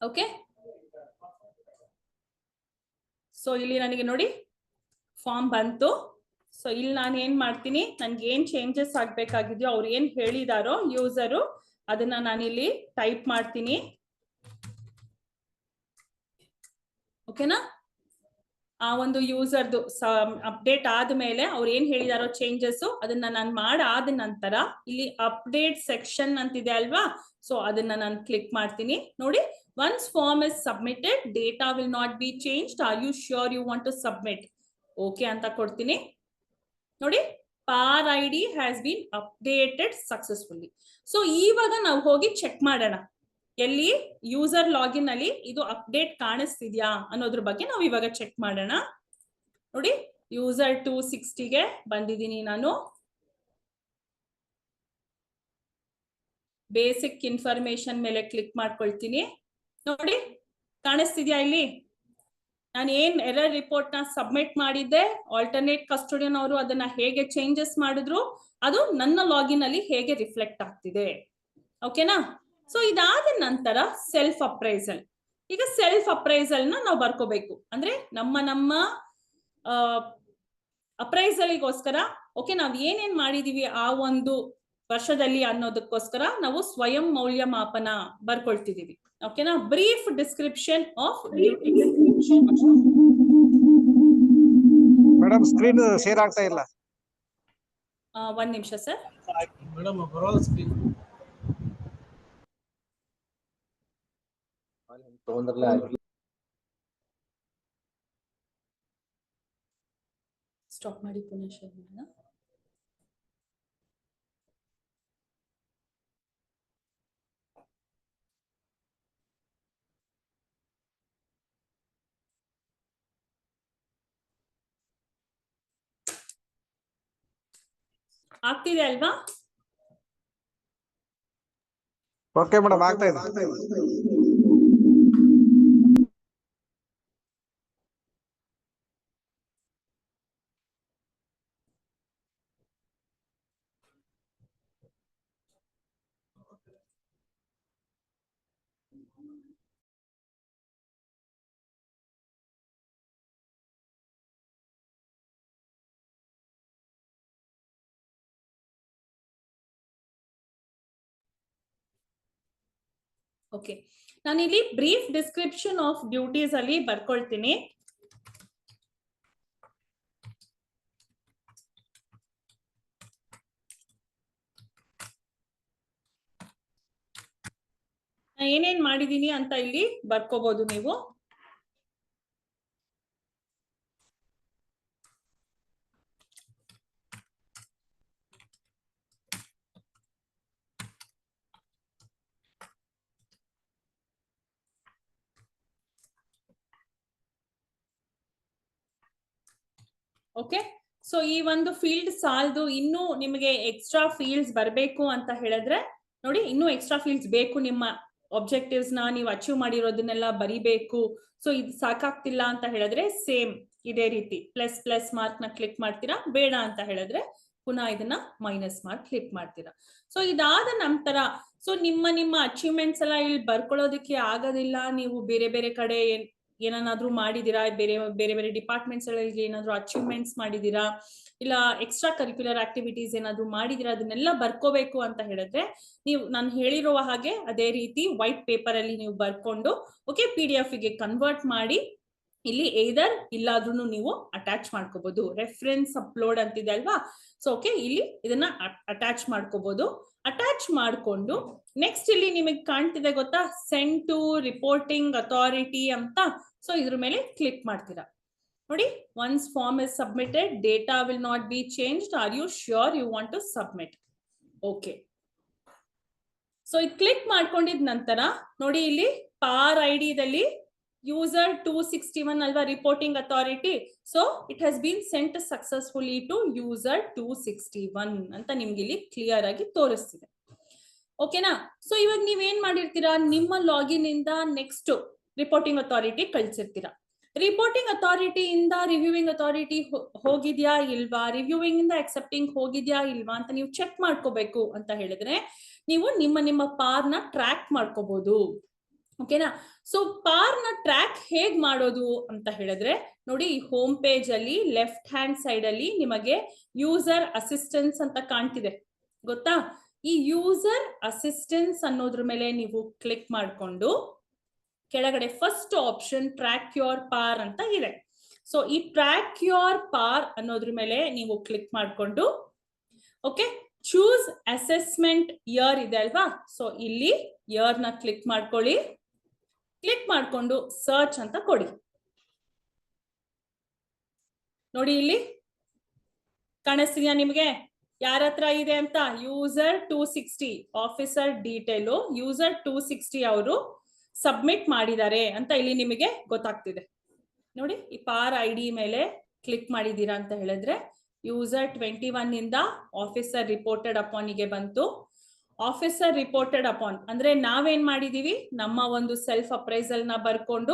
ಓಕೆ, ಸೊ ಇಲ್ಲಿ ನನಗೆ ನೋಡಿ ಫಾರ್ಮ್ ಬಂತು. ಸೊ ಇಲ್ಲಿ ನಾನು ಏನ್ ಮಾಡ್ತೀನಿ, ನನ್ಗೆ ಏನ್ ಚೇಂಜಸ್ ಆಗ್ಬೇಕಾಗಿದ್ಯೋ ಅವ್ರು ಏನ್ ಹೇಳಿದಾರೋ ಯೂಸರು ಅದನ್ನ ನಾನಿಲ್ಲಿ ಟೈಪ್ ಮಾಡ್ತೀನಿ. ಓಕೆನಾ? ಆ ಒಂದು ಯೂಸರ್ದು ಅಪ್ಡೇಟ್ ಆದ್ಮೇಲೆ ಅವ್ರು ಏನ್ ಹೇಳಿದಾರೋ ಚೇಂಜಸ್ ಅದನ್ನ ನಾನು ಮಾಡಾದ ನಂತರ ಇಲ್ಲಿ ಅಪ್ಡೇಟ್ ಸೆಕ್ಷನ್ ಅಂತಿದೆ ಅಲ್ವಾ, ಸೊ ಅದನ್ನ ನಾನು ಕ್ಲಿಕ್ ಮಾಡ್ತೀನಿ. ನೋಡಿ, once form is submitted, data will not be changed, are you sure you want to submit? Okay ಅಂತ ಕೊಡ್ತೀನಿ. ನೋಡಿ, PAR I D has been updated successfully. So ಇವಾಗ ನಾವು ಹೋಗಿ ಚೆಕ್ ಮಾಡೋಣ ಎಲ್ಲಿ ಯೂಸರ್ ಲಾಗಿನ್ ಅಲ್ಲಿ ಇದು ಅಪ್ಡೇಟ್ ಕಾಣಿಸ್ತಿದ್ಯಾ ಅನ್ನೋದ್ರ ಬಗ್ಗೆ ನಾವು ಇವಾಗ ಚೆಕ್ ಮಾಡೋಣ. ನೋಡಿ, ಯೂಸರ್ 260ಗೆ ಬಂದಿದ್ದೀನಿ ನಾನು. ಬೇಸಿಕ್ ಇನ್ಫಾರ್ಮೇಶನ್ ಮೇಲೆ ಕ್ಲಿಕ್ ಮಾಡ್ಕೊಳ್ತೀನಿ. ನೋಡಿ, ಕಾಣಿಸ್ತಿದ್ಯಾ ಇಲ್ಲಿ ನಾನು ಏನ್ ಎರರ್ ರಿಪೋರ್ಟ್ ನ ಸಬ್ಮಿಟ್ ಮಾಡಿದ್ದೆ, ಆಲ್ಟರ್ನೇಟ್ ಕಸ್ಟೋಡಿಯನ್ ಅವರು ಅದನ್ನ ಹೇಗೆ ಚೇಂಜಸ್ ಮಾಡಿದ್ರು, ಅದು ನನ್ನ ಲಾಗಿನ್ ಅಲ್ಲಿ ಹೇಗೆ ರಿಫ್ಲೆಕ್ಟ್ ಆಗ್ತಿದೆ. ಓಕೆನಾ? ಸೊ ಇದಾದ ನಂತರ ಸೆಲ್ಫ್ ಅಪ್ರೈಸಲ್. ಈಗ ಸೆಲ್ಫ್ ಅಪ್ರೈಸಲ್ ನ ನಾವು ಬರ್ಕೋಬೇಕು. ಅಂದ್ರೆ ನಮ್ಮ ಅಪ್ರೈಸಲ್ಗೋಸ್ಕರ ಓಕೆ ನಾವ್ ಏನೇನ್ ಮಾಡಿದೀವಿ ಆ ಒಂದು ವರ್ಷದಲ್ಲಿ ಅನ್ನೋದಕ್ಕೋಸ್ಕರ ನಾವು ಸ್ವಯಂ ಮೌಲ್ಯಮಾಪನ ಬರ್ಕೊಳ್ತಿದೀವಿ. ಓಕೆನಾ? Brief description of madam screen share ಆಗ್ತಾ ಇಲ್ಲ. ಒಂದ್ ನಿಮಿಷ ಸರ್. ಮೇಡಮ್ ಬರೋಲ್ಲ ಸ್ಕ್ರೀನ್. ಸ್ಟಾಪ್ ಮಾಡಿ ಪುನಃ ಶೇರ್ ಮಾಡೋಣ. ಆಗ್ತಿದೆ ಅಲ್ವಾ? ಓಕೆ ಮೇಡಮ್, ಆಗ್ತಾ ಇದೆ. ಓಕೆ, ನಾನಿಲ್ಲಿ ಬ್ರೀಫ್ ಡಿಸ್ಕ್ರಿಪ್ಷನ್ ಆಫ್ ಡ್ಯೂಟೀಸ್ ಅಲ್ಲಿ ಬರ್ಕೊಳ್ತೀನಿ. ಏನೇನ್ ಮಾಡಿದೀನಿ ಅಂತ ಇಲ್ಲಿ ಬರ್ಕೋಬಹುದು ನೀವು. ಓಕೆ, ಸೊ ಈ ಒಂದು ಫೀಲ್ಡ್ ಸಾಲದು, ಇನ್ನು ನಿಮಗೆ ಎಕ್ಸ್ಟ್ರಾ ಫೀಲ್ಡ್ಸ್ ಬರಬೇಕು ಅಂತ ಹೇಳಿದ್ರೆ ನೋಡಿ, ಇನ್ನೂ ಎಕ್ಸ್ಟ್ರಾ ಫೀಲ್ಡ್ಸ್ ಬೇಕು, ನಿಮ್ಮ ಆಬ್ಜೆಕ್ಟಿವ್ಸ್ ನ ನೀವು ಅಚೀವ್ ಮಾಡಿರೋದನ್ನೆಲ್ಲ ಬರಿಬೇಕು. ಸೊ ಇದು ಸಾಕಾಗ್ತಿಲ್ಲ ಅಂತ ಹೇಳಿದ್ರೆ ಸೇಮ್ ಇದೇ ರೀತಿ ಪ್ಲಸ್ ಪ್ಲಸ್ ಮಾರ್ಕ್ ನ ಕ್ಲಿಕ್ ಮಾಡ್ತೀರಾ, ಬೇಡ ಅಂತ ಹೇಳಿದ್ರೆ ಪುನಃ ಇದನ್ನ ಮೈನಸ್ ಮಾರ್ಕ್ ಕ್ಲಿಕ್ ಮಾಡ್ತೀರಾ. ಸೊ ಇದಾದ ನಂತರ ಸೊ ನಿಮ್ಮ ಅಚೀವ್ಮೆಂಟ್ಸ್ ಎಲ್ಲ ಇಲ್ಲಿ ಬರ್ಕೊಳ್ಳೋದಕ್ಕೆ ಆಗೋದಿಲ್ಲ, ನೀವು ಬೇರೆ ಬೇರೆ ಕಡೆ ಏನನ್ನಾದ್ರೂ ಮಾಡಿದೀರಾ, ಬೇರೆ ಬೇರೆ ಬೇರೆ ಡಿಪಾರ್ಟ್ಮೆಂಟ್ಸ್ ಗಳಲ್ಲಿ ಏನಾದ್ರು ಅಚೀವ್ಮೆಂಟ್ಸ್ ಮಾಡಿದೀರಾ, ಇಲ್ಲ ಎಕ್ಸ್ಟ್ರಾ ಕರಿಕ್ಯುಲರ್ ಆಕ್ಟಿವಿಟೀಸ್ ಏನಾದ್ರು ಮಾಡಿದೀರಾ, ಅದನ್ನೆಲ್ಲ ಬರ್ಕೋಬೇಕು ಅಂತ ಹೇಳಿದ್ರೆ ನೀವು ನಾನು ಹೇಳಿರುವ ಹಾಗೆ ಅದೇ ರೀತಿ ವೈಟ್ ಪೇಪರ್ ಅಲ್ಲಿ ನೀವು ಬರ್ಕೊಂಡು ಓಕೆ PDF ಗೆ ಕನ್ವರ್ಟ್ ಮಾಡಿ ಇಲ್ಲಿ ಏದರ್ ಇಲ್ಲಾದ್ರೂ ನೀವು ಅಟ್ಯಾಚ್ ಮಾಡ್ಕೋಬಹುದು. ರೆಫರೆನ್ಸ್ ಅಪ್ಲೋಡ್ ಅಂತಿದೆ ಅಲ್ವಾ, ಸೊ ಓಕೆ ಇಲ್ಲಿ ಇದನ್ನ ಅಟ್ಯಾಚ್ ಮಾಡ್ಕೋಬಹುದು. ಅಟ್ಯಾಚ್ ಮಾಡ್ಕೊಂಡು ನೆಕ್ಸ್ಟ್ ಇಲ್ಲಿ ನಿಮಗೆ ಕಾಣ್ತಿದೆ ಗೊತ್ತಾ, ಸೆಂಡ್ ಟು ರಿಪೋರ್ಟಿಂಗ್ ಅಥಾರಿಟಿ ಅಂತ. ಸೊ ಇದ್ರ ಮೇಲೆ ಕ್ಲಿಕ್ ಮಾಡ್ತೀರಾ. ನೋಡಿ, once form is submitted data will not be changed, are you sure you want to submit? Okay, so ಇದು ಕ್ಲಿಕ್ ಮಾಡ್ಕೊಂಡಿದ ನಂತರ ನೋಡಿ ಇಲ್ಲಿ ಪಾರ್ ID ಯೂಸರ್ 261 ಅಲ್ವಾ reporting authority. So it has been sent successfully to user 261 ಅಂತ ನಿಮ್ಗೆ ಇಲ್ಲಿ clear ಆಗಿ ತೋರಿಸ್ತಿದೆ. ಓಕೆನಾ? ಸೊ ಇವಾಗ ನೀವೇನ್ ಮಾಡಿರ್ತೀರಾ, ನಿಮ್ಮ ಲಾಗಿನ್ ಇಂದ ನೆಕ್ಸ್ಟ್ ರಿಪೋರ್ಟಿಂಗ್ ಅಥಾರಿಟಿ ಕಳ್ಸಿರ್ತೀರಾ. ರಿಪೋರ್ಟಿಂಗ್ ಅಥಾರಿಟಿಯಿಂದ ರಿವ್ಯೂವಿಂಗ್ ಅಥಾರಿಟಿ ಹೋಗಿದ್ಯಾ ಇಲ್ವಾ, ರಿವ್ಯೂವಿಂಗ್ ಇಂದ ಅಕ್ಸೆಪ್ಟಿಂಗ್ ಹೋಗಿದ್ಯಾ ಇಲ್ವಾ ಅಂತ ನೀವು ಚೆಕ್ ಮಾಡ್ಕೋಬೇಕು ಅಂತ ಹೇಳಿದ್ರೆ ನೀವು ನಿಮ್ಮ ಪಾರ್ನ ಟ್ರ್ಯಾಕ್ ಮಾಡ್ಕೋಬಹುದು. ಓಕೆನಾ? ಸೊ ಪಾರ್ನ ಟ್ರ್ಯಾಕ್ ಹೇಗ್ ಮಾಡೋದು ಅಂತ ಹೇಳಿದ್ರೆ ನೋಡಿ, ಈ ಹೋಮ್ ಪೇಜ್ ಅಲ್ಲಿ ಲೆಫ್ಟ್ ಹ್ಯಾಂಡ್ ಸೈಡ್ ಅಲ್ಲಿ ನಿಮಗೆ ಯೂಸರ್ ಅಸಿಸ್ಟೆನ್ಸ್ ಅಂತ ಕಾಣ್ತಿದೆ ಗೊತ್ತಾ. ಈ ಯೂಸರ್ ಅಸಿಸ್ಟೆನ್ಸ್ ಅನ್ನೋದ್ರ ಮೇಲೆ ನೀವು ಕ್ಲಿಕ್ ಮಾಡ್ಕೊಂಡು ಕೆಳಗಡೆ ಫಸ್ಟ್ ಆಪ್ಷನ್ ಟ್ರ್ಯಾಕ್ ಯೋರ್ ಪಾರ್ ಅಂತ ಇದೆ. ಸೊ ಈ ಟ್ರ್ಯಾಕ್ ಯೋರ್ ಪಾರ್ ಅನ್ನೋದ್ರ ಮೇಲೆ ನೀವು ಕ್ಲಿಕ್ ಮಾಡ್ಕೊಂಡು ಓಕೆ, ಚೂಸ್ ಅಸೆಸ್ಮೆಂಟ್ ಇಯರ್ ಇದೆ ಅಲ್ವಾ, ಸೊ ಇಲ್ಲಿ ಇಯರ್ ನ ಕ್ಲಿಕ್ ಮಾಡ್ಕೊಳ್ಳಿ. ಕ್ಲಿಕ್ ಮಾಡ್ಕೊಂಡು ಸರ್ಚ್ ಅಂತ ಕೊಡಿ. ನೋಡಿ ಇಲ್ಲಿ ಕಾಣಿಸ್ತಿದ್ಯಾ ನಿಮ್ಗೆ ಯಾರ ಹತ್ರ ಇದೆ ಅಂತ, ಯೂಸರ್ 260 ಆಫೀಸರ್ ಡೀಟೇಲು ಯೂಸರ್ 260 ಅವರು ಸಬ್ಮಿಟ್ ಮಾಡಿದ್ದಾರೆ ಅಂತ ಇಲ್ಲಿ ನಿಮಗೆ ಗೊತ್ತಾಗ್ತಿದೆ. ನೋಡಿ, ಈ ಪಾರ್ ID ಮೇಲೆ ಕ್ಲಿಕ್ ಮಾಡಿದೀರಾ ಅಂತ ಹೇಳಿದ್ರೆ ಯೂಸರ್ 21 ಇಂದ ಆಫೀಸರ್ ರಿಪೋರ್ಟೆಡ್ ಅಪಾನ್ ಗೆ ಬಂತು. ಆಫೀಸರ್ ರಿಪೋರ್ಟೆಡ್ ಅಪಾನ್ ಅಂದ್ರೆ ನಾವೇನ್ ಮಾಡಿದೀವಿ, ನಮ್ಮ ಒಂದು ಸೆಲ್ಫ್ ಅಪ್ರೈಸಲ್ ನ ಬರ್ಕೊಂಡು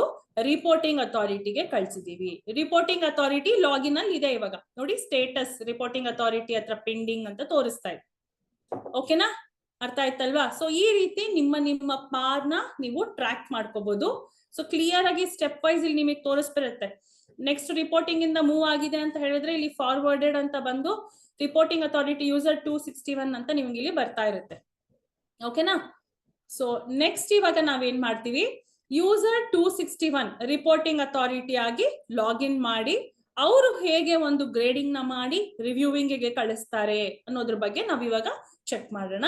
ರಿಪೋರ್ಟಿಂಗ್ ಅಥಾರಿಟಿಗೆ ಕಳ್ಸಿದೀವಿ. ರಿಪೋರ್ಟಿಂಗ್ ಅಥಾರಿಟಿ ಲಾಗಿನ್ ಅಲ್ಲಿ ಇದೆ ಇವಾಗ ನೋಡಿ, ಸ್ಟೇಟಸ್ ರಿಪೋರ್ಟಿಂಗ್ ಅಥಾರಿಟಿ ಹತ್ರ ಪೆಂಡಿಂಗ್ ಅಂತ ತೋರಿಸ್ತಾ ಇದೆ. ಓಕೆನಾ, ಅರ್ಥ ಆಯ್ತಲ್ವಾ? ಸೊ ಈ ರೀತಿ ನಿಮ್ಮ ಪಾರ್ನ ನೀವು ಟ್ರ್ಯಾಕ್ ಮಾಡ್ಕೋಬಹುದು. ಸೊ ಕ್ಲಿಯರ್ ಆಗಿ ಸ್ಟೆಪ್ ವೈಸ್ ಇಲ್ಲಿ ನಿಮಗೆ ತೋರಿಸ್ಬಿರುತ್ತೆ. ನೆಕ್ಸ್ಟ್ ರಿಪೋರ್ಟಿಂಗ್ ಇಂದ ಮೂವ್ ಆಗಿದೆ ಅಂತ ಹೇಳಿದ್ರೆ ಇಲ್ಲಿ ಫಾರ್ವರ್ಡೆಡ್ ಅಂತ ಬಂದು ರಿಪೋರ್ಟಿಂಗ್ ಅಥಾರಿಟಿ ಯೂಸರ್ 261 ಅಂತ ನಿಮ್ಗೆ ಇಲ್ಲಿ ಬರ್ತಾ ಇರುತ್ತೆ. ಓಕೆನಾ? ಸೊ ನೆಕ್ಸ್ಟ್ ಇವಾಗ ನಾವೇನ್ ಮಾಡ್ತೀವಿ, ಯೂಸರ್ 261 ರಿಪೋರ್ಟಿಂಗ್ ಅಥಾರಿಟಿ ಆಗಿ ಲಾಗಿನ್ ಮಾಡಿ ಅವರು ಹೇಗೆ ಒಂದು ಗ್ರೇಡಿಂಗ್ ನ ಮಾಡಿ ರಿವ್ಯೂವಿಂಗ್ ಗೆ ಕಳಿಸ್ತಾರೆ ಅನ್ನೋದ್ರ ಬಗ್ಗೆ ನಾವ್ ಇವಾಗ ಚೆಕ್ ಮಾಡೋಣ.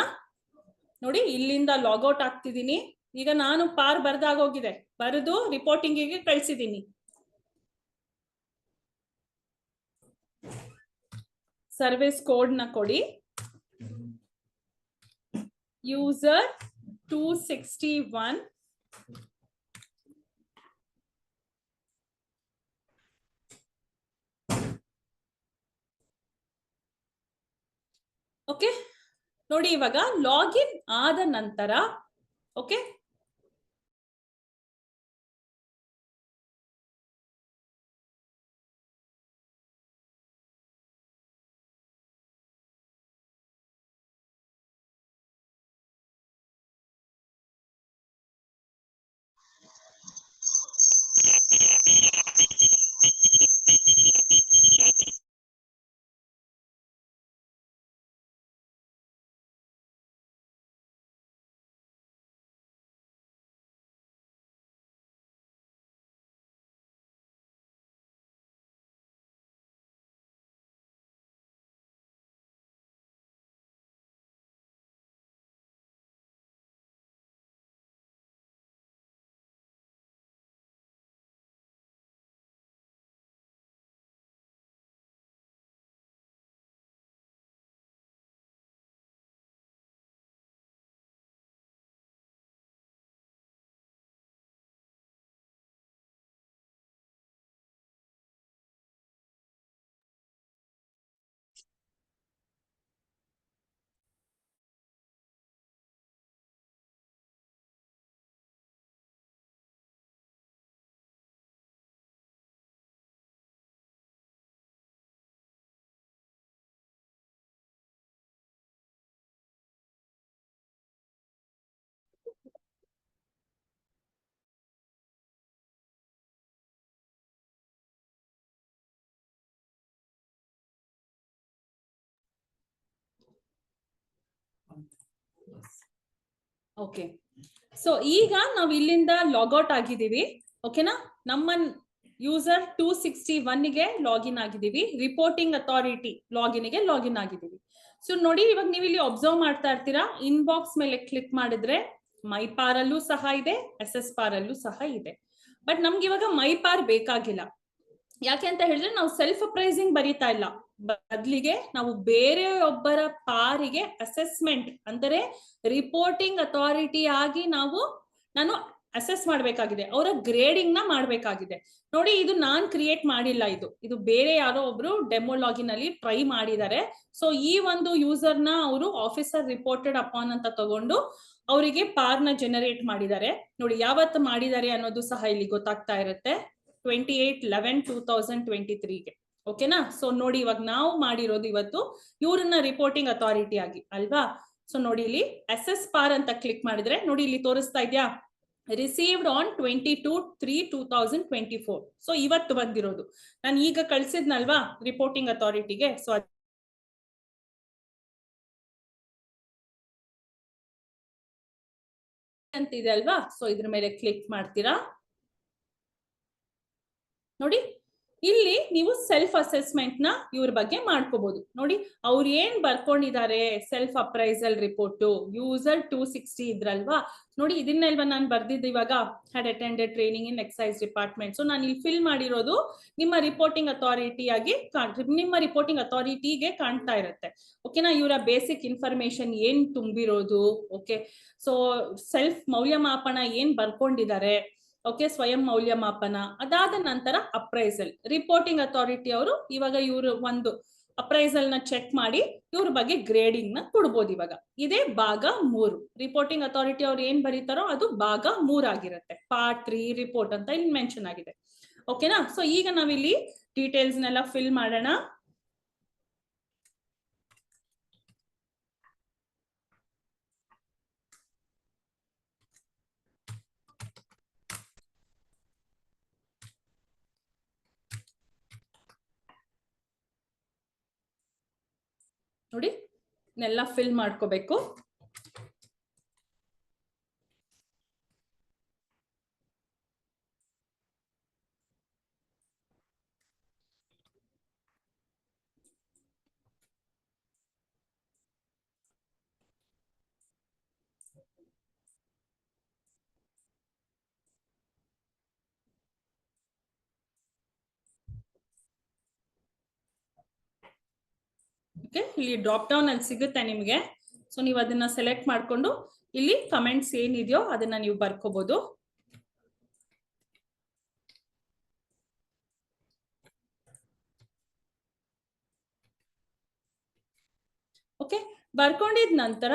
ನೋಡಿ, ಇಲ್ಲಿಂದ ಲಾಗೌಟ್ ಆಗ್ತಿದ್ದೀನಿ. ಈಗ ನಾನು ಪಾರ್ ಬರ್ದಾಗೋಗಿದೆ, ಬರೆದು ರಿಪೋರ್ಟಿಂಗ್ ಗೆ ಕಳ್ಸಿದೀನಿ. ಸರ್ವಿಸ್ ಕೋಡ್ ನ ಕೊಡಿ, ಯೂಸರ್ 261 ಓಕೆ. ನೋಡಿ, ಇವಾಗ ಲಾಗಿನ್ ಆದ ನಂತರ ಓಕೆ ಓಕೆ, ಸೊ ಈಗ ನಾವು ಇಲ್ಲಿಂದ ಲಾಗೌಟ್ ಆಗಿದ್ದೀವಿ. ಓಕೆನಾ, ನಮ್ಮ ಯೂಸರ್ 261ಗೆ ಲಾಗಿನ್ ಆಗಿದ್ದೀವಿ, ರಿಪೋರ್ಟಿಂಗ್ ಅಥಾರಿಟಿ ಲಾಗಿನ್ಗೆ ಲಾಗಿನ್ ಆಗಿದ್ದೀವಿ. ಸೊ ನೋಡಿ, ಇವಾಗ ನೀವು ಇಲ್ಲಿ ಅಬ್ಸರ್ವ್ ಮಾಡ್ತಾ ಇರ್ತೀರಾ, ಇನ್ಬಾಕ್ಸ್ ಮೇಲೆ ಕ್ಲಿಕ್ ಮಾಡಿದ್ರೆ ಮೈ ಪಾರ್ ಅಲ್ಲೂ ಸಹ ಇದೆ, SS ಪಾರ್ ಅಲ್ಲೂ ಸಹ ಇದೆ. ಬಟ್ ನಮ್ಗೆ ಇವಾಗ ಮೈ ಪಾರ್ ಬೇಕಾಗಿಲ್ಲ. ಯಾಕೆ ಅಂತ ಹೇಳಿದ್ರೆ ನಾವು ಸೆಲ್ಫ್ ಅಪ್ರೈಸಿಂಗ್ ಬರೀತಾ ಇಲ್ಲ, ಬದಲಿಗೆ ನಾವು ಬೇರೆಯೊಬ್ಬರ ಪಾರಿಗೆ ಅಸೆಸ್ಮೆಂಟ್ ಅಂದರೆ ರಿಪೋರ್ಟಿಂಗ್ ಅಥಾರಿಟಿ ಆಗಿ ನಾನು ಅಸೆಸ್ ಮಾಡ್ಬೇಕಾಗಿದೆ, ಅವರ ಗ್ರೇಡಿಂಗ್ ನ ಮಾಡ್ಬೇಕಾಗಿದೆ. ನೋಡಿ, ಇದು ನಾನ್ ಕ್ರಿಯೇಟ್ ಮಾಡಿಲ್ಲ, ಇದು ಬೇರೆ ಯಾರೋ ಒಬ್ರು ಡೆಮೋ ಲಾಗಿನ್ ಅಲ್ಲಿ ಟ್ರೈ ಮಾಡಿದ್ದಾರೆ. ಸೊ ಈ ಒಂದು ಯೂಸರ್ ನ ಅವರು ಆಫೀಸರ್ ರಿಪೋರ್ಟೆಡ್ ಅಪಾನ್ ಅಂತ ತಗೊಂಡು ಅವರಿಗೆ ಪಾರ್ ನ ಜನರೇಟ್ ಮಾಡಿದ್ದಾರೆ. ನೋಡಿ, ಯಾವತ್ತು ಮಾಡಿದ್ದಾರೆ ಅನ್ನೋದು ಸಹ ಇಲ್ಲಿ ಗೊತ್ತಾಗ್ತಾ ಇರುತ್ತೆ, 28/11/2023ಗೆ. ಓಕೆನಾ, ಸೊ ನೋಡಿ, ಇವಾಗ ನಾವು ಮಾಡಿರೋದು ಇವತ್ತು ಇವ್ರನ್ನ ರಿಪೋರ್ಟಿಂಗ್ ಅಥಾರಿಟಿ ಆಗಿ ಅಲ್ವಾ. ಸೊ ನೋಡಿ, ಇಲ್ಲಿ SS ಪಾರ್ ಅಂತ ಕ್ಲಿಕ್ ಮಾಡಿದ್ರೆ ನೋಡಿ, ಇಲ್ಲಿ ತೋರಿಸ್ತಾ ಇದೆಯಾ, ರಿಸೀವ್ಡ್ ಆನ್ 22/3/2024. ಸೊ ಇವತ್ತು ಬಂದಿರೋದು, ನಾನು ಈಗ ಕಳ್ಸಿದ್ನಲ್ವಾ ರಿಪೋರ್ಟಿಂಗ್ ಅಥಾರಿಟಿಗೆ. ಸೊ ಅಂತಿದೆ ಅಲ್ವಾ, ಸೊ ಇದ್ರ ಮೇಲೆ ಕ್ಲಿಕ್ ಮಾಡ್ತೀರಾ. ನೋಡಿ, ಇಲ್ಲಿ ನೀವು ಸೆಲ್ಫ್ ಅಸೆಸ್ಮೆಂಟ್ ನ ಇವ್ರ ಬಗ್ಗೆ ಮಾಡ್ಕೋಬಹುದು. ನೋಡಿ, ಅವ್ರು ಏನ್ ಬರ್ಕೊಂಡಿದ್ದಾರೆ, ಸೆಲ್ಫ್ ಅಪ್ರೈಸಲ್ ರಿಪೋರ್ಟ್ ಯೂಸರ್ 260 ಇದ್ರಲ್ವಾ. ನೋಡಿ, ಇದನ್ನೆಲ್ವಾ ನಾನು ಬರ್ದಿದ್ದು ಇವಾಗ, had attended training in exercise department. So ನಾನು ಇಲ್ಲಿ ಫಿಲ್ ಮಾಡಿರೋದು ನಿಮ್ಮ ರಿಪೋರ್ಟಿಂಗ್ ಅಥಾರಿಟಿ ಆಗಿ ನಿಮ್ಮ ರಿಪೋರ್ಟಿಂಗ್ ಅಥಾರಿಟಿಗೆ ಕಾಣ್ತಾ ಇರುತ್ತೆ. ಓಕೆನಾ, ಇವರ ಬೇಸಿಕ್ ಇನ್ಫಾರ್ಮೇಶನ್ ಏನ್ ತುಂಬಿರೋದು. ಓಕೆ, ಸೊ ಸೆಲ್ಫ್ ಮೌಲ್ಯಮಾಪನ ಏನ್ ಬರ್ಕೊಂಡಿದ್ದಾರೆ. ಓಕೆ, ಸ್ವಯಂ ಮೌಲ್ಯಮಾಪನ, ಅದಾದ ನಂತರ ಅಪ್ರೈಸಲ್. ರಿಪೋರ್ಟಿಂಗ್ ಅಥಾರಿಟಿ ಅವರು ಇವಾಗ ಇವರು ಒಂದು ಅಪ್ರೈಸಲ್ ನ ಚೆಕ್ ಮಾಡಿ ಇವ್ರ ಬಗ್ಗೆ ಗ್ರೇಡಿಂಗ್ ನ ಕೊಡ್ಬೋದು. ಇವಾಗ ಇದೇ ಭಾಗ 3. ರಿಪೋರ್ಟಿಂಗ್ ಅಥಾರಿಟಿ ಅವ್ರು ಏನ್ ಬರೀತಾರೋ ಅದು ಭಾಗ 3 ಆಗಿರುತ್ತೆ. ಪಾರ್ಟ್ 3 ರಿಪೋರ್ಟ್ ಅಂತ ಇಲ್ಲಿ ಮೆನ್ಷನ್ ಆಗಿದೆ. ಓಕೆನಾ, ಸೊ ಈಗ ನಾವಿಲ್ಲಿ ಡೀಟೇಲ್ಸ್ ನೆಲ್ಲ ಫಿಲ್ ಮಾಡೋಣ. ನೋಡಿ, ನೆಲ್ಲ ಫಿಲ್ ಮಾಡ್ಕೋಬೇಕು. ಇಲ್ಲಿ ಡ್ರಾಪ್ ಡೌನ್ ಅಲ್ಲಿ ಸಿಗುತ್ತೆ ನಿಮ್ಗೆ. ಸೊ ನೀವು ಅದನ್ನ ಸೆಲೆಕ್ಟ್ ಮಾಡ್ಕೊಂಡು ಇಲ್ಲಿ ಕಮೆಂಟ್ಸ್ ಏನಿದೆಯೋ ಅದನ್ನ ನೀವು ಬರ್ಕೋಬಹುದು. ಓಕೆ, ಬರ್ಕೊಂಡಿದ ನಂತರ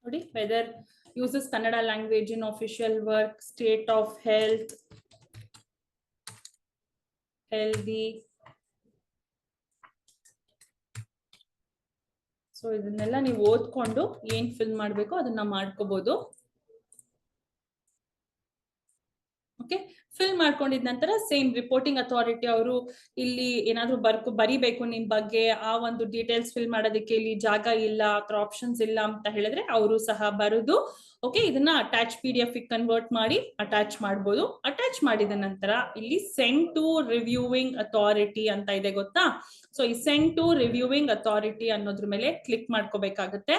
ನೋಡಿ, whether uses Kannada language in official work, state of health, healthy. So ಇದನ್ನೆಲ್ಲ ನೀವು ಓದ್ಕೊಂಡು ಏನ್ ಫಿಲ್ ಮಾಡ್ಬೇಕು ಅದನ್ನ ಮಾಡ್ಕೋಬಹುದು. ಓಕೆ, ಫಿಲ್ ಮಾಡ್ಕೊಂಡಿದ ನಂತರ ಸೇಮ್ ರಿಪೋರ್ಟಿಂಗ್ ಅಥಾರಿಟಿ ಅವರು ಇಲ್ಲಿ ಏನಾದ್ರು ಬರಿಬೇಕು ನಿಮ್ ಬಗ್ಗೆ, ಆ ಒಂದು ಡೀಟೇಲ್ಸ್ ಫಿಲ್ ಮಾಡೋದಕ್ಕೆ ಇಲ್ಲಿ ಜಾಗ ಇಲ್ಲ ಅಥವಾ ಆಪ್ಷನ್ಸ್ ಇಲ್ಲ ಅಂತ ಹೇಳಿದ್ರೆ ಅವರು ಸಹ ಬರುದು. ಓಕೆ, ಇದನ್ನ ಅಟ್ಯಾಚ್ PDF ಕನ್ವರ್ಟ್ ಮಾಡಿ ಅಟ್ಯಾಚ್ ಮಾಡ್ಬೋದು. ಅಟ್ಯಾಚ್ ಮಾಡಿದ ನಂತರ ಇಲ್ಲಿ ಸೆಂಡ್ ಟು ರಿವ್ಯೂವಿಂಗ್ ಅಥಾರಿಟಿ ಅಂತ ಇದೆ, ಗೊತ್ತಾ. ಸೊ ಈ ಸೆಂಡ್ ಟು ರಿವ್ಯೂವಿಂಗ್ ಅಥಾರಿಟಿ ಅನ್ನೋದ್ರ ಮೇಲೆ ಕ್ಲಿಕ್ ಮಾಡ್ಕೋಬೇಕಾಗುತ್ತೆ.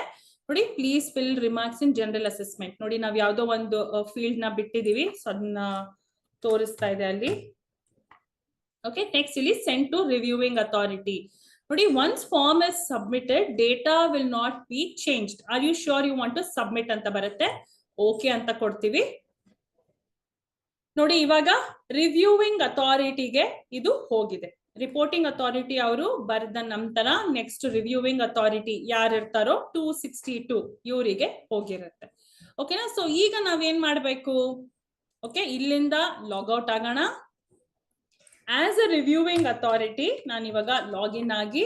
ನೋಡಿ, please fill remarks in general assessment. ನೋಡಿ, ನಾವ್ ಯಾವ್ದೋ ಒಂದು ಫೀಲ್ಡ್ ನ ಬಿಟ್ಟಿದೀವಿ, ಸೊ ಅದನ್ನ ತೋರಿಸ್ತಾ ಇದೆ ಅಲ್ಲಿ. ಓಕೆ, ನೆಕ್ಸ್ಟ್ ಇಲ್ಲಿ ಸೆಂಡ್ ಟು ರಿವ್ಯೂವಿಂಗ್ ಅಥಾರಿಟಿ. ನೋಡಿ, once form is submitted data will not be changed. Are you sure you want to submit ಅಂತ ಬರುತ್ತೆ. ಓಕೆ ಅಂತ ಕೊಡ್ತೀವಿ. ನೋಡಿ, ಇವಾಗ ರಿವ್ಯೂವಿಂಗ್ ಅಥಾರಿಟಿಗೆ ಇದು ಹೋಗಿದೆ. ರಿಪೋರ್ಟಿಂಗ್ ಅಥಾರಿಟಿ ಅವರು ಬರೆದ ನಂತರ ನೆಕ್ಸ್ಟ್ ರಿವ್ಯೂವಿಂಗ್ ಅಥಾರಿಟಿ ಯಾರು ಇರ್ತಾರೋ 262 ಇವರಿಗೆ ಹೋಗಿರುತ್ತೆ. ಓಕೆನಾ, ಸೊ ಈಗ ನಾವೇನ್ ಮಾಡ್ಬೇಕು. ಓಕೆ, ಇಲ್ಲಿಂದ ಲಾಗೌಟ್ ಆಗೋಣ. ಆಸ್ ಅ ರಿವ್ಯೂವಿಂಗ್ ಅಥಾರಿಟಿ ನಾನು ಇವಾಗ ಲಾಗಿನ್ ಆಗಿ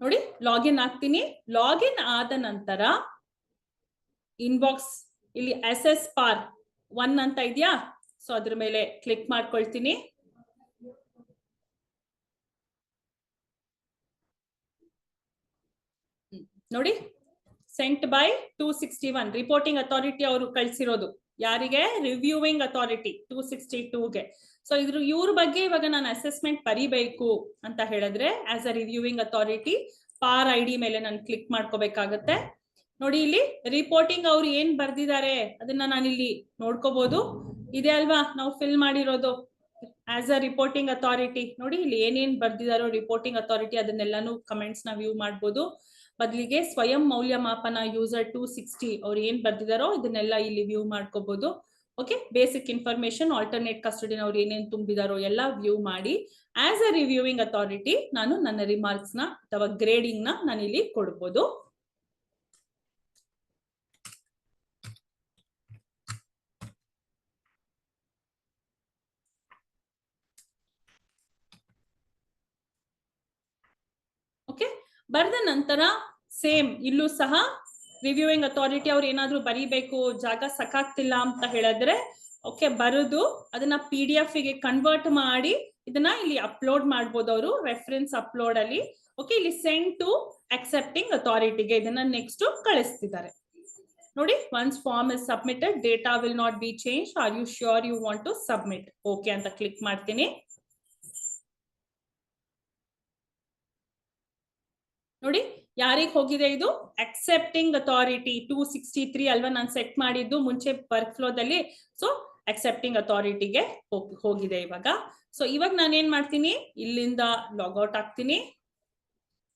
ನೋಡಿ ಲಾಗಿನ್ ಆಗ್ತೀನಿ. ಲಾಗಿನ್ ಆದ ನಂತರ ಇನ್ಬಾಕ್ಸ್ ಇಲ್ಲಿ SS PAR 1 ಅಂತ ಇದೆಯಾ, ಸೊ ಅದ್ರ ಮೇಲೆ ಕ್ಲಿಕ್ ಮಾಡ್ಕೊಳ್ತೀನಿ. ನೋಡಿ ಸೆಂಟ್ ಬೈ 261 ರಿಪೋರ್ಟಿಂಗ್ ಅಥಾರಿಟಿ ಅವರು ಕಳ್ಸಿರೋದು ಯಾರಿಗೆ, ರಿವ್ಯೂವಿಂಗ್ ಅಥಾರಿಟಿ 262ಗೆ. ಸೊ ಇವ್ರ ಬಗ್ಗೆ ಇವಾಗ ನಾನು ಅಸೆಸ್ಮೆಂಟ್ ಬರಿಬೇಕು ಅಂತ ಹೇಳಿದ್ರೆ ಆಸ್ ಅ ರಿವ್ಯೂವಿಂಗ್ ಅಥಾರಿಟಿ ಪಾರ್ ID ಮೇಲೆ ನಾನು ಕ್ಲಿಕ್ ಮಾಡ್ಕೋಬೇಕಾಗತ್ತೆ. ನೋಡಿ ಇಲ್ಲಿ ರಿಪೋರ್ಟಿಂಗ್ ಅವ್ರು ಏನ್ ಬರ್ದಿದ್ದಾರೆ ಅದನ್ನ ನಾನು ಇಲ್ಲಿ ನೋಡ್ಕೋಬಹುದು. ಇದೆ ಅಲ್ವಾ ನಾವು ಫಿಲ್ ಮಾಡಿರೋದು ಆಸ್ ಅ ರಿಪೋರ್ಟಿಂಗ್ ಅಥಾರಿಟಿ. ನೋಡಿ ಇಲ್ಲಿ ಏನೇನ್ ಬರ್ದಿದಾರೋ ರಿಪೋರ್ಟಿಂಗ್ ಅಥಾರಿಟಿ ಅದನ್ನೆಲ್ಲಾನು ಕಮೆಂಟ್ಸ್ ನ ವ್ಯೂ ಮಾಡ್ಬೋದು. ಬದಲಿಗೆ ಸ್ವಯಂ ಮೌಲ್ಯಮಾಪನ ಯೂಸರ್ 260 ಅವ್ರು ಏನ್ ಬರ್ದಿದಾರೋ ಇದನ್ನೆಲ್ಲ ಇಲ್ಲಿ ವ್ಯೂ ಮಾಡ್ಕೋಬಹುದು. ಓಕೆ, ಬೇಸಿಕ್ ಇನ್ಫಾರ್ಮೇಶನ್ ಆಲ್ಟರ್ನೇಟ್ ಕಸ್ಟಡಿನ ಅವ್ರು ಏನೇನ್ ತುಂಬಿದಾರೋ ಎಲ್ಲ ವ್ಯೂ ಮಾಡಿ ಆಸ್ ಅ ರಿವ್ಯೂವಿಂಗ್ ಅಥಾರಿಟಿ ನಾನು ನನ್ನ ರಿಮಾರ್ಕ್ಸ್ ನ ಅಥವಾ ಗ್ರೇಡಿಂಗ್ ನ ನಾನು ಇಲ್ಲಿ ಕೊಡ್ಬೋದು. ಓಕೆ, ಬರೆದ ನಂತರ ಸೇಮ್ ಇಲ್ಲೂ ಸಹ ರಿವ್ಯೂವಿಂಗ್ ಅಥಾರಿಟಿ ಅವ್ರು ಏನಾದ್ರು ಬರೀಬೇಕು ಜಾಗ ಸಾಕಾಗ್ತಿಲ್ಲ ಅಂತ ಹೇಳಿದ್ರೆ ಓಕೆ ಬರೆದು ಅದನ್ನ PDF ಗೆ ಕನ್ವರ್ಟ್ ಮಾಡಿ ಇದನ್ನ ಇಲ್ಲಿ ಅಪ್ಲೋಡ್ ಮಾಡ್ಬೋದು ಅವರು ರೆಫರೆನ್ಸ್ ಅಪ್ಲೋಡ್ ಅಲ್ಲಿ. ಓಕೆ, ಇಲ್ಲಿ ಸೆಂಡ್ ಟು ಅಕ್ಸೆಪ್ಟಿಂಗ್ ಅಥಾರಿಟಿಗೆ ಇದನ್ನ ನೆಕ್ಸ್ಟ್ ಕಳಿಸ್ತಿದ್ದಾರೆ. ನೋಡಿ once form is submitted data will not be change, are you sure you want to submit? Okay ಅಂತ ಕ್ಲಿಕ್ ಮಾಡ್ತೀನಿ. ನೋಡಿ ಯಾರಿಗೆ ಹೋಗಿದೆ ಇದು, ಅಕ್ಸೆಪ್ಟಿಂಗ್ ಅಥಾರಿಟಿ 263 ಅಲ್ವಾ ನಾನು ಸೆಟ್ ಮಾಡಿದ್ದು ಮುಂಚೆ ವರ್ಕ್ ಫ್ಲೋದಲ್ಲಿ. ಸೊ ಅಕ್ಸೆಪ್ಟಿಂಗ್ ಅಥಾರಿಟಿಗೆ ಹೋಗಿದೆ ಇವಾಗ. ಸೊ ಇವಾಗ ನಾನು ಏನ್ ಮಾಡ್ತೀನಿ, ಇಲ್ಲಿಂದ ಲಾಗೌಟ್ ಆಗ್ತೀನಿ.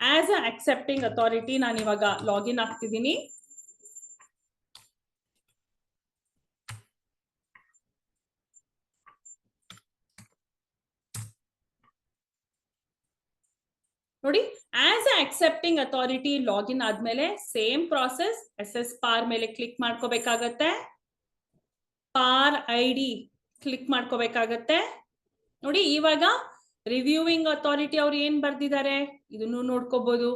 ಆಸ್ ಅ ಅಕ್ಸೆಪ್ಟಿಂಗ್ ಅಥಾರಿಟಿ ನಾನು ಇವಾಗ ಲಾಗಿನ್ ಆಗ್ತಿದ್ದೀನಿ. ನೋಡಿ as a accepting authority login ಆದ್ಮೇಲೆ ಸೇಮ್ ಪ್ರಾಸೆಸ್ SS PAR ಮೇಲೆ ಕ್ಲಿಕ್ ಮಾಡ್ಕೋಬೇಕಾಗತ್ತೆ. ಪಾರ್ ID ಕ್ಲಿಕ್ ಮಾಡ್ಕೋಬೇಕಾಗತ್ತೆ. ನೋಡಿ ಇವಾಗ ರಿವ್ಯೂವಿಂಗ್ ಅಥಾರಿಟಿ ಅವ್ರು ಏನ್ ಬರ್ದಿದ್ದಾರೆ ಇದನ್ನು ನೋಡ್ಕೋಬಹುದು.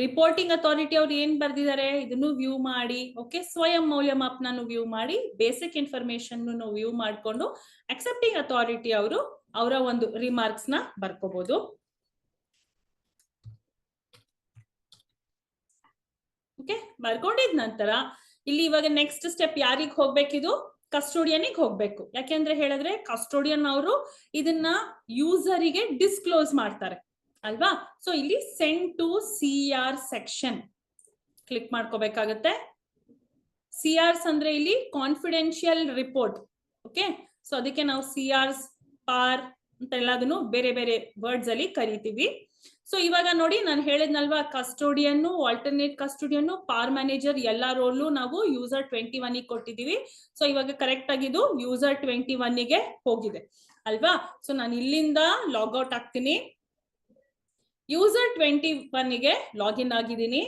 ರಿಪೋರ್ಟಿಂಗ್ ಅಥಾರಿಟಿ ಅವ್ರು ಏನ್ ಬರ್ದಿದ್ದಾರೆ ಇದನ್ನು ವ್ಯೂ ಮಾಡಿ. ಓಕೆ, ಸ್ವಯಂ ಮೌಲ್ಯಮಾಪನ ವ್ಯೂ ಮಾಡಿ ಬೇಸಿಕ್ ಇನ್ಫಾರ್ಮೇಶನ್ ವ್ಯೂ ಮಾಡ್ಕೊಂಡು ಅಕ್ಸೆಪ್ಟಿಂಗ್ ಅಥಾರಿಟಿ ಅವರು ಅವರ ಒಂದು ರಿಮಾರ್ಕ್ಸ್ ನ ಬರ್ಕೋಬಹುದು. ಓಕೆ, ಬರ್ಕೊಂಡಿದ ನಂತರ ಇಲ್ಲಿ ಇವಾಗ ನೆಕ್ಸ್ಟ್ ಸ್ಟೆಪ್ ಯಾರಿಗೆ ಹೋಗ್ಬೇಕಿದು, ಕಸ್ಟೋಡಿಯನ್ಗೆ ಹೋಗ್ಬೇಕು. ಯಾಕೆಂದ್ರೆ ಹೇಳಿದ್ರೆ ಕಸ್ಟೋಡಿಯನ್ ಅವರು ಇದನ್ನ ಯೂಸರಿಗೆ ಡಿಸ್ಕ್ಲೋಸ್ ಮಾಡ್ತಾರೆ ಅಲ್ವಾ. ಸೊ ಇಲ್ಲಿ send to CR section click ಮಾಡ್ಕೋಬೇಕಾಗತ್ತೆ. CRs ಅಂದ್ರೆ ಇಲ್ಲಿ ಕಾನ್ಫಿಡೆನ್ಶಿಯಲ್ ರಿಪೋರ್ಟ್. ಓಕೆ, ಸೊ ಅದಕ್ಕೆ ನಾವು CRs PAR ಅಂತ ಎಲ್ಲದನ್ನು ಬೇರೆ ಬೇರೆ ವರ್ಡ್ಸ್ ಅಲ್ಲಿ ಕರಿತೀವಿ. ಸೊ ಇವಾಗ ನೋಡಿ ನಾನು ಹೇಳಿದ್ನಲ್ವಾ ಕಸ್ಟೋಡಿಯನ್, ಆಲ್ಟರ್ನೇಟ್ ಕಸ್ಟೋಡಿಯನ್, ಪಾರ್ ಮ್ಯಾನೇಜರ್ ಎಲ್ಲ ರೋಲು ನಾವು ಯೂಸರ್ 21 ಕೊಟ್ಟಿದೀವಿ. ಸೊ ಇವಾಗ ಕರೆಕ್ಟ್ ಆಗಿದ್ದು ಯೂಸರ್ 21 ಗೆ ಹೋಗಿದೆ ಅಲ್ವಾ. ಸೊ ನಾನು ಇಲ್ಲಿಂದ ಲಾಗೌಟ್ ಆಗ್ತೀನಿ. ಯೂಸರ್ 21 ಗೆ ಲಾಗಿನ್ ಆಗಿದ್ದೀನಿ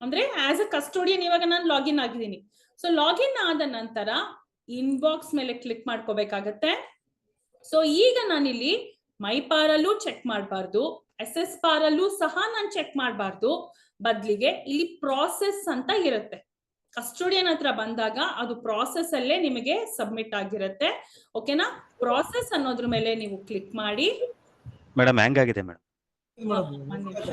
ಅಂದ್ರೆ ಆಸ್ ಅ ಕಸ್ಟೋಡಿಯನ್ ಇವಾಗ ನಾನು ಲಾಗಿನ್ ಆಗಿದ್ದೀನಿ. ಸೊ ಲಾಗಿನ್ ಆದ ನಂತರ ಇನ್ಬಾಕ್ಸ್ ಮೇಲೆ ಕ್ಲಿಕ್ ಮಾಡ್ಕೋಬೇಕಾಗತ್ತೆ. ಸೊ ಈಗ ನಾನಿಲ್ಲಿ ಮೈ ಪಾರ್ ಅಲ್ಲೂ ಚೆಕ್ ಮಾಡಬಾರ್ದು, SS PAR ಅಲ್ಲೂ ಸಹ ನಾನು ಚೆಕ್ ಮಾಡಬಾರ್ದು. ಬದ್ಲಿಗೆ ಇಲ್ಲಿ ಪ್ರಾಸೆಸ್ ಅಂತ ಇರುತ್ತೆ. ಕಸ್ಟೋಡಿಯನ್ ಹತ್ರ ಬಂದಾಗ ಅದು ಪ್ರಾಸೆಸ್ ಅಲ್ಲೇ ನಿಮಗೆ ಸಬ್ಮಿಟ್ ಆಗಿರುತ್ತೆ. ಓಕೆನಾ, ಪ್ರಾಸೆಸ್ ಅನ್ನೋದ್ರ ಮೇಲೆ ನೀವು ಕ್ಲಿಕ್ ಮಾಡಿ. ಮೇಡಮ್ ಹ್ಯಾಂಗ್ ಆಗಿದೆ ಮೇಡಮ್. ಒಂದ್ ನಿಮಿಷ.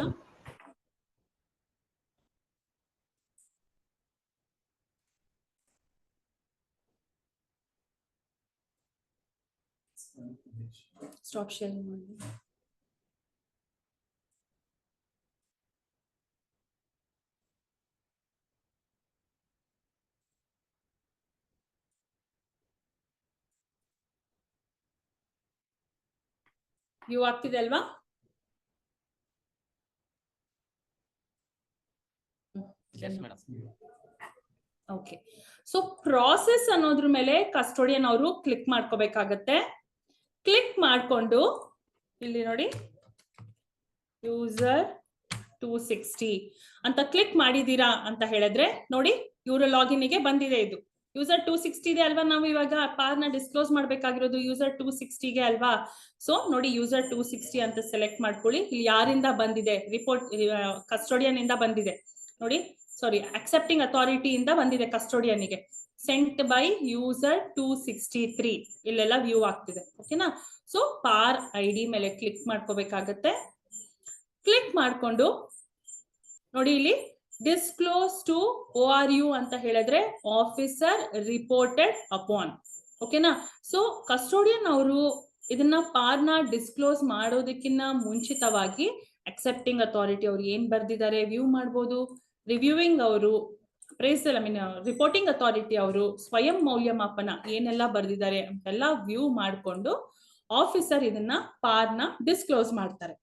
ಸ್ಟಾಪ್ ಶೇರಿಂಗ್ ಮಾಡಿ. ವ್ಯೂ ಆಗ್ತಿದೆ ಅಲ್ವಾ? ಓಕೆ, ಸೊ ಪ್ರಾಸೆಸ್ ಅನ್ನೋದ್ರ ಮೇಲೆ ಕಸ್ಟೋಡಿಯನ್ ಅವರು ಕ್ಲಿಕ್ ಮಾಡ್ಕೋಬೇಕಾಗತ್ತೆ. ಕ್ಲಿಕ್ ಮಾಡ್ಕೊಂಡು ಇಲ್ಲಿ ನೋಡಿ ಯೂಸರ್ 260 ಅಂತ ಕ್ಲಿಕ್ ಮಾಡಿದೀರಾ ಅಂತ ಹೇಳಿದ್ರೆ ನೋಡಿ ಇವರು ಲಾಗಿನ್ ಗೆ ಬಂದಿದೆ ಇದು. ಯೂಸರ್ 260 ಇದೆ ಅಲ್ವಾ, ನಾವು ಇವಾಗ ಪಾರ್ನ ಡಿಸ್ಕ್ಲೋಸ್ ಮಾಡ್ಬೇಕಾಗಿರೋದು ಯೂಸರ್ 260ಗೆ ಅಲ್ವಾ. ಸೊ ನೋಡಿ ಯೂಸರ್ 260 ಅಂತ ಸೆಲೆಕ್ಟ್ ಮಾಡ್ಕೊಳ್ಳಿ. ಇಲ್ಲಿ ಯಾರಿಂದ ಬಂದಿದೆ ರಿಪೋರ್ಟ್, ಕಸ್ಟೋಡಿಯನ್ ಇಂದ ಬಂದಿದೆ ನೋಡಿ, ಸಾರಿ ಅಕ್ಸೆಪ್ಟಿಂಗ್ ಅಥಾರಿಟಿ ಇಂದ ಬಂದಿದೆ ಕಸ್ಟೋಡಿಯನ್ಗೆ. ಸೆಂಟ್ ಬೈ ಯೂಸರ್ 263 ಇಲ್ಲೆಲ್ಲ ವ್ಯೂ ಆಗ್ತಿದೆ. ಓಕೆನಾ. ಸೊ ಪಾರ್ ID ಮೇಲೆ ಕ್ಲಿಕ್ ಮಾಡ್ಕೋಬೇಕಾಗತ್ತೆ. ಕ್ಲಿಕ್ ಮಾಡ್ಕೊಂಡು ನೋಡಿ ಇಲ್ಲಿ ಡಿಸ್ಕ್ಲೋಸ್ ಟು ORU ಅಂತ ಹೇಳಿದ್ರೆ ಆಫೀಸರ್ ರಿಪೋರ್ಟೆಡ್ ಅಪಾನ್. ಓಕೆನಾ. ಸೊ ಕಸ್ಟೋಡಿಯನ್ ಅವರು ಇದನ್ನ ಪಾರ್ನ ಡಿಸ್ಕ್ಲೋಸ್ ಮಾಡೋದಕ್ಕಿಂತ ಮುಂಚಿತವಾಗಿ ಅಕ್ಸೆಪ್ಟಿಂಗ್ ಅಥಾರಿಟಿ ಅವ್ರು ಏನ್ ಬರ್ದಿದ್ದಾರೆ ವ್ಯೂ ಮಾಡ್ಬೋದು. ರಿವ್ಯೂವಿಂಗ್ ಅವರು ರಿಪೋರ್ಟಿಂಗ್ ಅಥಾರಿಟಿ ಅವರು ಸ್ವಯಂ ಮೌಲ್ಯಮಾಪನ ಏನೆಲ್ಲ ಬರ್ದಿದ್ದಾರೆ ಅಂತೆಲ್ಲ ವ್ಯೂ ಮಾಡ್ಕೊಂಡು ಆಫೀಸರ್ ಇದನ್ನ ಪಾರ್ನ ಡಿಸ್ಕ್ಲೋಸ್ ಮಾಡ್ತಾರೆ.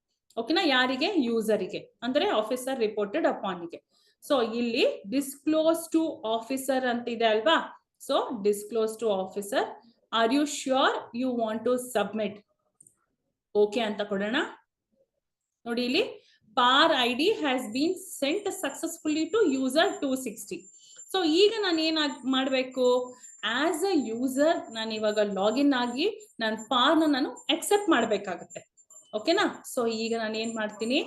ಓಕೆನಾ. ಯಾರಿಗೆ? ಯೂಸರಿಗೆ, ಅಂದ್ರೆ ಆಫೀಸರ್ ರಿಪೋರ್ಟೆಡ್ ಅಪಾನ್ಗೆ. ಸೊ ಇಲ್ಲಿ ಡಿಸ್ಕ್ಲೋಸ್ ಟು ಆಫೀಸರ್ ಅಂತ ಇದೆ ಅಲ್ವಾ. So disclose to officer, are you sure you want to submit? Okay ಅಂತ ಕೊಡೋಣ. ನೋಡಿ ಇಲ್ಲಿ PAR ID has been sent successfully to user 260. So ಈಗ ನಾನು ಏನ್ ಮಾಡ್ಬೇಕು? ಆಸ್ ಅ ಯೂಸರ್ ನಾನು ಇವಾಗ ಲಾಗಿನ್ ಆಗಿ ನನ್ನ ಪಾರ್ನ ನಾನು ಅಕ್ಸೆಪ್ಟ್ ಮಾಡ್ಬೇಕಾಗತ್ತೆ. ಓಕೆನಾ. ಸೊ ಈಗ ನಾನು ಏನ್ ಮಾಡ್ತೀನಿ?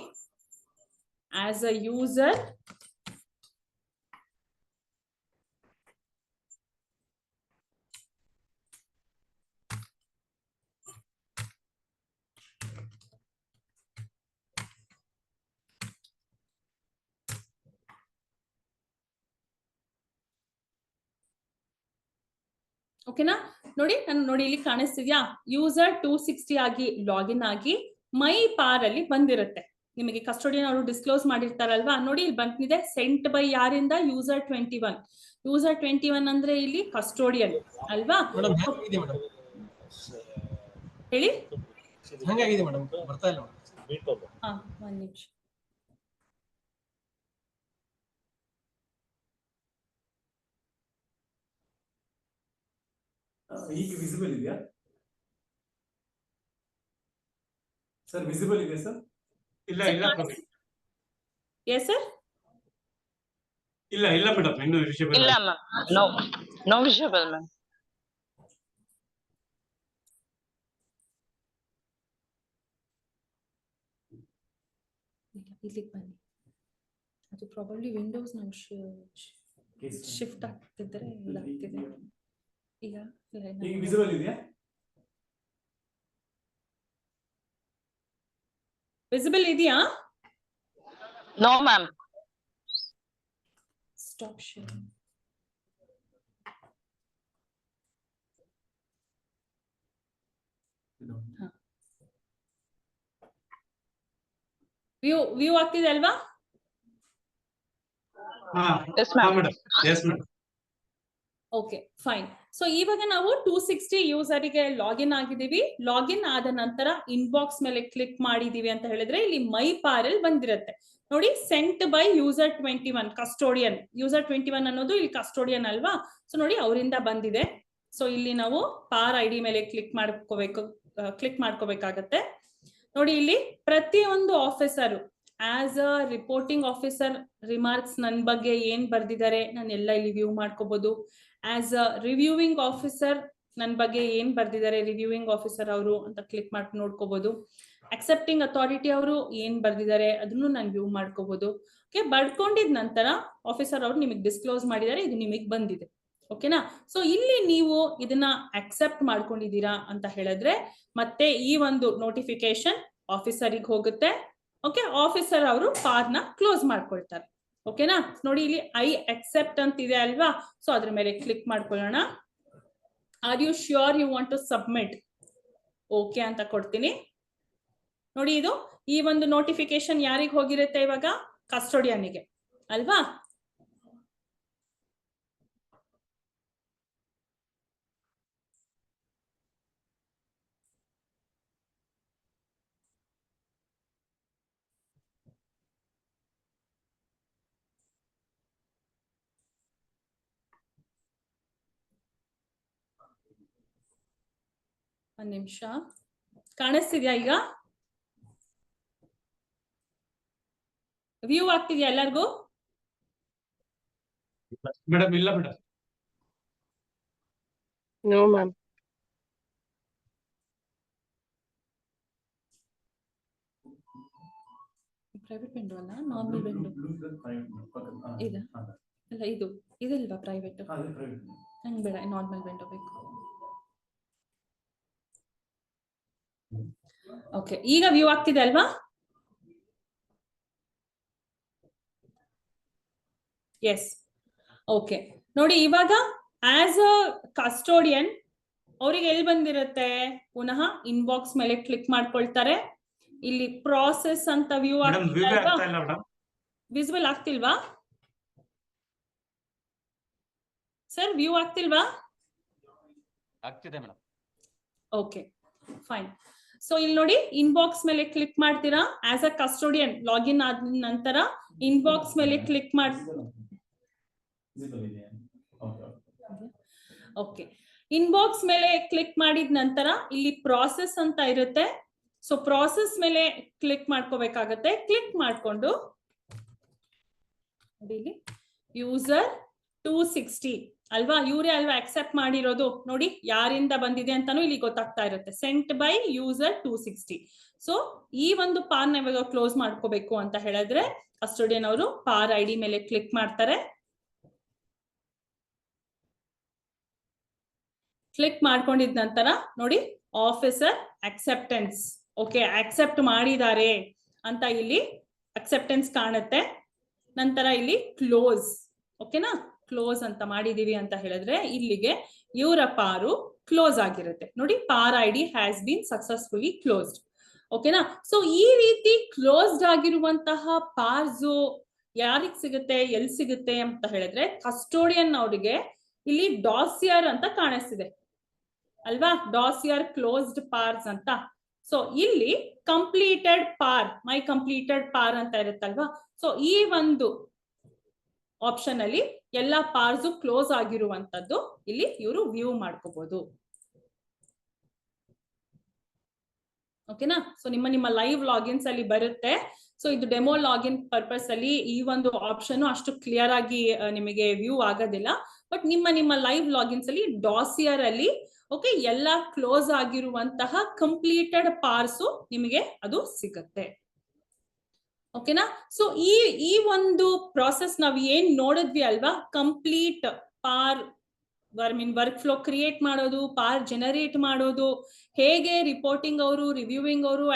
ಆಸ್ ಅ ಯೂಸರ್ ಓಕೆನಾ. ನೋಡಿ ನಾನು ನೋಡಿ ಇಲ್ಲಿ ಕಾಣಿಸ್ತಿದ್ಯಾ, ಯೂಸರ್ 260 ಆಗಿ ಲಾಗಿನ್ ಆಗಿ ಮೈ ಪಾರ್ ಅಲ್ಲಿ ಬಂದಿರುತ್ತೆ. ನಿಮಗೆ ಕಸ್ಟೋಡಿಯನ್ ಅವರು ಡಿಸ್ಕ್ಲೋಸ್ ಮಾಡಿರ್ತಾರಲ್ವಾ. ನೋಡಿ ಇಲ್ಲಿ ಬಂದಿದೆ ಸೆಂಟ್ ಬೈ ಯಾರಿಂದ? ಯೂಸರ್ 21. ಯೂಸರ್ 21 ಅಂದ್ರೆ ಇಲ್ಲಿ ಕಸ್ಟೋಡಿಯನ್ ಅಲ್ವಾ. ಹೇಳಿ. ಹಂಗಾಗಿದೆ ಮೇಡಮ್, ಬರ್ತಾ ಇಲ್ಲ. ಹಾ, ಒಂದ್ ನಿಮಿಷ. ಈಗ ವಿಸಿಬಲ್ ಇದೆಯಾ ಸರ್? ವಿಸಿಬಲ್ ಇದೆ ಸರ್? ಇಲ್ಲ ಇಲ್ಲ ಎಸ್ ಸರ್. ಇಲ್ಲ ಇಲ್ಲ ಮೇಡಮ್, ಇನ್ನು ವಿಷಯಬಲ್ ಇಲ್ಲ ಮ್ಯಾಮ್, ನೋ ವಿಷಯಬಲ್ ಮ್ಯಾಮ್. ಇಲ್ಲಿಗೆ ಬನ್ನಿ. ಅದು ಪ್ರಾಬಬ್ಲಿ ವಿಂಡೋಸ್ ನಾವು ಶಿಫ್ಟ್ ಆಗ್ತಿದ್ರೆ ಇದಾಗ್ತಿದೆ ಈಗ. ಈಗ ವಿಸಿಬಲ್ ಇದೆಯಾ? ವಿಸಿಬಲ್ ಇದೆಯಾ? No ma'am. Stop sharing. View ಆಗ್ತಿದೆ ಅಲ್ವಾ? Yes ma'am. Yes madam. Okay fine. So ಇವಾಗ ನಾವು 260 ಯೂಸರಿಗೆ ಲಾಗಿನ್ ಆಗಿದ್ದೀವಿ. ಲಾಗಿನ್ ಆದ ನಂತರ ಇನ್ಬಾಕ್ಸ್ ಮೇಲೆ ಕ್ಲಿಕ್ ಮಾಡಿದೀವಿ ಅಂತ ಹೇಳಿದ್ರೆ ಇಲ್ಲಿ ಮೈ ಪಾರ್ ಅಲ್ಲಿ ಬಂದಿರುತ್ತೆ ನೋಡಿ, scent by user 21 custodian. User 21 ಅನ್ನೋದು ಇಲ್ಲಿ ಕಸ್ಟೋಡಿಯನ್ ಅಲ್ವಾ. ಸೊ ನೋಡಿ ಅವರಿಂದ ಬಂದಿದೆ. ಸೊ ಇಲ್ಲಿ ನಾವು ಪಾರ್ ID ಮೇಲೆ ಕ್ಲಿಕ್ ಮಾಡ್ಕೋಬೇಕಾಗತ್ತೆ. ನೋಡಿ ಇಲ್ಲಿ ಪ್ರತಿಯೊಂದು officer as a reporting officer remarks ನನ್ನ ಬಗ್ಗೆ ಏನ್ ಬರ್ದಿದ್ದಾರೆ ನಾನು ಎಲ್ಲ ಇಲ್ಲಿ ವ್ಯೂ ಮಾಡ್ಕೋಬಹುದು. ಆಸ್ ಅ ರಿವ್ಯೂವಿಂಗ್ ಆಫೀಸರ್ ನನ್ನ ಬಗ್ಗೆ ಏನ್ ಬರ್ದಿದ್ದಾರೆ ರಿವ್ಯೂವಿಂಗ್ ಆಫೀಸರ್ ಅವರು ಅಂತ ಕ್ಲಿಕ್ ಮಾಡಿ ನೋಡ್ಕೋಬಹುದು. ಅಕ್ಸೆಪ್ಟಿಂಗ್ ಅಥಾರಿಟಿ ಅವರು ಏನ್ ಬರ್ದಿದ್ದಾರೆ ಅದನ್ನು ನಾನು ವ್ಯೂ ಮಾಡ್ಕೋಬಹುದು. ಓಕೆ, ಬರ್ಕೊಂಡಿದ ನಂತರ ಆಫೀಸರ್ ಅವರು ನಿಮಗೆ ಡಿಸ್ಕ್ಲೋಸ್ ಮಾಡಿದ್ದಾರೆ, ಇದು ನಿಮಗೆ ಬಂದಿದೆ. ಓಕೆನಾ. ಸೊ ಇಲ್ಲಿ ನೀವು ಇದನ್ನ ಅಕ್ಸೆಪ್ಟ್ ಮಾಡ್ಕೊಂಡಿದ್ದೀರಾ ಅಂತ ಹೇಳಿದ್ರೆ ಮತ್ತೆ ಈ ಒಂದು ನೋಟಿಫಿಕೇಶನ್ ಆಫೀಸರಿಗೆ ಹೋಗುತ್ತೆ. ಓಕೆ, ಆಫೀಸರ್ ಅವರು ಪಾರ್ನ ಕ್ಲೋಸ್ ಮಾಡ್ಕೊಳ್ತಾರೆ. ಓಕೆನಾ. ನೋಡಿ ಇಲ್ಲಿ ಐ ಅಕ್ಸೆಪ್ಟ್ ಅಂತ ಇದೆ ಅಲ್ವಾ. ಸೊ ಅದ್ರ ಮೇಲೆ ಕ್ಲಿಕ್ ಮಾಡ್ಕೊಳ್ಳೋಣ. Are you sure you want to submit? Okay ಅಂತ ಕೊಡ್ತೀನಿ. ನೋಡಿ ಇದು ಈ ಒಂದು ನೋಟಿಫಿಕೇಶನ್ ಯಾರಿಗೆ ಹೋಗಿರುತ್ತೆ ಇವಾಗ? ಕಸ್ಟೋಡಿಯನ್ಗೆ ಅಲ್ವಾ. ಒಂದ್ ನಿಮಿಷ, ಕಾಣಿಸ್ತಿದ್ಯಾ ಈಗ? ವ್ಯೂ ಆಗ್ತಿದ್ಯಾ ಎಲ್ಲರಿಗೂ? ಮೇಡಮ್ ಇಲ್ಲ madam. No, ma'am. Private window ಅಲ್ಲ, ನಾರ್ಮಲ್ ವಿಂಡೋ ಇದೆ ಅಲ್ಲ, ಇದಲ್ವಾ ಪ್ರೈವೇಟ್? ನಂಗೆ ಬೇಡ, ನಾರ್ಮಲ್ ವಿಂಡೋ ಬೇಕು. ಓಕೆ, ಈಗ ವ್ಯೂ ಆಗ್ತಿದೆ ಅಲ್ವಾ? ಎಸ್. ಓಕೆ, ನೋಡಿ ಇವಾಗ ಆಸ್ ಅ ಕಸ್ಟೋಡಿಯನ್ ಅವ್ರಿಗೆ ಎಲ್ಲಿ ಬಂದಿರುತ್ತೆ, ಪುನಃ ಇನ್ಬಾಕ್ಸ್ ಮೇಲೆ ಕ್ಲಿಕ್ ಮಾಡ್ಕೊಳ್ತಾರೆ. ಇಲ್ಲಿ ಪ್ರಾಸೆಸ್ ಅಂತ ವ್ಯೂ ವಿಸಿಬಲ್ ಆಗ್ತಿಲ್ವಾ ಸರ್? ವ್ಯೂ ಆಗ್ತಿಲ್ವಾ? ಆಗ್ತಿದೆ ಮೇಡಮ್. Okay, fine. ಸೊ ಇಲ್ಲಿ ನೋಡಿ, ಇನ್ಬಾಕ್ಸ್ ಮೇಲೆ ಕ್ಲಿಕ್ ಮಾಡ್ತೀರಾ. ಆಸ್ ಅ ಕಸ್ಟೋಡಿಯನ್ ಲಾಗಿನ್ ಆದ ನಂತರ ಇನ್ಬಾಕ್ಸ್ ಮೇಲೆ ಕ್ಲಿಕ್ ಮಾಡಿ. ಓಕೆ, ಇನ್ಬಾಕ್ಸ್ ಮೇಲೆ ಕ್ಲಿಕ್ ಮಾಡಿದ ನಂತರ ಇಲ್ಲಿ ಪ್ರಾಸೆಸ್ ಅಂತ ಇರುತ್ತೆ. ಸೊ ಪ್ರಾಸೆಸ್ ಮೇಲೆ ಕ್ಲಿಕ್ ಮಾಡ್ಕೋಬೇಕಾಗತ್ತೆ. ಕ್ಲಿಕ್ ಮಾಡ್ಕೊಂಡು ಇಲ್ಲಿ ಯೂಸರ್ 260 ಅಲ್ವಾ, ಇವರೇ ಅಲ್ವಾ ಅಕ್ಸೆಪ್ಟ್ ಮಾಡಿರೋದು. ನೋಡಿ ಯಾರಿಂದ ಬಂದಿದೆ ಅಂತಾನು ಇಲ್ಲಿ ಗೊತ್ತಾಗ್ತಾ ಇರುತ್ತೆ. Scent by user 260. ಸೊ ಈ ಒಂದು ಪಾರ್ನ ಇವಾಗ ಕ್ಲೋಸ್ ಮಾಡ್ಕೋಬೇಕು ಅಂತ ಹೇಳಿದ್ರೆ ಕಸ್ಟೋಡಿಯನ್ ಅವರು ಪಾರ್ ಐಡಿ ಮೇಲೆ ಕ್ಲಿಕ್ ಮಾಡ್ತಾರೆ. ಕ್ಲಿಕ್ ಮಾಡ್ಕೊಂಡಿದ ನಂತರ ನೋಡಿ ಆಫೀಸರ್ ಅಕ್ಸೆಪ್ಟೆನ್ಸ್. ಓಕೆ, ಅಕ್ಸೆಪ್ಟ್ ಮಾಡಿದ್ದಾರೆ ಅಂತ ಇಲ್ಲಿ ಅಕ್ಸೆಪ್ಟೆನ್ಸ್ ಕಾಣುತ್ತೆ. ನಂತರ ಇಲ್ಲಿ ಕ್ಲೋಸ್. ಓಕೆನಾ, ಕ್ಲೋಸ್ ಅಂತ ಮಾಡಿದೀವಿ ಅಂತ ಹೇಳಿದ್ರೆ ಇಲ್ಲಿಗೆ ಇವರ ಪಾರು ಕ್ಲೋಸ್ ಆಗಿರುತ್ತೆ. ನೋಡಿ, ಪಾರ್ ID has bean successfully closed. ಓಕೆನಾ, ಸೊ ಈ ರೀತಿ ಕ್ಲೋಸ್ಡ್ ಆಗಿರುವಂತಹ ಪಾರ್ಸು ಯಾರಿಗ್ ಸಿಗುತ್ತೆ, ಎಲ್ಲಿ ಸಿಗುತ್ತೆ ಅಂತ ಹೇಳಿದ್ರೆ ಕಸ್ಟೋಡಿಯನ್ ಅವರಿಗೆ ಇಲ್ಲಿ ಡಾಸಿಯರ್ ಅಂತ ಕಾಣಿಸ್ತಿದೆ ಅಲ್ವಾ, ಡಾಸಿಯರ್ ಕ್ಲೋಸ್ಡ್ ಪಾರ್ಸ್ ಅಂತ. ಸೊ ಇಲ್ಲಿ ಕಂಪ್ಲೀಟೆಡ್ ಪಾರ್, ಮೈ ಕಂಪ್ಲೀಟೆಡ್ ಪಾರ್ ಅಂತ ಇರುತ್ತಲ್ವಾ. ಸೊ ಈ ಒಂದು ಆಪ್ಷನ್ ಅಲ್ಲಿ ಎಲ್ಲಾ ಪಾರ್ಸು ಕ್ಲೋಸ್ ಆಗಿರುವಂತದ್ದು ಇಲ್ಲಿ ಇವರು ವ್ಯೂ ಮಾಡ್ಕೋಬಹುದು. ಓಕೆನಾ, ಸೊ ನಿಮ್ಮ ಲೈವ್ ಲಾಗಿನ್ಸ್ ಅಲ್ಲಿ ಬರುತ್ತೆ. ಸೊ ಇದು ಡೆಮೋ ಲಾಗಿನ್ ಪರ್ಪಸ್ ಅಲ್ಲಿ ಈ ಒಂದು ಆಪ್ಷನ್ ಅಷ್ಟು ಕ್ಲಿಯರ್ ಆಗಿ ನಿಮಗೆ ವ್ಯೂ ಆಗೋದಿಲ್ಲ. ಬಟ್ ನಿಮ್ಮ ಲೈವ್ ಲಾಗಿನ್ಸ್ ಅಲ್ಲಿ ಡಾಸಿಯರ್ ಅಲ್ಲಿ ಓಕೆ ಎಲ್ಲಾ ಕ್ಲೋಸ್ ಆಗಿರುವಂತಹ ಕಂಪ್ಲೀಟೆಡ್ ಪಾರ್ಸು ನಿಮಗೆ ಅದು ಸಿಗುತ್ತೆ. ಓಕೆನಾ, ಸೊ ಈ ಒಂದು ಪ್ರಾಸೆಸ್ ನಾವು ಏನ್ ನೋಡಿದ್ವಿ ಅಲ್ವಾ, ಕಂಪ್ಲೀಟ್ ಪಾರ್ ವರ್ಕ್ ಫ್ಲೋ ಕ್ರಿಯೇಟ್ ಮಾಡೋದು, ಪಾರ್ ಜನರೇಟ್ ಮಾಡೋದು, ಹೇಗೆ ರಿಪೋರ್ಟಿಂಗ್ ಅವರು, ರಿವ್ಯೂವಿಂಗ್ ಅವರು,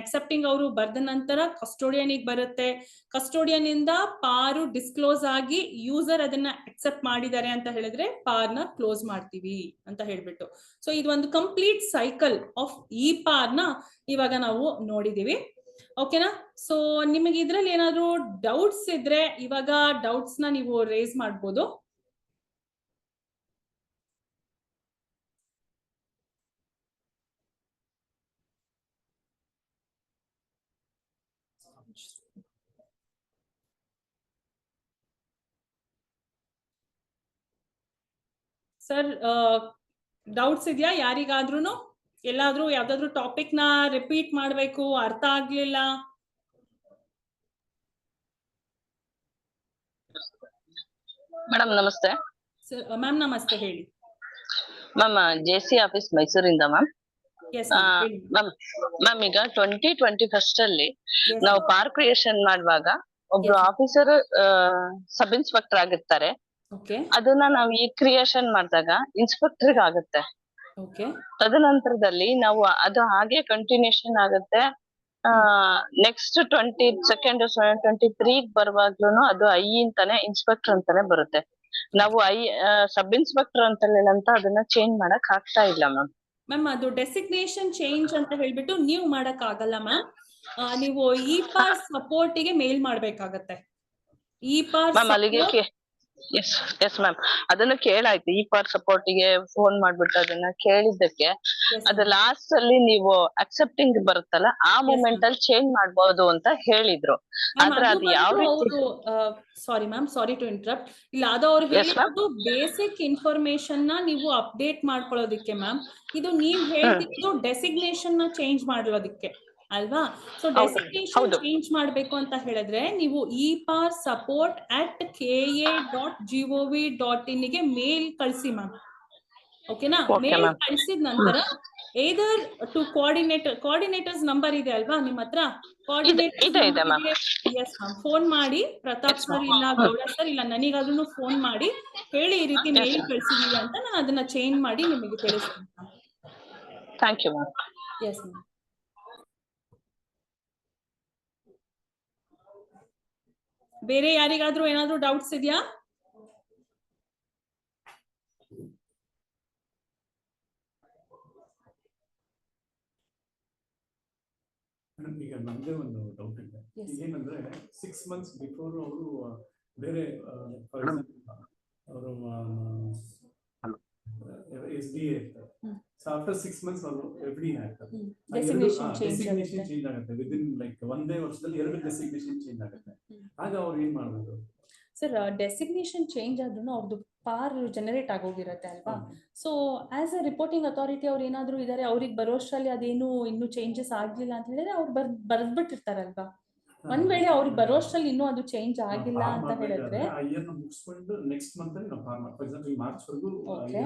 ಅಕ್ಸೆಪ್ಟಿಂಗ್ ಅವರು ಬರ್ದ ನಂತರ ಕಸ್ಟೋಡಿಯನ್ ಬರುತ್ತೆ. ಕಸ್ಟೋಡಿಯನ್ ಇಂದ ಪಾರು ಡಿಸ್ಕ್ಲೋಸ್ ಆಗಿ ಯೂಸರ್ ಅದನ್ನ ಅಕ್ಸೆಪ್ಟ್ ಮಾಡಿದ್ದಾರೆ ಅಂತ ಹೇಳಿದ್ರೆ ಪಾರ್ನ ಕ್ಲೋಸ್ ಮಾಡ್ತೀವಿ ಅಂತ ಹೇಳ್ಬಿಟ್ಟು. ಸೊ ಇದು ಒಂದು ಕಂಪ್ಲೀಟ್ ಸೈಕಲ್ ಆಫ್ ಈ ಪಾರ್ನ ಇವಾಗ ನಾವು ನೋಡಿದೀವಿ. ಓಕೆನಾ, ಸೊ ನಿಮಗೆ ಇದ್ರಲ್ಲಿ ಏನಾದ್ರು ಡೌಟ್ಸ್ ಇದ್ರೆ ಇವಾಗ ಡೌಟ್ಸ್ ನ ನೀವು ರೇಸ್ ಮಾಡ್ಬೋದು. ಸರ್ ಡೌಟ್ಸ್ ಇದೆಯಾ ಯಾರಿಗಾದ್ರೂ? ಎಲ್ಲಾದ್ರೂ ಯಾವ್ದಾದ್ರು ಟಾಪಿಕ್ ನ ರಿಪೀಟ್ ಮಾಡ್ಬೇಕು, ಅರ್ಥ ಆಗ್ಲಿಲ್ಲ? ಮೇಡಮ್ ನಮಸ್ತೆ. ಮ್ಯಾಮ್ ನಮಸ್ತೆ, ಹೇಳಿ ಮ್ಯಾಮ್. JC ಆಫೀಸ್ ಮೈಸೂರಿಂದ ಮ್ಯಾಮ್. ಮ್ಯಾಮ್ ಈಗ 2021 ಅಲ್ಲಿ ನಾವು ಪಾರ್ ಕ್ರಿಯೇಷನ್ ಮಾಡುವಾಗ ಒಬ್ರು ಆಫೀಸರ್ ಸಬ್ ಇನ್ಸ್ಪೆಕ್ಟರ್ ಆಗಿರ್ತಾರೆ. ಅದನ್ನ ನಾವು ಈ ಕ್ರಿಯೇಷನ್ ಮಾಡಿದಾಗ ಇನ್ಸ್ಪೆಕ್ಟರ್ ಆಗುತ್ತೆ. ತದನಂತರದಲ್ಲಿ ನಾವು ಅದು ಹಾಗೆ ಕಂಟಿನ್ಯೂಷನ್ ಆಗುತ್ತೆ. ನೆಕ್ಸ್ಟ್ 22nd 23 ಬರುವಾಗ್ಲೂ ಅದು ಐ ಅಂತಾನೆ ಇನ್ಸ್ಪೆಕ್ಟರ್ ಅಂತಾನೆ ಬರುತ್ತೆ. ನಾವು ಸಬ್ ಇನ್ಸ್ಪೆಕ್ಟರ್ ಅಂತ ಅದನ್ನ ಚೇಂಜ್ ಮಾಡಕ್ ಆಗ್ತಾ ಇಲ್ಲ ಮ್ಯಾಮ್. ಮ್ಯಾಮ್ ಅದು ಡೆಸಿಗ್ನೇಷನ್ ಚೇಂಜ್ ಅಂತ ಹೇಳ್ಬಿಟ್ಟು ನೀವು ಮಾಡಕ್ ಆಗಲ್ಲ ಮ್ಯಾಮ್. ನೀವು ಈ ಪಾರ್ ಸಪೋರ್ಟ್ ಗೆ ಮೇಲ್ ಮಾಡ್ಬೇಕಾಗತ್ತೆ. ಈ ಪಾರ್ ಅಲ್ಲಿಗೆ ಎಸ್ ಮ್ಯಾಮ್, ಅದನ್ನ ಕೇಳಾಯ್ತು. ಈ ಪಾರ್ ಸಪೋರ್ಟ್ ಗೆ ಫೋನ್ ಮಾಡ್ಬಿಟ್ಟು ಅದನ್ನ ಕೇಳಿದ್ದಕ್ಕೆ ಅದು ಲಾಸ್ಟ್ ಅಲ್ಲಿ ನೀವು ಅಕ್ಸೆಪ್ಟಿಂಗ್ ಬರುತ್ತಲ್ಲ ಆ ಮೂಮೆಂಟ್ ಅಲ್ಲಿ ಚೇಂಜ್ ಮಾಡ್ಬೋದು ಅಂತ ಹೇಳಿದ್ರು. ಆದ್ರೆ ಅದು ಯಾವ ರೀತಿ? Sorry ma'am, sorry to interrupt. ಇಲ್ಲ, ಅದು ಅವ್ರು ಹೇಳಿದ್ದು ಬೇಸಿಕ್ ಇನ್ಫಾರ್ಮೇಶನ್ ನ ನೀವು ಅಪ್ಡೇಟ್ ಮಾಡ್ಕೊಳ್ಳೋದಿಕ್ಕೆ ಮ್ಯಾಮ್. ಇದು ನೀವ್ ಹೇಳ್ತಿದ್ದು ಡೆಸಿಗ್ನೇಷನ್ ನ ಚೇಂಜ್ ಮಾಡೋದಿಕ್ಕೆ ಅಲ್ವಾ? ಸೊ ಡೆಸಿಗ್ನೇಷನ್ ಚೇಂಜ್ ಮಾಡ್ಬೇಕು ಅಂತ ಹೇಳಿದ್ರೆ ನೀವು eparsupport@ka.gov.in ಗೆ ಮೇಲ್ ಕಳಿಸಿ ಮ್ಯಾಮ್. ಓಕೆನಾ? Okay, ಮೇಲ್ ma'am. ಕಳಿಸಿದ ನಂತರ ಏದರ್ ಟು ಕೋಆರ್ಡಿನೇಟರ್ಸ್ ನಂಬರ್ ಇದೆ ಅಲ್ವಾ ನಿಮ್ಮ ಹತ್ರ? ಇದೆ ma'am. ಎಸ್ ಮ್ಯಾಮ್, ಫೋನ್ ಮಾಡಿ ಪ್ರತಾಪ್ ಸರ್ ಇಲ್ಲ ಗೌಡ ಸರ್ ಇಲ್ಲ ನನಗಾದ್ರೂ ಫೋನ್ ಮಾಡಿ ಹೇಳಿ ಈ ರೀತಿ ಮೇಲ್ ಕಳಿಸಿದೀವಿ ಅಂತ, ನಾನು ಅದನ್ನ ಚೇಂಜ್ ಮಾಡಿ ನಿಮಗೆ ತಿಳಿಸ್ತೀನಿ. Thank you ma'am. Yes ma'am. ಬೇರೆ ಯಾರಿಗಾದ್ರೂ ಏನಾದ್ರೂ ಡೌಟ್ಸ್ ಇದೆಯಾ? ಈಗ ನಮ್ದೇ ಒಂದು ಡೌಟ್ ಇದೆ. ಏನಂದ್ರೆ 6 months ಬಿಫೋರ್ ಅವರು ಬೇರೆ ಅವರು SDA ಇರ್ತಾರೆ. ಸೊ ಆಫ್ಟರ್ 6 months ಅವರು FD ಆಗ್ತಾರೆ. ಡೆಸಿಗ್ನೇಷನ್ ಚೇಂಜ್ ಆಗುತ್ತೆ. ವಿದಿನ್ ಲೈಕ್ ಒಂದೇ ವರ್ಷದಲ್ಲಿ 2 ಡೆಸಿಗ್ನೇಷನ್ ಚೇಂಜ್ ಆಗುತ್ತೆ. ಆಗ ಅವ್ರು ಏನ್ ಮಾಡ್ಬೋದು ಸರ್? ಡೆಸಿಗ್ನೇಷನ್ ಚೇಂಜ್ ಆದ್ರೂ ಅವ್ರದ್ದು ಪಾರ್ ಜನರೇಟ್ ಆಗೋಗಿರುತ್ತೆ ಅಲ್ವಾ? So as a reporting authority ಅವ್ರು ಏನಾದ್ರು ಇದಾರೆ, ಅವ್ರಿಗೆ ಬರೋಷ್ಟರಲ್ಲಿ ಅದೇನು ಇನ್ನು ಚೇಂಜಸ್ ಆಗ್ಲಿಲ್ಲ ಅಂತ ಹೇಳಿದ್ರೆ ಅವ್ರು ಬರ್ದ್ಬಿಟ್ಟಿರ್ತಾರಲ್ವಾ? ಒಂದ್ ವೇಳೆ ಅವ್ರಿಗೆ ಬರೋಷ್ಟರಲ್ಲಿ ಇನ್ನೂ ಅದು ಚೇಂಜ್ ಆಗಿಲ್ಲ ಅಂತ ಹೇಳಿದ್ರೆ ಮುಗಿಸ್ಕೊಂಡು ನೆಕ್ಸ್ಟ್ ಮಂತ್ ಅಲ್ಲಿ ನಾವು ಫಾರ್ ಎಕ್ಸಾಂಪಲ್ ಮಾರ್ಚ್ ವರೆಗೂ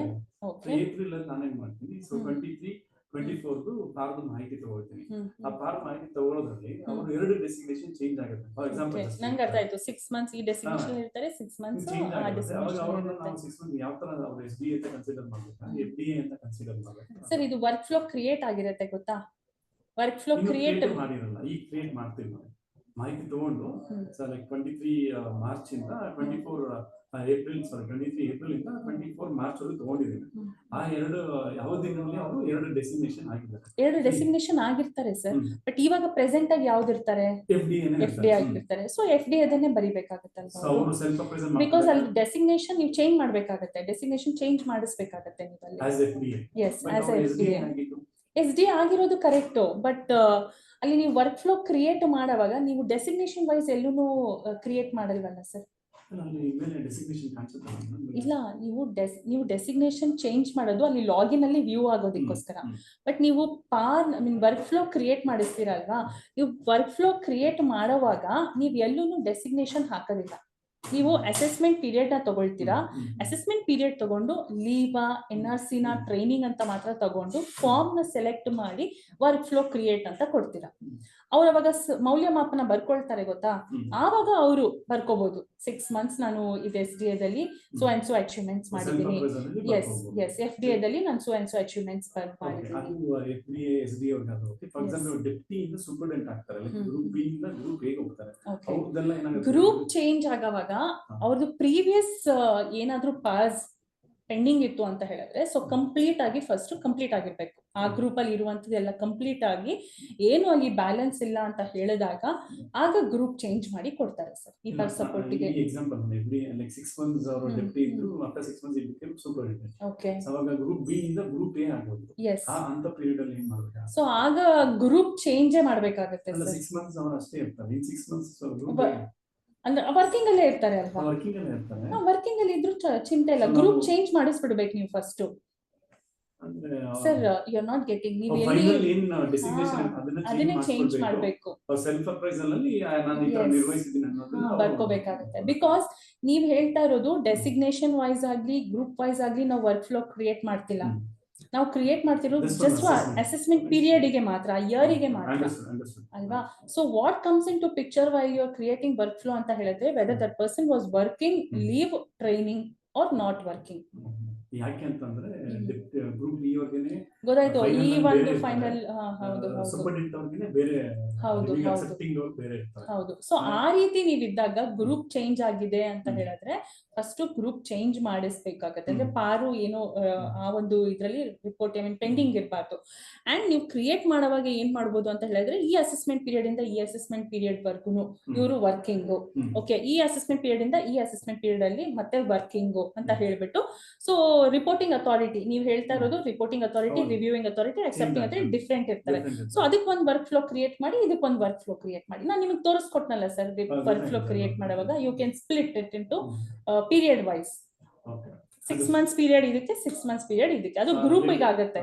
ಓಕೆ ಏಪ್ರಿಲ್ ಅಲ್ಲಿ ನಾನೇನ್ ಮಾಡ್ತೀನಿ, ಸೊ 23, 24 ಪಾರ್ದ ಮಾಹಿತಿ ತಗೊಳ್ತೀನಿ. ಆ ಪಾರ್ ಮಾಹಿತಿ ತಗೊಳ್ಳೋದ್ರಲ್ಲಿ ಅವರು 2 ಡೆಸಿಗ್ನೇಷನ್ ಚೇಂಜ್ ಆಗುತ್ತೆ. ಫಾರ್ ಎಕ್ಸಾಂಪಲ್ ನಂಗೆ ಅರ್ಥ ಆಯ್ತು. 6 months ಈ ಡೆಸಿಗ್ನೇಷನ್ ಇರ್ತಾರೆ, 6 months ಆ ಡೆಸಿಗ್ನೇಷನ್ ಇರುತ್ತೆ. ನಾವು 6 months ಯಾವ ತರ ಅವರು SDA ಅಂತ ಕನ್ಸಿಡರ್ ಮಾಡ್ಬೇಕಾ, FDA ಅಂತ ಕನ್ಸಿಡರ್ ಮಾಡ್ಬೇಕಾ? ಸರ್ ಇದು ವರ್ಕ್ ಫ್ಲೋ ಕ್ರಿಯೇಟ್ ಆಗಿರುತ್ತೆ ಗೊತ್ತಾ? ವರ್ಕ್ ಫ್ಲೋ ಕ್ರಿಯೇಟ್ ಮಾಡಿರಲ್ಲ, ಈಗ ಕ್ರಿಯೇಟ್ ಮಾಡ್ತೀವಿ ನಾವು ಮಾಹಿತಿ ತಗೊಂಡು. ಸೊ ಲೈಕ್ 23 ಮಾರ್ಚ್ ಇಂದ 24 ಏಪ್ರಿಲ್ 23 ಇಂದ 24 ಮಾರ್ಚ್ ವರೆಗೂ ತಗೊಂಡಿದ್ದೀನಿ. ಆ 2 ಯಾವ ದಿನದಲ್ಲಿ ಅವರು 2 ಡೆಸಿಗ್ನೇಷನ್ ಆಗಿದ್ದಾರೆ. 2 ಡೆಸಿಗ್ನೇಷನ್ ಆಗಿರ್ತಾರೆ ಸರ್. ಬಟ್ ಇವಾಗ ಪ್ರೆಸೆಂಟ್ ಆಗಿ ಯಾವ್ದಿರ್ತಾರೆ? FD ಆಗಿರ್ತಾರೆ. ಸೊ FD ಅದನ್ನೇ ಬರಿಬೇಕಾಗುತ್ತಲ್ವಾ? ಬಿಕಾಸ್ ಅಲ್ಲಿ ಡೆಸಿಗ್ನೇಷನ್ ನೀವು ಚೇಂಜ್ ಮಾಡ್ಬೇಕಾಗತ್ತೆ, ಡೆಸಿಗ್ನೇಷನ್ ಚೇಂಜ್ ಮಾಡಿಸ್ಬೇಕಾಗತ್ತೆ ನೀವು ಅಲ್ಲಿ. ಎಸ್ ಆಸ್ SDA ಆಗಿರೋದು ಕರೆಕ್ಟ್. ಬಟ್ ಅಲ್ಲಿ ನೀವು ವರ್ಕ್ ಫ್ಲೋ ಕ್ರಿಯೇಟ್ ಮಾಡುವಾಗ ನೀವು ಡೆಸಿಗ್ನೇಷನ್ ವೈಸ್ ಎಲ್ಲೂ ಕ್ರಿಯೇಟ್ ಮಾಡಲ್ವಲ್ಲ ಸರ್? ಇಲ್ಲ, ನೀವು ಡೆಸಿಗ್ನೇಷನ್ ಚೇಂಜ್ ಮಾಡೋದು ಅಲ್ಲಿ ಲಾಗಿನ್ ಅಲ್ಲಿ ವ್ಯೂ ಆಗೋದಕ್ಕೋಸ್ಕರ. ಬಟ್ ನೀವು ವರ್ಕ್ ಫ್ಲೋ ಕ್ರಿಯೇಟ್ ಮಾಡಿಸ್ತೀರಲ್ವಾ? ನೀವು ವರ್ಕ್ ಫ್ಲೋ ಕ್ರಿಯೇಟ್ ಮಾಡೋವಾಗ ನೀವು ಎಲ್ಲೂ ಡೆಸಿಗ್ನೇಷನ್ ಹಾಕೋದಿಲ್ಲ. ನೀವು ಅಸೆಸ್ಮೆಂಟ್ ಪೀರಿಯಡ್ ನ ತಗೊಳ್ತೀರಾ. ಅಸೆಸ್ಮೆಂಟ್ ಪೀರಿಯಡ್ ತಗೊಂಡು ಲೀವಾ NRC ನ ಟ್ರೈನಿಂಗ್ ಅಂತ ಮಾತ್ರ ತಗೊಂಡು ಫಾರ್ಮ್ ನ ಸೆಲೆಕ್ಟ್ ಮಾಡಿ ವರ್ಕ್ ಫ್ಲೋ ಕ್ರಿಯೇಟ್ ಅಂತ ಕೊಡ್ತೀರಾ. ಅವ್ರು ಅವಾಗ ಮೌಲ್ಯಮಾಪನ ಬರ್ಕೊಳ್ತಾರೆ ಗೊತ್ತಾ? ಆವಾಗ ಅವರು ಬರ್ಕೋಬಹುದು 6 months ನಾನು ಇದು SDA ದಲ್ಲಿ ಸೋ ಅಂಡ್ ಸೋ ಅಚೀವ್ಮೆಂಟ್ಸ್ ಮಾಡಿದ್ದೀನಿ. ಎಸ್ FDA ದಲ್ಲಿ ನಾನು ಸೋ ಅಂಡ್ ಸೋ ಅಚೀವ್ಮೆಂಟ್ಸ್ ಮಾಡಿದ್ದೀನಿ. ಗ್ರೂಪ್ ಚೇಂಜ್ ಆಗೋವಾಗ ಅವ್ರದ್ದು ಪ್ರೀವಿಯಸ್ ಏನಾದ್ರೂ ಪಾಸ್ ಪೆಂಡಿಂಗ್ ಇತ್ತು ಅಂತ ಹೇಳಿದ್ರೆ ಸೊ ಕಂಪ್ಲೀಟ್ ಆಗಿ ಫಸ್ಟ್ ಕಂಪ್ಲೀಟ್ ಆಗಿರ್ಬೇಕು. ಆ ಗ್ರೂಪ್ ಅಲ್ಲಿ ಇರುವಂತದ್ದೆಲ್ಲ ಕಂಪ್ಲೀಟ್ ಆಗಿ ಏನು ಅಲ್ಲಿ ಬ್ಯಾಲೆನ್ಸ್ ಇಲ್ಲ ಅಂತ ಹೇಳಿದಾಗ ಆಗ ಗ್ರೂಪ್ ಚೇಂಜ್ ಮಾಡಿ ಕೊಡ್ತಾರೆ ಸರ್. ಈ ಪರ್ ಸಪೋರ್ಟಿಗೆ ಎಕ್ಸಾಂಪಲ್ ಲೈಕ್ 6 months ಅವರು ಡೆಪ್ಟಿ ಇದ್ರು, after 6 months it become superintendent. Okay, ಅವಾಗ ಗ್ರೂಪ್ ಬಿ ಇಂದ ಗ್ರೂಪ್ ಎ ಆಗೋದು. ಎಸ್, ಅಂತ ಪೀರಿಯಡ್ ಅಲ್ಲಿ ಏನ್ ಮಾಡ್ಬೇಕು? ಸೊ ಆಗ ಗ್ರೂಪ್ ಚೇಂಜ್ ಮಾಡಬೇಕಾಗುತ್ತೆ ಸರ್. 6 months ಅವರು ಅಷ್ಟೇ ಇರ್ತಾರೆ. ಇನ್ 6 months ಅಂದ್ರೆ ವರ್ಕಿಂಗ್ ಅಲ್ಲೇ ಇರ್ತಾರೆ ಅಲ್ವಾ? ವರ್ಕಿಂಗ್ ಅಲ್ಲೇ ಇರ್ತಾರೆ. ವರ್ಕಿಂಗ್ ಅಲ್ಲಿ ಇದ್ರು ಚಿಂತೆ ಇಲ್ಲ. ಗ್ರೂಪ್ ಚೇಂಜ್ ಮಾಡಿಸ್ಬಿಡ್ಬೇಕು ನೀವು first. Sir you are not getting. ನೀವು ಅದನ್ನೇ ಚೇಂಜ್ ಮಾಡಬೇಕು. ಸೆಲ್ಫ್ ಅಪ್ರೈಸಲ್ ಅಲ್ಲಿ ನಾನು ಈ ತರ ನಿರ್ವಹಿಸಿದ್ದೀನಿ ಅನ್ನೋದನ್ನ ಬರ್ಕೋಬೇಕಾಗುತ್ತೆ. ಬಿಕಾಸ್ ನೀವ್ ಹೇಳ್ತಾ ಇರೋದು ಡೆಸಿಗ್ನೇಷನ್ ವೈಸ್ ಆಗ್ಲಿ ಗ್ರೂಪ್ ವೈಸ್ ಆಗ್ಲಿ ನಾವು ವರ್ಕ್ ಫ್ಲೋ ಕ್ರಿಯೇಟ್ ಮಾಡ್ತಿಲ್ಲ. ನಾವು ಕ್ರಿಯೇಟ್ ಮಾಡ್ತಿರೋದು ಜಸ್ಟ್ ಅಸೆಸ್ಮೆಂಟ್ ಪೀರಿಯಡ್ ಗೆ ಮಾತ್ರ, ಇಯರ್ ಗೆ ಮಾತ್ರ ಅಲ್ವಾ? So what comes in to picture why you are creating work flow ಅಂತ ಹೇಳಿದ್ರೆ whether that person was working, leave training or not working. ಯಾಕೆ ಅಂತಂದ್ರೆ ಗ್ರೂಪ್ ಬಿ ಅವರಿಗೆ ಗೊತ್ತಾಯ್ತು. ಈ ಒಂದು ಫೈನಲ್ ಸೂಪರಿಂಟೆಂಡೆಂಟ್ ಅವರಿಗೆ ಬೇರೆ ಅಕ್ಸೆಪ್ಟಿಂಗ್ ಅವರು ಬೇರೆ ಇರ್ತಾರೆ. ಹೌದು. ಸೊ ಆ ರೀತಿ ನೀವಿದ್ದಾಗ ಗ್ರೂಪ್ ಚೇಂಜ್ ಆಗಿದೆ ಅಂತ ಹೇಳಿದ್ರೆ ಫಸ್ಟ್ ಗ್ರೂಪ್ ಚೇಂಜ್ ಮಾಡಿಸ್ಬೇಕಾಗತ್ತೆ. ಅಂದ್ರೆ ಪಾರು ಏನೋ ಆ ಒಂದು ಇದ್ರಲ್ಲಿ ರಿಪೋರ್ಟ್ ಪೆಂಡಿಂಗ್ ಇರಬಾರ್ದು. ಅಂಡ್ ನೀವು ಕ್ರಿಯೇಟ್ ಮಾಡುವಾಗ ಏನ್ ಮಾಡ್ಬೋದು ಅಂತ ಹೇಳಿದ್ರೆ ಈ ಅಸೆಸ್ಮೆಂಟ್ ಪೀರಿಯಡ್ ಇಂದ ಈ ಅಸೆಸ್ಮೆಂಟ್ ಪೀರಿಯಡ್ ವರ್ಗು ಇವರು ವರ್ಕಿಂಗು, ಓಕೆ, ಈ ಅಸೆಸ್ಮೆಂಟ್ ಪೀರಿಯಡ್ ಇಂದ ಈ ಅಸೆಸ್ಮೆಂಟ್ ಪೀರಿಯಡ್ ಅಲ್ಲಿ ಮತ್ತೆ ವರ್ಕಿಂಗು ಅಂತ ಹೇಳ್ಬಿಟ್ಟು. ಸೊ ರಿಪೋರ್ಟಿಂಗ್ ಅಥಾರಿಟಿ ನೀವು ಹೇಳ್ತಾ ಇರೋದು reporting authority, reviewing authority, accepting authority different ಇರ್ತಾರೆ. ಸೊ ಅದಕ್ಕೆ ಒಂದು ವರ್ಕ್ ಫ್ಲೋ ಕ್ರಿಯೇಟ್ ಮಾಡಿ, ಇದಕ್ಕೊಂದು ವರ್ಕ್ ಫ್ಲೋ ಕ್ರಿಯೇಟ್ ಮಾಡಿ. ನಾನು ನಿಮಗೆ ತೋರಿಸ್ಕೊಟ್ನಲ್ಲ ಸರ್ ವರ್ಕ್ ಫ್ಲೋ ಕ್ರಿಯೇಟ್ ಮಾಡುವಾಗ you can split it into period wise. 6 months period ಇದಕ್ಕೆ, 6 months ಪೀರಿಯಡ್ ಇದಕ್ಕೆ. ಅದು ಗ್ರೂಪಿಗೆ ಆಗುತ್ತೆ.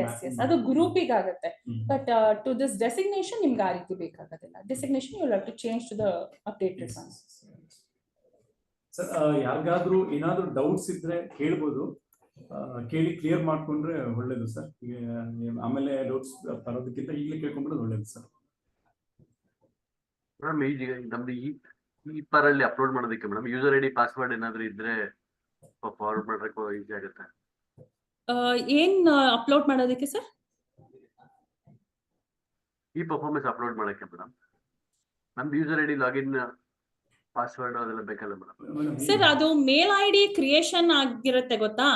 ಎಸ್, ಅದು ಗ್ರೂಪಿಗೆ ಆಗುತ್ತೆ. ಬಟ್ ಟು ದಿಸ್ ಡೆಸಿಗ್ನೇಷನ್ ನಿಮ್ಗೆ ಆ ರೀತಿ ಬೇಕಾಗೋದಿಲ್ಲ. Designation you will have to change to the updated one. Sir ಯಾರಿಗಾದ್ರೂ ಏನಾದ್ರೂ ಡೌಟ್ಸ್ ಇದ್ರೆ ಕೇಳ್ಬೋದು. ಕೇಳಿ ಕ್ಲಿಯರ್ ಮಾಡ್ಕೊಂಡ್ರೆ ಒಳ್ಳೇದು ಸರ್. ಆಮೇಲೆ ಡೌಟ್ಸ್ ಬರೋದಕ್ಕಿಂತ ಈಗಲೇ ಕೇಳ್ಕೊಂಡ್ಬಿಡೋದು ಒಳ್ಳೇದು ಸರ್. ಮೇಡಮ್ ಈಗ ನಮ್ದು ಈ ಪಾರಲ್ಲಿ ಅಪ್ಲೋಡ್ ಮಾಡೋದಕ್ಕೆ ಮೇಡಮ್ ಯೂಸರ್ ಐಡಿ ಪಾಸ್ವರ್ಡ್ ಏನಾದ್ರು ಇದ್ರೆ ಫಾರ್ವರ್ಡ್ ಮಾಡೋಕೆ ಈಸಿ ಆಗುತ್ತೆ. ಏನ್ ಅಪ್ಲೋಡ್ ಮಾಡೋದಕ್ಕೆ ಸರ್? ಈ ಪರ್ಫಾರ್ಮೆನ್ಸ್ ಅಪ್ಲೋಡ್ ಮಾಡಕ್ಕೆ ಮೇಡಮ್ ನಮ್ದು ಯೂಸರ್ ಐಡಿ ಲಾಗಿನ್ ಪಾಸ್ವರ್ಡ್ ಅದೆಲ್ಲ ಬೇಕಲ್ಲ ಮೇಡಮ್? ಸರ್ ಅದು ಮೇಲ್ ಐ ಡಿ ಕ್ರಿಯೇಷನ್ ಆಗಿರುತ್ತೆ ಗೊತ್ತಾ?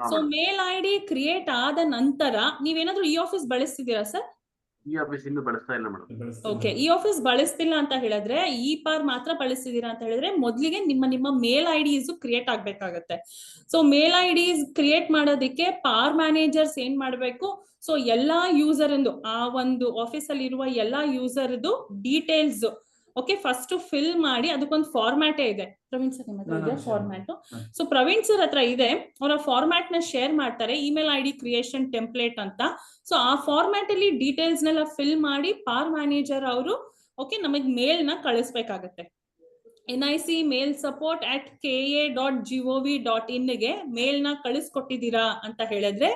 So mail I D create ಆದ ನಂತರ ನೀವೇನಾದ್ರೂ ಈ ಆಫೀಸ್ ಬಳಸ್ತಿದ್ದೀರಾ ಸರ್? ಈ ಆಫೀಸ್ ಇನ್ನು ಬಳಸ್ತಾ ಇಲ್ಲ ಮೇಡಮ್. ಓಕೆ, ಈ ಆಫೀಸ್ ಬಳಸ್ತಿಲ್ಲ ಅಂತ ಹೇಳಿದ್ರೆ ಈ ಪಾರ್ ಮಾತ್ರ ಬಳಸ್ತಿದ್ದೀರಾ ಅಂತ ಹೇಳಿದ್ರೆ ಮೊದಲಿಗೆ ನಿಮ್ಮ ಮೇಲ್ ಐ ಡಿಸ್ ಕ್ರಿಯೇಟ್ ಆಗ್ಬೇಕಾಗತ್ತೆ. So mail IDs create ಮಾಡೋದಕ್ಕೆ ಪಾರ್ ಮ್ಯಾನೇಜರ್ಸ್ ಏನ್ ಮಾಡ್ಬೇಕು, ಸೊ ಎಲ್ಲಾ ಯೂಸರ್ ಇಂದು ಆ ಒಂದು ಆಫೀಸ್ ಅಲ್ಲಿ ಇರುವ ಎಲ್ಲಾ ಯೂಸರ್ದು ಡೀಟೇಲ್ಸ್ ಓಕೆ ಫಸ್ಟ್ ಫಿಲ್ ಮಾಡಿ ಅದಕ್ಕೊಂದು ಫಾರ್ಮ್ಯಾಟೇ ಇದೆ. ಪ್ರವೀಣ್ ಸರ್ ನಿಮ್ಮ ಹತ್ರ ಇದೆ ಫಾರ್ಮ್ಯಾಟ್? ಸೊ ಪ್ರವೀಣ್ ಸರ್ ಹತ್ರ ಇದೆ, ಅವರ ಫಾರ್ಮ್ಯಾಟ್ ನ ಶೇರ್ ಮಾಡ್ತಾರೆ, email I D creation template ಅಂತ. ಸೊ ಆ ಫಾರ್ಮ್ಯಾಟ್ ಅಲ್ಲಿ ಡೀಟೇಲ್ಸ್ ನೆಲ್ಲ ಫಿಲ್ ಮಾಡಿ ಪಾರ್ ಮ್ಯಾನೇಜರ್ ಅವರು ಓಕೆ ನಮಗ್ ಮೇಲ್ ನ ಕಳಿಸ್ಬೇಕಾಗತ್ತೆ. NIC ಮೇಲ್ ಸಪೋರ್ಟ್ @ka.gov.in ಗೆ ಮೇಲ್ ನ ಕಳಿಸ್ಕೊಟ್ಟಿದ್ದೀರಾ ಅಂತ ಹೇಳಿದ್ರೆ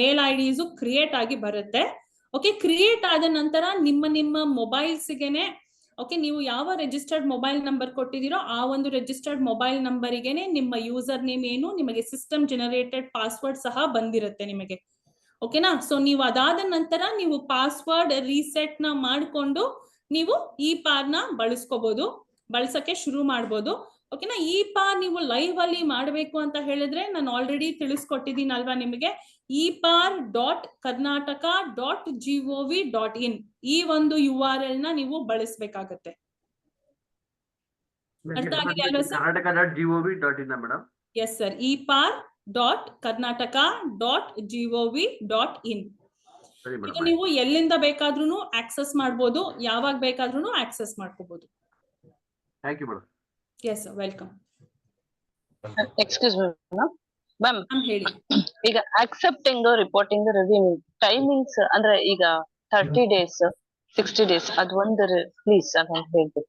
ಮೇಲ್ ಐ ಡಿಸ್ ಕ್ರಿಯೇಟ್ ಆಗಿ ಬರುತ್ತೆ. ಓಕೆ, ಕ್ರಿಯೇಟ್ ಆದ ನಂತರ ನಿಮ್ಮ ಮೊಬೈಲ್ಸ್ಗೆನೆ ಓಕೆ ನೀವು ಯಾವ ರಿಜಿಸ್ಟರ್ಡ್ ಮೊಬೈಲ್ ನಂಬರ್ ಕೊಟ್ಟಿದ್ದೀರೋ ಆ ಒಂದು ರಿಜಿಸ್ಟರ್ಡ್ ಮೊಬೈಲ್ ನಂಬರಿಗೆನೆ ನಿಮ್ಮ ಯೂಸರ್ ನೇಮ್ ಏನು, ನಿಮಗೆ ಸಿಸ್ಟಮ್ ಜನರೇಟೆಡ್ ಪಾಸ್ವರ್ಡ್ ಸಹ ಬಂದಿರುತ್ತೆ ನಿಮಗೆ. ಓಕೆನಾ? ಸೊ ನೀವು ಅದಾದ ನಂತರ ನೀವು ಪಾಸ್ವರ್ಡ್ ರೀಸೆಟ್ ನ ಮಾಡಿಕೊಂಡು ನೀವು ಈ ಪಾರ್ ನ ಬಳಸಕ್ಕೆ ಶುರು ಮಾಡ್ಬೋದು. ಓಕೆನಾ? ಈ ಪಾರ್ ನೀವು ಲೈವ್ ಅಲ್ಲಿ ಮಾಡಬೇಕು ಅಂತ ಹೇಳಿದ್ರೆ ನಾನು ಆಲ್ರೆಡಿ ತಿಳಿಸ್ಕೊಟ್ಟಿದ್ದೀನಿ ಅಲ್ವಾ ನಿಮಗೆ, epar.karnataka.gov.in ಈ ಒಂದು URL ನ ನೀವು ಬಳಸಬೇಕಾಗತ್ತೆ. ಅರ್ಥ ಆಗಿದೆ ಅಲ್ವಾ sir? karnataka.gov.in madam? Yes sir, epar.karnataka.gov.in. ಇದು ನೀವು ಎಲ್ಲಿಂದ ಬೇಕಾದ್ರೂ ಆಕ್ಸೆಸ್ ಮಾಡಬಹುದು, ಯಾವಾಗ ಬೇಕಾದ್ರೂ ಆಕ್ಸೆಸ್ ಮಾಡ್ಕೋಬಹುದು. Thank you madam. Yes sir, welcome. Excuse me ma'am, ಹೇಳಿ. ಈಗ ಅಕ್ಸೆಪ್ಟಿಂಗ್ ರಿಪೋರ್ಟಿಂಗ್ ರಿವ್ಯೂವಿಂಗ್ ಟೈಮಿಂಗ್ಸ್ ಅಂದ್ರೆ ಈಗ 30 days 60 days ಅದು ಒಂದು ಪ್ಲೀಸ್ ಅಂತ ಹೇಳ್ಬೇಕು.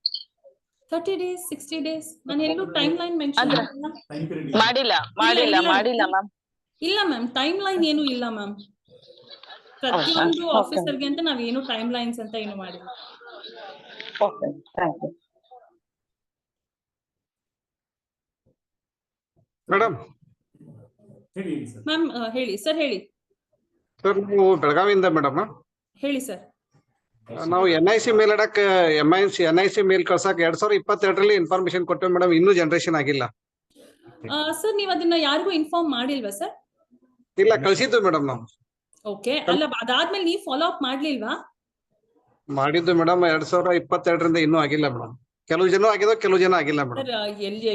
30 days 60 days ನಾನು ಎಲ್ಲೂ ಟೈಮ್ ಲೈನ್ ಮೆನ್ಷನ್ ಮಾಡಿಲ್ಲ ಮ್ಯಾಮ್. ಇಲ್ಲ ಮ್ಯಾಮ್, ಟೈಮ್ ಲೈನ್ ಏನು ಇಲ್ಲ ಮ್ಯಾಮ್. ಪ್ರತಿಯೊಂದು ಆಫೀಸರ್ಗೆ ಅಂತ ನಾವೇನು ಟೈಮ್ ಲೈನ್ಸ್ ಅಂತ ಏನು ಮಾಡಿಲ್ಲ. Okay, thank you madam. Ma'am ಹೇಳಿ ಸರ್. ಹೇಳಿ ಸರ್, ನೀವು ಬೆಳಗಾವಿಯಿಂದ ಮೇಡಮ್? ಹೇಳಿ ಸರ್. ನಾವು NIC ಮೇಲ್ ಇಡಕ್ NIC ಮೇಲ್ ಕಳ್ಸಕ್ 2022ರಲ್ಲಿ ಇನ್ಫಾರ್ಮೇಶನ್ ಕೊಟ್ಟೇವೆ ಮೇಡಮ್, ಇನ್ನೂ ಜನರೇಷನ್ ಆಗಿಲ್ಲ. ಸರ್ ನೀವು ಅದನ್ನ ಯಾರಿಗೂ ಇನ್ಫಾರ್ಮ್ ಮಾಡಿಲ್ವಾ ಸರ್? ಇಲ್ಲ, ಕಳ್ಸಿದ್ದು ಮೇಡಮ್ ನಾವು. ಓಕೆ, ಅಲ್ಲ ಅದಾದ್ಮೇಲೆ ನೀವು ಫಾಲೋ ಅಪ್ ಮಾಡ್ಲಿಲ್ವಾ? ಮಾಡಿದ್ದು ಮೇಡಮ್ 2022ರಿಂದ ಇನ್ನೂ ಆಗಿಲ್ಲ ಮೇಡಮ್. ಕೆಲವು ಜನ ಆಗಿದೋ, ಕೆಲವು ಜನ ಆಗಿಲ್ಲ ಮೇಡಮ್. ಸರ್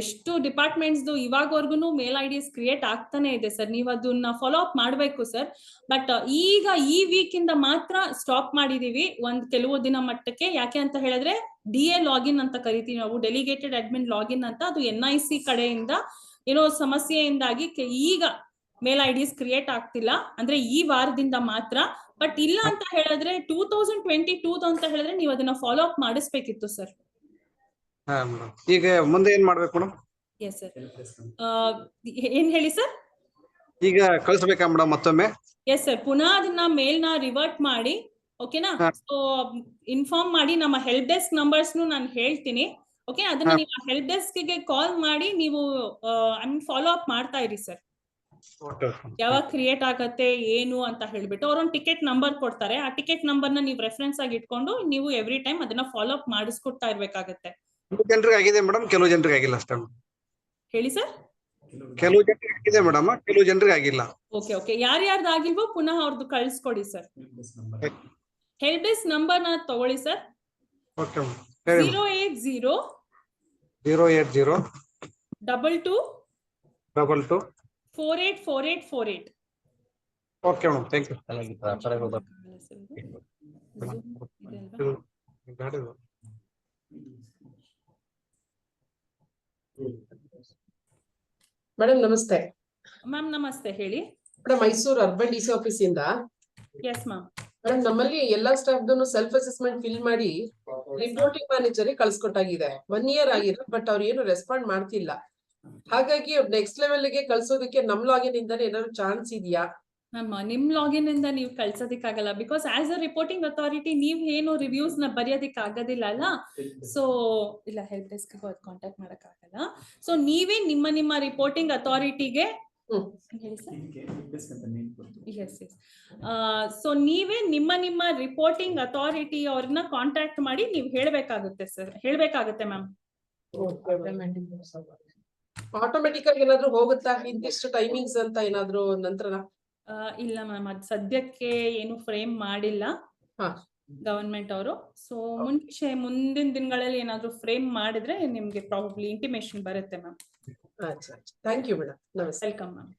ಎಷ್ಟು ಡಿಪಾರ್ಟ್ಮೆಂಟ್ಸ್ ಇವಾಗವರೆಗೂ ಮೇಲ್ ಐಡಿಸ್ ಕ್ರಿಯೇಟ್ ಆಗ್ತಾನೆ ಇದೆ ಸರ್, ನೀವು ಅದನ್ನ ಫಾಲೋ ಅಪ್ ಮಾಡ್ಬೇಕು ಸರ್. ಬಟ್ ಈಗ ಈ ವೀಕ್ ಇಂದ ಮಾತ್ರ ಸ್ಟಾಪ್ ಮಾಡಿದೀವಿ ಕೆಲವು ದಿನ ಮಟ್ಟಕ್ಕೆ. ಯಾಕೆ ಅಂತ ಹೇಳಿದ್ರೆ DA ಲಾಗಿನ್ ಅಂತ ಕರಿತೀವಿ ನಾವು, ಡೆಲಿಗೇಟೆಡ್ ಅಡ್ಮಿನ್ ಲಾಗಿನ್ ಅಂತ. ಅದು NIC ಕಡೆಯಿಂದ ಏನೋ ಸಮಸ್ಯೆಯಿಂದಾಗಿ ಈಗ ಮೇಲ್ ಐಡಿಸ್ ಕ್ರಿಯೇಟ್ ಆಗ್ತಿಲ್ಲ, ಅಂದ್ರೆ ಈ ವಾರದಿಂದ ಮಾತ್ರ. ಬಟ್ ಇಲ್ಲ ಅಂತ ಹೇಳಿದ್ರೆ 2022 ಅಂತ ಹೇಳಿದ್ರೆ ನೀವು ಅದನ್ನ ಫಾಲೋ ಅಪ್ ಮಾಡಿಸ್ಬೇಕಿತ್ತು ಸರ್. ಈಗ ಮುಂದೆ ಏನ್ ಮಾಡ್ಬೇಕು ಮೇಡಮ್? ಎಸ್ ಸರ್, ಏನ್ ಹೇಳಿ ಸರ್? ಈಗ ಕಳಿಸ್ಬೇಕಾ ಮೇಡಮ್ ಮತ್ತೊಮ್ಮೆ? ಎಸ್ ಸರ್, ಪುನಃ ಅದನ್ನ ಮೇಲ್ ನ ರಿವರ್ಟ್ ಮಾಡಿ ಓಕೆನಾ. ಸೊ ಇನ್ಫಾರ್ಮ್ ಮಾಡಿ, ನಮ್ಮ ಹೆಲ್ಪ್ ಡೆಸ್ಕ್ ನಂಬರ್ಸ್ ನಾನು ಹೇಳ್ತೀನಿ. ಓಕೆ, ಅದನ್ನ ನೀವು ಹೆಲ್ಪ್ ಡೆಸ್ಕ್ ಗೆ ಕಾಲ್ ಮಾಡಿ ನೀವು ಫಾಲೋ ಅಪ್ ಮಾಡ್ತಾ ಇರಿ ಸರ್. ಯಾವಾಗ ಕ್ರಿಯೇಟ್ ಆಗತ್ತೆ ಏನು ಅಂತ ಹೇಳ್ಬಿಟ್ಟು ಅವ್ರೊಂದು ಟಿಕೆಟ್ ನಂಬರ್ ಕೊಡ್ತಾರೆ. ಆ ಟಿಕೆಟ್ ನಂಬರ್ ನ ನೀವು ರೆಫರೆನ್ಸ್ ಆಗಿ ಇಟ್ಕೊಂಡು ನೀವು ಎವ್ರಿ ಟೈಮ್ ಅದನ್ನ ಫಾಲೋ ಅಪ್ ಮಾಡಿಸ್ಕೊಡ್ತಾ ಇರ್ಬೇಕಾಗತ್ತೆ. ಜನರಿಗೆ ಆಗಿದೆ ಮೇಡಮ್, ಕೆಲವು ಜನರಿಗೆ ಆಗಿಲ್ಲ ಅಷ್ಟೇ. ಹೇಳಿ ಸರ್. ಕೆಲವು ಜನರಿಗೆ ಆಗಿದೆ ಮೇಡಮ್, ಕೆಲವು ಜನರಿಗೆ ಆಗಿಲ್ಲ. ಓಕೆ, ಯಾರ್ಯಾರ್ದು ಆಗಿಲ್ವೋ ಪುನಃ ಅವ್ರದ್ದು ಕಳಿಸ್ಕೊಡಿ ಸರ್. ಹೆಲ್ಪ್ ಡೆಸ್ಕ್ ನಂಬರ್ ನ ತಗೊಳ್ಳಿ sir. 080 080 22 22 484848. Okay madam, thank you. Madam ನಮಸ್ತೆ. ಮ್ಯಾಮ್ ನಮಸ್ತೆ, ಹೇಳಿ. Madam Mysuru urban DC office ಇಂದ. Yes ma'am. ಮೇಡಮ್ ನಮ್ಮಲ್ಲಿ ಎಲ್ಲಾ ಸ್ಟಾಫ್ ಸೆಲ್ಫ್ ಅಸೆಸ್ಮೆಂಟ್ ಫಿಲ್ ಮಾಡಿ ರಿಪೋರ್ಟಿಂಗ್ ಮ್ಯಾನೇಜರ್ ಕಳ್ಸಿಕೊಟ್ಟಾಗಿದೆ. 1 year ಆಗಿದೆ, ಬಟ್ ಅವ್ರು ಏನು ರೆಸ್ಪಾಂಡ್ ಮಾಡ್ತಿಲ್ಲ. ಹಾಗಾಗಿ ನೆಕ್ಸ್ಟ್ ಲೆವೆಲ್ ಗೆ ಕಳ್ಸೋದಕ್ಕೆ ನಮ್ ಲಾಗಿನ್ ಇಂದಾನೆ ಏನಾದ್ರು ಚಾನ್ಸ್ ಇದೆಯಾ? ನಿಮ್ ಲಾಗಿನ್ ಇಂದ ನೀವು ಕಳ್ಸೋದಿಕ್ಕಾಗಲ್ಲ, because as a reporting authority ನೀವ್ ಏನು ರಿವ್ಯೂಸ್ ನ ಬರೆಯೋದಿಕ್ ಆಗೋದಿಲ್ಲ ಅಲ್ಲ. ಸೊ ಇಲ್ಲ, ಹೆಲ್ಪ್ ಡೆಸ್ಕ್ ಕಾಂಟ್ಯಾಕ್ಟ್ ಮಾಡಕ್ ಆಗಲ್ಲ. ಸೊ ನೀವೇ ನಿಮ್ಮ ರಿಪೋರ್ಟಿಂಗ್ ಅಥಾರಿಟಿಗೆ ಸೊ ನೀವೇ ನಿಮ್ಮ ರಿಪೋರ್ಟಿಂಗ್ ಅಥಾರಿಟಿ ಅವ್ರನ್ನ ಕಾಂಟ್ಯಾಕ್ಟ್ ಮಾಡಿ ನೀವ್ ಹೇಳ್ಬೇಕಾಗುತ್ತೆ ಸರ್, ಹೇಳ್ಬೇಕಾಗುತ್ತೆ ಮ್ಯಾಮ್. ಆಟೋಮೆಟಿಕ್ ಆಗಿ ಏನಾದ್ರು ಹೋಗುತ್ತಾ ಇಂತಿಷ್ಟು ಟೈಮಿಂಗ್ಸ್ ಅಂತ ಏನಾದ್ರು ನಂತರ? ಇಲ್ಲ ಮ್ಯಾಮ್, ಅದ್ ಸದ್ಯಕ್ಕೆ ಏನು ಫ್ರೇಮ್ ಮಾಡಿಲ್ಲ ಗವರ್ಮೆಂಟ್ ಅವರು. ಸೊ ಮುಂದಿನ ದಿನಗಳಲ್ಲಿ ಏನಾದ್ರು ಫ್ರೇಮ್ ಮಾಡಿದ್ರೆ ನಿಮ್ಗೆ ಪ್ರಾಬಬ್ಲಿ ಇಂಟಿಮೇಶನ್ ಬರುತ್ತೆ ma'am. Thank you madam. Welcome ma'am.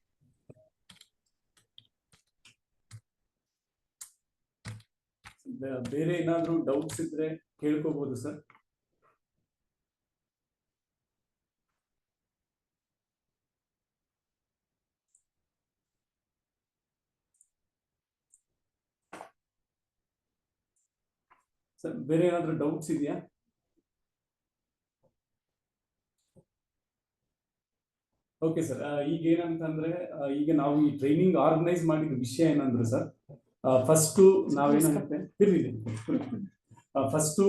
ಬೇರೆ ಏನಾದ್ರು ಡೌಟ್ಸ್ ಇದ್ರೆ ಕೇಳ್ಕೋಬಹುದು ಸರ್. ಸರ್ ಬೇರೆ ಏನಾದ್ರು ಡೌಟ್ಸ್ ಇದೆಯಾ? ಓಕೆ ಸರ್, ಈಗ ಏನಂತಂದ್ರೆ ಈಗ ನಾವು ಈ ಟ್ರೈನಿಂಗ್ ಆರ್ಗನೈಸ್ ಮಾಡಿದ ವಿಷಯ ಏನಂದ್ರೆ ಸರ್, ಫಸ್ಟ್ ನಾವೇನಂತೆ ಫಸ್ಟ್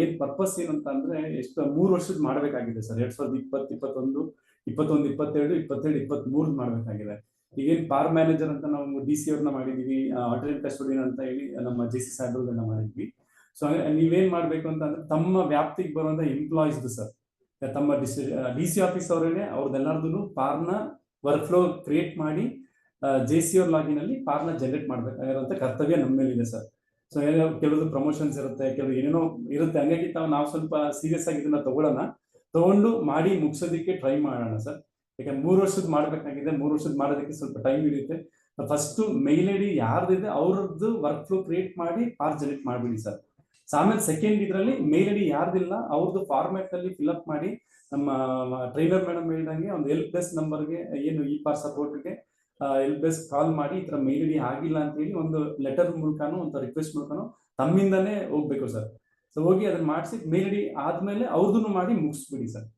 ಏನ್ ಪರ್ಪಸ್ ಏನಂತ ಅಂದ್ರೆ ಎಷ್ಟು 3 ವರ್ಷದ ಮಾಡ್ಬೇಕಾಗಿದೆ ಸರ್. 2020, 21, 22, 23 ಮಾಡ್ಬೇಕಾಗಿದೆ. ಈಗೇನ್ ಪಾರ್ ಮ್ಯಾನೇಜರ್ ಅಂತ ನಾವು DC ಅವ್ರನ್ನ ಮಾಡಿದೀವಿ, ಆಲ್ಟರ್ನೇಟ್ ಕಸ್ಟೋಡಿಯನ್ ಅಂತ ಹೇಳಿ ನಮ್ಮ JC ಸಾಹೇಬ್ರನ್ನ ಮಾಡಿದ್ವಿ. ಸೊ ನೀವೇನ್ ಮಾಡ್ಬೇಕು ಅಂತಂದ್ರೆ ತಮ್ಮ ವ್ಯಾಪ್ತಿಗೆ ಬರುವಂತ ಎಂಪ್ಲಾಯೀಸ್ ಸರ್, ತಮ್ಮ DC ಆಫೀಸ್ ಅವರೇನೆ ಅವ್ರದ್ದೆಲ್ಲರದು ಪಾರ್ನ ವರ್ಕ್ ಫ್ಲೋ ಕ್ರಿಯೇಟ್ ಮಾಡಿ JC ಅವ್ರ ಲಾಗಿನ್ ಅಲ್ಲಿ ಪಾರ್ನ ಜನರೇಟ್ ಮಾಡ್ಬೇಕಾಗಿರುವಂತ ಕರ್ತವ್ಯ ನಮ್ಮ ಮೇಲಿದೆ ಸರ್. ಸೊ ಕೆಲವೊಂದು ಪ್ರಮೋಷನ್ಸ್ ಇರುತ್ತೆ, ಕೆಲವು ಏನೇನೋ ಇರುತ್ತೆ. ಹಂಗಾಗಿ ನಾವು ಸ್ವಲ್ಪ ಸೀರಿಯಸ್ ಆಗಿ ಇದನ್ನ ತಗೊಂಡು ಮಾಡಿ ಮುಗಿಸೋದಕ್ಕೆ ಟ್ರೈ ಮಾಡೋಣ ಸರ್. ಯಾಕಂದ್ರೆ 3 ವರ್ಷದ ಮಾಡ್ಬೇಕಾಗಿದೆ, 3 ವರ್ಷದ ಮಾಡೋದಕ್ಕೆ ಸ್ವಲ್ಪ ಟೈಮ್ ಹಿಡಿಯುತ್ತೆ. ಫಸ್ಟ್ ಮೇಲ್ ಐಡಿ ಯಾರ್ದಿದೆ ಅವ್ರದ್ದು ವರ್ಕ್ ಫ್ಲೋ ಕ್ರಿಯೇಟ್ ಮಾಡಿ ಪಾರ್ ಜನರೇಟ್ ಮಾಡ್ಬಿಡಿ ಸರ್. ಆಮೇಲೆ ಸೆಕೆಂಡ್ ಇದರಲ್ಲಿ ಮೇಲ್ ಐಡಿ ಯಾರ್ದಿಲ್ಲ ಅವ್ರದ್ದು ಫಾರ್ಮ್ಯಾಟ್ ಅಲ್ಲಿ ಫಿಲ್ಅಪ್ ಮಾಡಿ ನಮ್ಮ ಟ್ರೈನರ್ ಮೇಡಮ್ ಹೇಳಿದಂಗೆ ಒಂದು ಹೆಲ್ಪ್ ಡೆಸ್ಕ್ ನಂಬರ್ಗೆ ಏನು ಪಾರ್ ಸಪೋರ್ಟ್ಗೆ ಹೆಲ್ಪ್ ಡೆಸ್ಕ್ ಕಾಲ್ ಮಾಡಿ ಈ ತರ ಮೇಲ್ ಐಡಿ ಆಗಿಲ್ಲ ಅಂತ ಹೇಳಿ ಒಂದು ಲೆಟರ್ ಮೂಲಕನೋ ಒಂದು ರಿಕ್ವೆಸ್ಟ್ ಮೂಲಕನೋ ತಮ್ಮಿಂದಾನೇ ಹೋಗ್ಬೇಕು ಸರ್. ಸೊ ಹೋಗಿ ಅದನ್ನ ಮಾಡಿಸಿ ಮೇಲ್ ಐಡಿ ಆದ್ಮೇಲೆ ಅವ್ರದನ್ನು ಮಾಡಿ ಮುಗಿಸ್ಬಿಡಿ ಸರ್.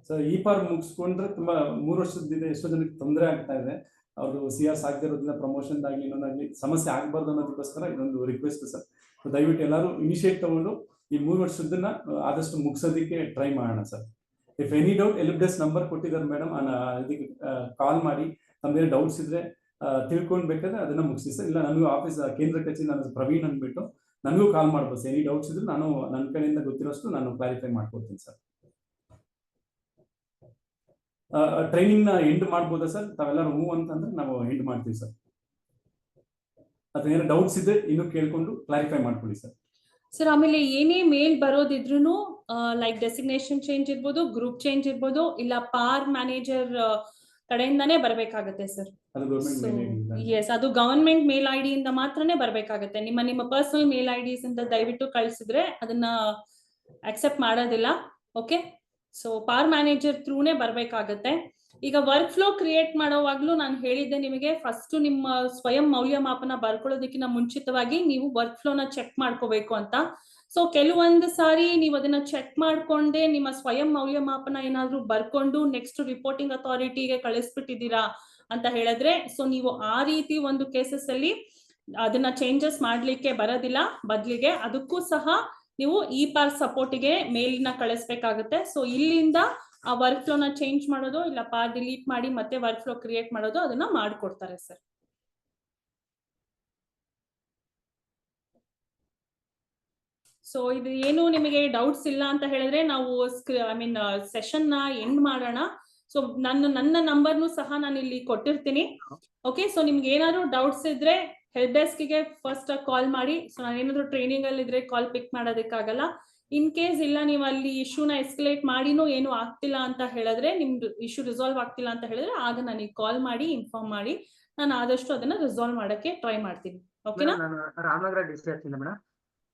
ಸೊ ಪಾರ್ ಮುಗಿಸ್ಕೊಂಡ್ರೆ ತುಂಬಾ 3 ವರ್ಷದಿಂದ ಎಷ್ಟೋ ಜನಕ್ಕೆ ತೊಂದರೆ ಆಗ್ತಾ ಇದೆ. ಅವರು CRs ಆಗದಿರೋದ್ರಿಂದ ಪ್ರಮೋಷನ್ ಆಗ್ಲಿ ಇನ್ನೊಂದಾಗ್ಲಿ ಸಮಸ್ಯೆ ಆಗ್ಬಾರ್ದು ಅನ್ನೋದಕ್ಕೋಸ್ಕರ ಇದೊಂದು ರಿಕ್ವೆಸ್ಟ್ ಸರ್. ದಯವಿಟ್ಟು ಎಲ್ಲರೂ ಇನಿಷಿಯೇಟ್ ತಗೊಂಡು ಈ 3 ವರ್ಷದನ್ನ ಆದಷ್ಟು ಮುಗಿಸೋದಕ್ಕೆ ಟ್ರೈ ಮಾಡೋಣ sir. If any doubt help desk number ಕೊಟ್ಟಿದ್ದಾರೆ ಮೇಡಮ್, ಇದಕ್ಕೆ ಕಾಲ್ ಮಾಡಿ ನಮ್ದೇನು ಡೌಟ್ಸ್ ಇದ್ರೆ ತಿಳ್ಕೊಂಡ್ಬೇಕಾದ್ರೆ ಅದನ್ನ ಮುಗಿಸಿ ಸರ್. ಇಲ್ಲ ನನಗೂ ಆಫೀಸ್ ಕೇಂದ್ರ ಕಚೇರಿ ನಾನು ಪ್ರವೀಣ್ ಅಂದ್ಬಿಟ್ಟು ನನಗೂ ಕಾಲ್ ಮಾಡ್ಬೋದು. ಎನಿ ಡೌಟ್ಸ್ ಇದ್ರೆ ನಾನು ನನ್ನ ಕಡೆಯಿಂದ ಗೊತ್ತಿರೋಷ್ಟು ನಾನು ಕ್ಲಾರಿಫೈ ಮಾಡ್ಕೊಡ್ತೀನಿ ಸರ್. ಟ್ರೈನಿಂಗ್ ನ ಎಂಡ್ ಮಾಡ್ಬೋದಾ ಸರ್? ತಾವೆಲ್ಲರೂ ಹೂ ಅಂತಂದ್ರೆ ನಾವು ಎಂಡ್ ಮಾಡ್ತೀವಿ ಸರ್. ಅದೇನೋ ಡೌಟ್ಸ್ ಇದ್ರೆ ಇನ್ನು ಕೇಳ್ಕೊಂಡು ಕ್ಲಾರಿಫೈ ಮಾಡ್ಕೊಳ್ಳಿ ಸರ್. ಸರ್ ಆಮೇಲೆ ಏನೇ ಮೇಲ್ ಬರೋದಿದ್ರು ಲೈಕ್ ಡೆಸಿಗ್ನೇಷನ್ ಚೇಂಜ್ ಇರ್ಬೋದು, ಗ್ರೂಪ್ ಚೇಂಜ್ ಇರ್ಬೋದು, ಇಲ್ಲ ಪಾರ್ ಮ್ಯಾನೇಜರ್ ಕಡೆಯಿಂದಾನೇ ಬರ್ಬೇಕಾಗತ್ತೆ ಸರ್. ಎಸ್, ಅದು ಗವರ್ಮೆಂಟ್ ಮೇಲ್ ಐಡಿ ಇಂದ ಮಾತ್ರನೇ ಬರ್ಬೇಕಾಗತ್ತೆ. ನಿಮ್ಮ ಪರ್ಸನಲ್ ಮೇಲ್ ಐಡಿಸ್ ಇಂದ ದಯವಿಟ್ಟು ಕಳಿಸಿದ್ರೆ ಅದನ್ನ ಅಕ್ಸೆಪ್ಟ್ ಮಾಡೋದಿಲ್ಲ. ಓಕೆ, ಸೊ ಪಾರ್ ಮ್ಯಾನೇಜರ್ ಥ್ರೂನೇ ಬರ್ಬೇಕಾಗತ್ತೆ. ಈಗ ವರ್ಕ್ ಫ್ಲೋ ಕ್ರಿಯೇಟ್ ಮಾಡೋವಾಗ್ಲೂ ನಾನು ಹೇಳಿದ್ದೆ ನಿಮಗೆ, ಫಸ್ಟ್ ನಿಮ್ಮ ಸ್ವಯಂ ಮೌಲ್ಯಮಾಪನ ಬರ್ಕೊಳ್ಳೋದಕ್ಕಿಂತ ಮುಂಚಿತವಾಗಿ ನೀವು ವರ್ಕ್ ಫ್ಲೋನ ಚೆಕ್ ಮಾಡ್ಕೋಬೇಕು ಅಂತ. ಸೊ ಕೆಲವೊಂದು ಸಾರಿ ನೀವು ಅದನ್ನ ಚೆಕ್ ಮಾಡ್ಕೊಂಡೆ ನಿಮ್ಮ ಸ್ವಯಂ ಮೌಲ್ಯಮಾಪನ ಏನಾದ್ರೂ ಬರ್ಕೊಂಡು ನೆಕ್ಸ್ಟ್ ರಿಪೋರ್ಟಿಂಗ್ ಅಥಾರಿಟಿಗೆ ಕಳಿಸ್ಬಿಟ್ಟಿದ್ದೀರಾ ಅಂತ ಹೇಳಿದ್ರೆ, ಸೊ ನೀವು ಆ ರೀತಿ ಒಂದು ಕೇಸಸ್ ಅಲ್ಲಿ ಅದನ್ನ ಚೇಂಜಸ್ ಮಾಡ್ಲಿಕ್ಕೆ ಬರೋದಿಲ್ಲ. ಬದಲಿಗೆ ಅದಕ್ಕೂ ಸಹ ನೀವು ಪಾರ್ ಸಪೋರ್ಟಿಗೆ ಮೇಲಿನ ಕಳಿಸ್ಬೇಕಾಗುತ್ತೆ. ಸೊ ಇಲ್ಲಿಂದ ಆ ವರ್ಕ್ ಫ್ಲೋನ ಚೇಂಜ್ ಮಾಡೋದು, ಇಲ್ಲ ಪಾರ್ ಡಿಲೀಟ್ ಮಾಡಿ ಮತ್ತೆ ವರ್ಕ್ ಫ್ಲೋ ಕ್ರಿಯೇಟ್ ಮಾಡೋದು ಅದನ್ನ ಮಾಡ್ಕೊಡ್ತಾರೆ ಸರ್. ಸೊ ಇದು ಏನು ನಿಮಗೆ ಡೌಟ್ಸ್ ಇಲ್ಲ ಅಂತ ಹೇಳಿದ್ರೆ ನಾವು ಸೆಷನ್ ನ ಎಂಡ್ ಮಾಡೋಣ. ಸೊ ನನ್ನ ನಂಬರ್ನು ಸಹ ನಾನು ಇಲ್ಲಿ ಕೊಟ್ಟಿರ್ತೀನಿ. ಓಕೆ, ಸೊ ನಿಮ್ಗೆ ಏನಾದ್ರು ಡೌಟ್ಸ್ ಇದ್ರೆ ಹೆಲ್ಪ್ ಡೆಸ್ಕ್ ಗೆ ಫಸ್ಟ್ ಕಾಲ್ ಮಾಡಿ. ಸೊ ನಾನು ಏನಾದ್ರು ಟ್ರೈನಿಂಗ್ ಅಲ್ಲಿ ಇದ್ರೆ ಕಾಲ್ ಪಿಕ್ ಮಾಡೋದಕ್ಕಾಗಲ್ಲ. ಇನ್ ಕೇಸ್ ಇಲ್ಲ ನೀವು ಅಲ್ಲಿ ಇಶ್ಯೂನ ಎಸ್ಕಲೇಟ್ ಮಾಡಿನೂ ಏನು ಆಗ್ತಿಲ್ಲ ಅಂತ ಹೇಳಿದ್ರೆ, ನಿಮ್ದು ಇಶ್ಯೂ ರಿಸಾಲ್ವ್ ಆಗ್ತಿಲ್ಲ ಅಂತ ಹೇಳಿದ್ರೆ ಆಗ ನನಗೆ ಕಾಲ್ ಮಾಡಿ ಇನ್ಫಾರ್ಮ್ ಮಾಡಿ, ನಾನು ಆದಷ್ಟು ಅದನ್ನ ರಿಸಾಲ್ವ್ ಮಾಡಕ್ಕೆ ಟ್ರೈ ಮಾಡ್ತೀನಿ. ಓಕೆನಾ? ರಾಮನಗರ ಡಿಸ್ಟ್ರಿಕ್ಟ್ ಇಂದ ಮೇಡಮ್.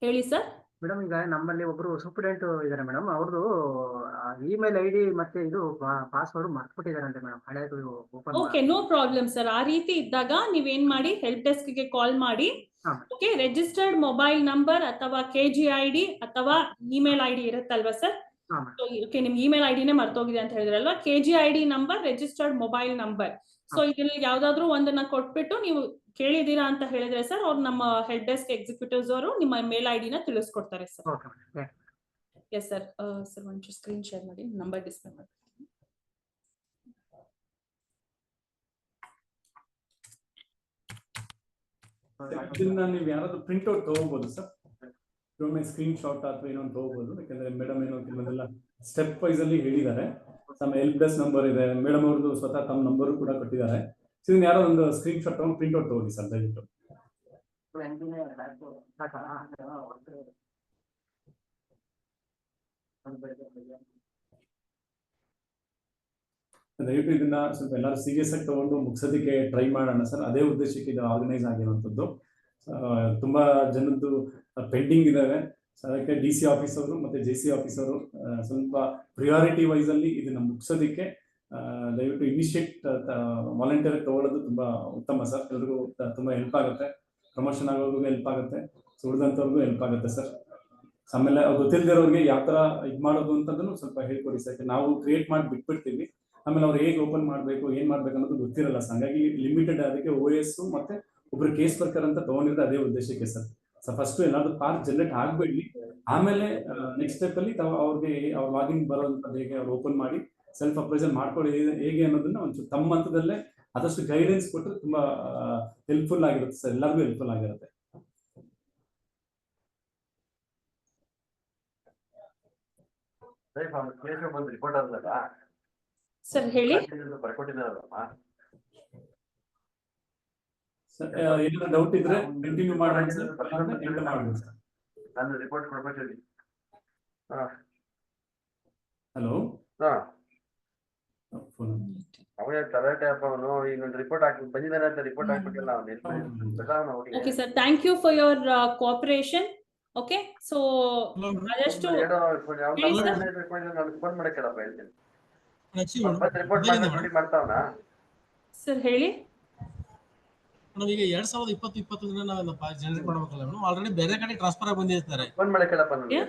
ಹೇಳಿ ಸರ್. ಮೇಡಮ್, ಈಗ ನಮ್ಮಲ್ಲಿ ಒಬ್ರು ಸೂಪರ್ಡೆಂಟ್ ಇದಾರೆ ಮೇಡಮ್. ಅವ್ರದ್ದು ಇಮೇಲ್ ಐಡಿ ಮತ್ತೆ ಇದು ಪಾಸ್ವರ್ಡ್ ಮರ್ತ್ಬಿಟ್ಟಿದಾರಂತೆ ಮೇಡಮ್, ಹಳೆದು open. Okay, no problem sir. ಆ ರೀತಿ ಇದ್ದಾಗ ನೀವೇನ್ ಮಾಡಿ ಹೆಲ್ಪ್ ಡೆಸ್ಕ್ ಗೆ ಕಾಲ್ ಮಾಡಿ. ಓಕೆ, ರಿಜಿಸ್ಟರ್ಡ್ ಮೊಬೈಲ್ ನಂಬರ್ ಅಥವಾ KGID ಅಥವಾ ಇಮೇಲ್ ID ಇರುತ್ತಲ್ವಾ ಸರ್, ಹಾ ಮೇಡಮ್. ಓಕೆ, ನಿಮ್ ಇಮೇಲ್ ಐಡಿನೇ ಮರ್ತೋಗಿದೆ ಅಂತ ಹೇಳಿದ್ರಲ್ವಾ, KGID number, registered mobile number. So ಇದ್ರಲ್ಲಿ ಯಾವ್ದಾದ್ರು ಒಂದನ್ನ ಕೊಟ್ಬಿಟ್ಟು ನೀವು ಕೇಳಿದೀರಾ ಅಂತ ಹೇಳಿದ್ರೆ ಸರ್, ಅವ್ರು ನಮ್ಮ ಹೆಲ್ಪ್ ಡೆಸ್ಕ್ ಎಕ್ಸಿಕ್ಯೂಟಿವ್ಸ್ ಅವರು ನಿಮ್ಮ ಮೇಲ್ ಐಡಿನ ತಿಳಿಸ್ಕೊಡ್ತಾರೆ sir. Okay madam. Yes sir. Sir ಒಂಚೂರು ಸ್ಕ್ರೀನ್ ಶೇರ್ ಮಾಡಿ, ನಂಬರ್ ಡಿಸ್ಪ್ಲೇ ಮಾಡಿ. ಇದನ್ನ ನೀವು ಯಾರಾದ್ರೂ ಪ್ರಿಂಟ್ಔಟ್ ತಗೋಬಹುದು ಸರ್, ಒಮ್ಮೆ ಸ್ಕ್ರೀನ್ ಶಾಟ್ ಅಥವಾ ಏನೋ ತಗೋಬಹುದು. ಯಾಕಂದ್ರೆ ಮೇಡಮ್ ಏನೋ ಕೆಲವೊಂದೆಲ್ಲ ಸ್ಟೆಪ್ ವೈಸ್ ಅಲ್ಲಿ ಹೇಳಿದ್ದಾರೆ. ತಮ್ಮ ಹೆಲ್ಪ್ ಡೆಸ್ಕ್ ನಂಬರ್ ಇದೆ, ಮೇಡಮ್ ಅವ್ರದ್ದು ಸ್ವತಃ ತಮ್ಮ ನಂಬರ್ ಕೂಡ ಕೊಟ್ಟಿದ್ದಾರೆ. ಸೊ ಇದನ್ನ ಯಾರೋ ಒಂದು ಸ್ಕ್ರೀನ್ ಶಾಟ್ ತಗೊಂಡು ಪ್ರಿಂಟ್ಔಟ್ ತಗೊಳ್ಳಿ ಸರ್ ದಯವಿಟ್ಟು. ದಯವಿಟ್ಟು ಇದನ್ನ ಸ್ವಲ್ಪ ಎಲ್ಲರೂ ಸೀರಿಯಸ್ ಆಗಿ ತಗೊಂಡು ಮುಗಿಸೋದಕ್ಕೆ ಟ್ರೈ ಮಾಡೋಣ ಸರ್. ಅದೇ ಉದ್ದೇಶಕ್ಕೆ ಇದು ಆರ್ಗನೈಸ್ ಆಗಿರುವಂಥದ್ದು. ತುಂಬಾ ಜನದ್ದು ಪೆಂಡಿಂಗ್ ಇದಾವೆ. ಅದಕ್ಕೆ DC ಆಫೀಸ್ ಅವರು ಮತ್ತೆ JC ಆಫೀಸ್ ಅವರು ಸ್ವಲ್ಪ ಪ್ರಿಯಾರಿಟಿ ವೈಸ್ ಅಲ್ಲಿ ಇದನ್ನ ಮುಗಿಸೋದಕ್ಕೆ ದಯವಿಟ್ಟು ಇನಿಷಿಯೇಟ್ ವಾಲಂಟಿಯರ್ ತಗೊಳ್ಳೋದು ತುಂಬಾ ಉತ್ತಮ ಸರ್. ಎಲ್ರಿಗೂ ತುಂಬಾ ಹೆಲ್ಪ್ ಆಗುತ್ತೆ, ಪ್ರಮೋಷನ್ ಆಗೋರ್ಗೂ ಹೆಲ್ಪ್ ಆಗುತ್ತೆ, ಉಳಿದಂಥವ್ರಿಗೂ ಹೆಲ್ಪ್ ಆಗುತ್ತೆ ಸರ್. ಆಮೇಲೆ ಗೊತ್ತಿಲ್ಲದಿರೋರಿಗೆ ಯಾವ ತರ ಇದು ಮಾಡೋದು ಅಂತದನ್ನು ಸ್ವಲ್ಪ ಹೇಳ್ಕೊಡಿ ಸರ್. ನಾವು ಕ್ರಿಯೇಟ್ ಮಾಡಿ ಬಿಟ್ಬಿಡ್ತೀವಿ, ಆಮೇಲೆ ಅವ್ರು ಹೇಗೆ ಓಪನ್ ಮಾಡಬೇಕು ಏನ್ ಮಾಡ್ಬೇಕು ಅನ್ನೋದು ಗೊತ್ತಿರಲ್ಲ ಸರ್. ಹಾಗಾಗಿ ಲಿಮಿಟೆಡ್, ಅದಕ್ಕೆ OS ಮತ್ತೆ ಒಬ್ರು ಕೇಸ್ ವರ್ಕರ್ ಅಂತ ತಗೊಂಡಿರೋದು ಅದೇ ಉದ್ದೇಶಕ್ಕೆ ಸರ್. ಫಸ್ಟ್ ಏನಾದ್ರು ಪಾರ್ಕ್ ಜನರೇಟ್ ಆಗ್ಬೇಡಿ, ಆಮೇಲೆ ನೆಕ್ಸ್ಟ್ ಸ್ಟೆಪ್ ಅಲ್ಲಿ ಅವ್ರಿಗೆ ಅವ್ರ ಲಾಗಿನ್ ಬರೋಂಥದ್ದು ಹೇಗೆ ಅವ್ರು ಓಪನ್ ಮಾಡಿ ಸೆಲ್ಫ್ ಅಪ್ರೈಸಲ್ ಮಾಡ್ಕೊಳ್ಳಿ ಹೇಗೆ ಅನ್ನೋದನ್ನ ಒಂಚೂರು ತಮ್ಮ ಹಂತದಲ್ಲೇ ಆದಷ್ಟು ಗೈಡೆನ್ಸ್ ಕೊಟ್ಟರೆ ತುಂಬಾ ಹೆಲ್ಪ್ಫುಲ್ ಆಗಿರುತ್ತೆ ಸರ್, ಎಲ್ಲರಿಗೂ ಹೆಲ್ಪ್ಫುಲ್ ಆಗಿರುತ್ತೆ. ರಿಪೋರ್ಟ್ ಆದ್ರಲ್ಲ ಸರ್ ಹೇಳಿ. ಬರ್ಕೊಟ್ಟಿದ್ದಾರಲ್ಲಮ್ಮ ಸರ್ ಏನಾದ್ರು ಡೌಟ್ ಇದ್ರೆ ಕಂಟಿನ್ಯೂ ಮಾಡೋಣ ಸರ್, ಎಂಡ್ ಮಾಡೋಣ ಸರ್. ನಾನು ರಿಪೋರ್ಟ್ ಕೊಡ್ಬೇಕು. ಹಲೋ, ಅವನೇ ತರಟೆ ಅಪ್ಪ ಅವನು. ಈಗ ಒಂದು ರಿಪೋರ್ಟ್ ಹಾಕಿ ಬಂದಿದ್ದಾನೆ ಅಂತ ರಿಪೋರ್ಟ್ ಹಾಕ್ಬಿಟ್ಟಿಲ್ಲ ಅವನು. Okay sir, thank you for your cooperation. Okay, so ಆದಷ್ಟು ಫೋನ್ ಮಾಡಕ್ಕೆಲ್ಲಪ್ಪ ಹೇಳ್ತೀನಿ. ರಿಪೋರ್ಟ್ ಮಾಡ್ತಾವನಾ ಸರ್ ಹೇಳಿ. ಮೇಡಮ್ ಈಗ 2020-21 ನಾವು ಜನರೇಟ್ ಮಾಡ್ಬೇಕಲ್ಲ ಮೇಡಮ್, ಆಲ್ರೆಡಿ ಬೇರೆ ಕಡೆ ಟ್ರಾನ್ಸ್ಫರ್ ಆಗಿ ಬಂದಿರ್ತಾರೆ. ಫೋನ್ ಮಾಡಕ್ಕೆಲ್ಲಪ್ಪ ನನಗೆ.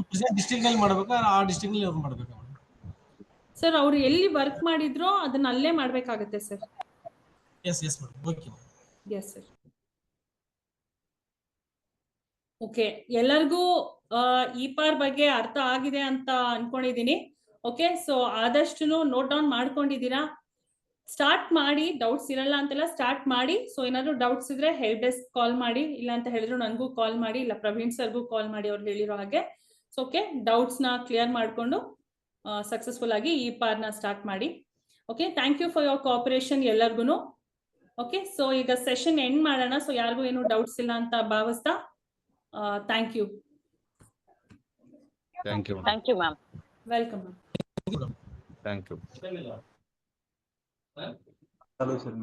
ಪ್ರೆಸೆಂಟ್ ಡಿಸ್ಟ್ರಿಕ್ಟ್ ನಲ್ಲಿ ಮಾಡ್ಬೇಕಾ, ಆ ಡಿಸ್ಟ್ರಿಕ್ಟ್ ನಲ್ಲಿ ಅವ್ರು ಮಾಡ್ಬೇಕಾ ಮೇಡಮ್? ಸರ್ ಅವ್ರು ಎಲ್ಲಿ ವರ್ಕ್ ಮಾಡಿದ್ರೋ ಅದನ್ನ ಅಲ್ಲೇ ಮಾಡ್ಬೇಕಾಗತ್ತೆ sir. S madam, okay. Yes sir. Okay, ಎಲ್ಲರಿಗೂ ಇಪಾರ್ ಬಗ್ಗೆ ಅರ್ಥ ಆಗಿದೆ ಅಂತ ಅನ್ಕೊಂಡಿದೀನಿ. ಓಕೆ, ಸೊ ಆದಷ್ಟು ನೋಟ್ ಡೌನ್ ಮಾಡ್ಕೊಂಡಿದ್ದೀರಾ. ಸ್ಟಾರ್ಟ್ ಮಾಡಿ, ಡೌಟ್ಸ್ ಇರಲ್ಲ ಅಂತೆಲ್ಲ ಸ್ಟಾರ್ಟ್ ಮಾಡಿ. ಸೊ ಏನಾದ್ರು ಡೌಟ್ಸ್ ಇದ್ರೆ ಹೆಲ್ಪ್ ಡೆಸ್ಕ್ ಕಾಲ್ ಮಾಡಿ, ಇಲ್ಲ ಅಂತ ಹೇಳಿದ್ರು ನನಗೂ ಕಾಲ್ ಮಾಡಿ, ಇಲ್ಲ ಪ್ರವೀಣ್ ಸರ್ಗೂ ಕಾಲ್ ಮಾಡಿ ಅವ್ರು ಹೇಳಿರೋ ಹಾಗೆ. ಸೊ ಓಕೆ, ಡೌಟ್ಸ್ ನ ಕ್ಲಿಯರ್ ಮಾಡ್ಕೊಂಡು ಸಕ್ಸಸ್ಫುಲ್ ಆಗಿ ಇಪಾರ್ ನ ಸ್ಟಾರ್ಟ್ ಮಾಡಿ. Okay, thank you for your cooperation ಎಲ್ಲರಿಗೂ. ಓಕೆ, ಸೊ ಈಗ ಸೆಷನ್ ಎಂಡ್ ಮಾಡೋಣ. ಸೊ ಯಾರಿಗೂ ಏನು ಡೌಟ್ಸ್ ಇಲ್ಲ ಅಂತ ಭಾವಿಸ್ತಾ thank you. Thank you ma'am. Welcome ma'am. Thank you. Hello sir.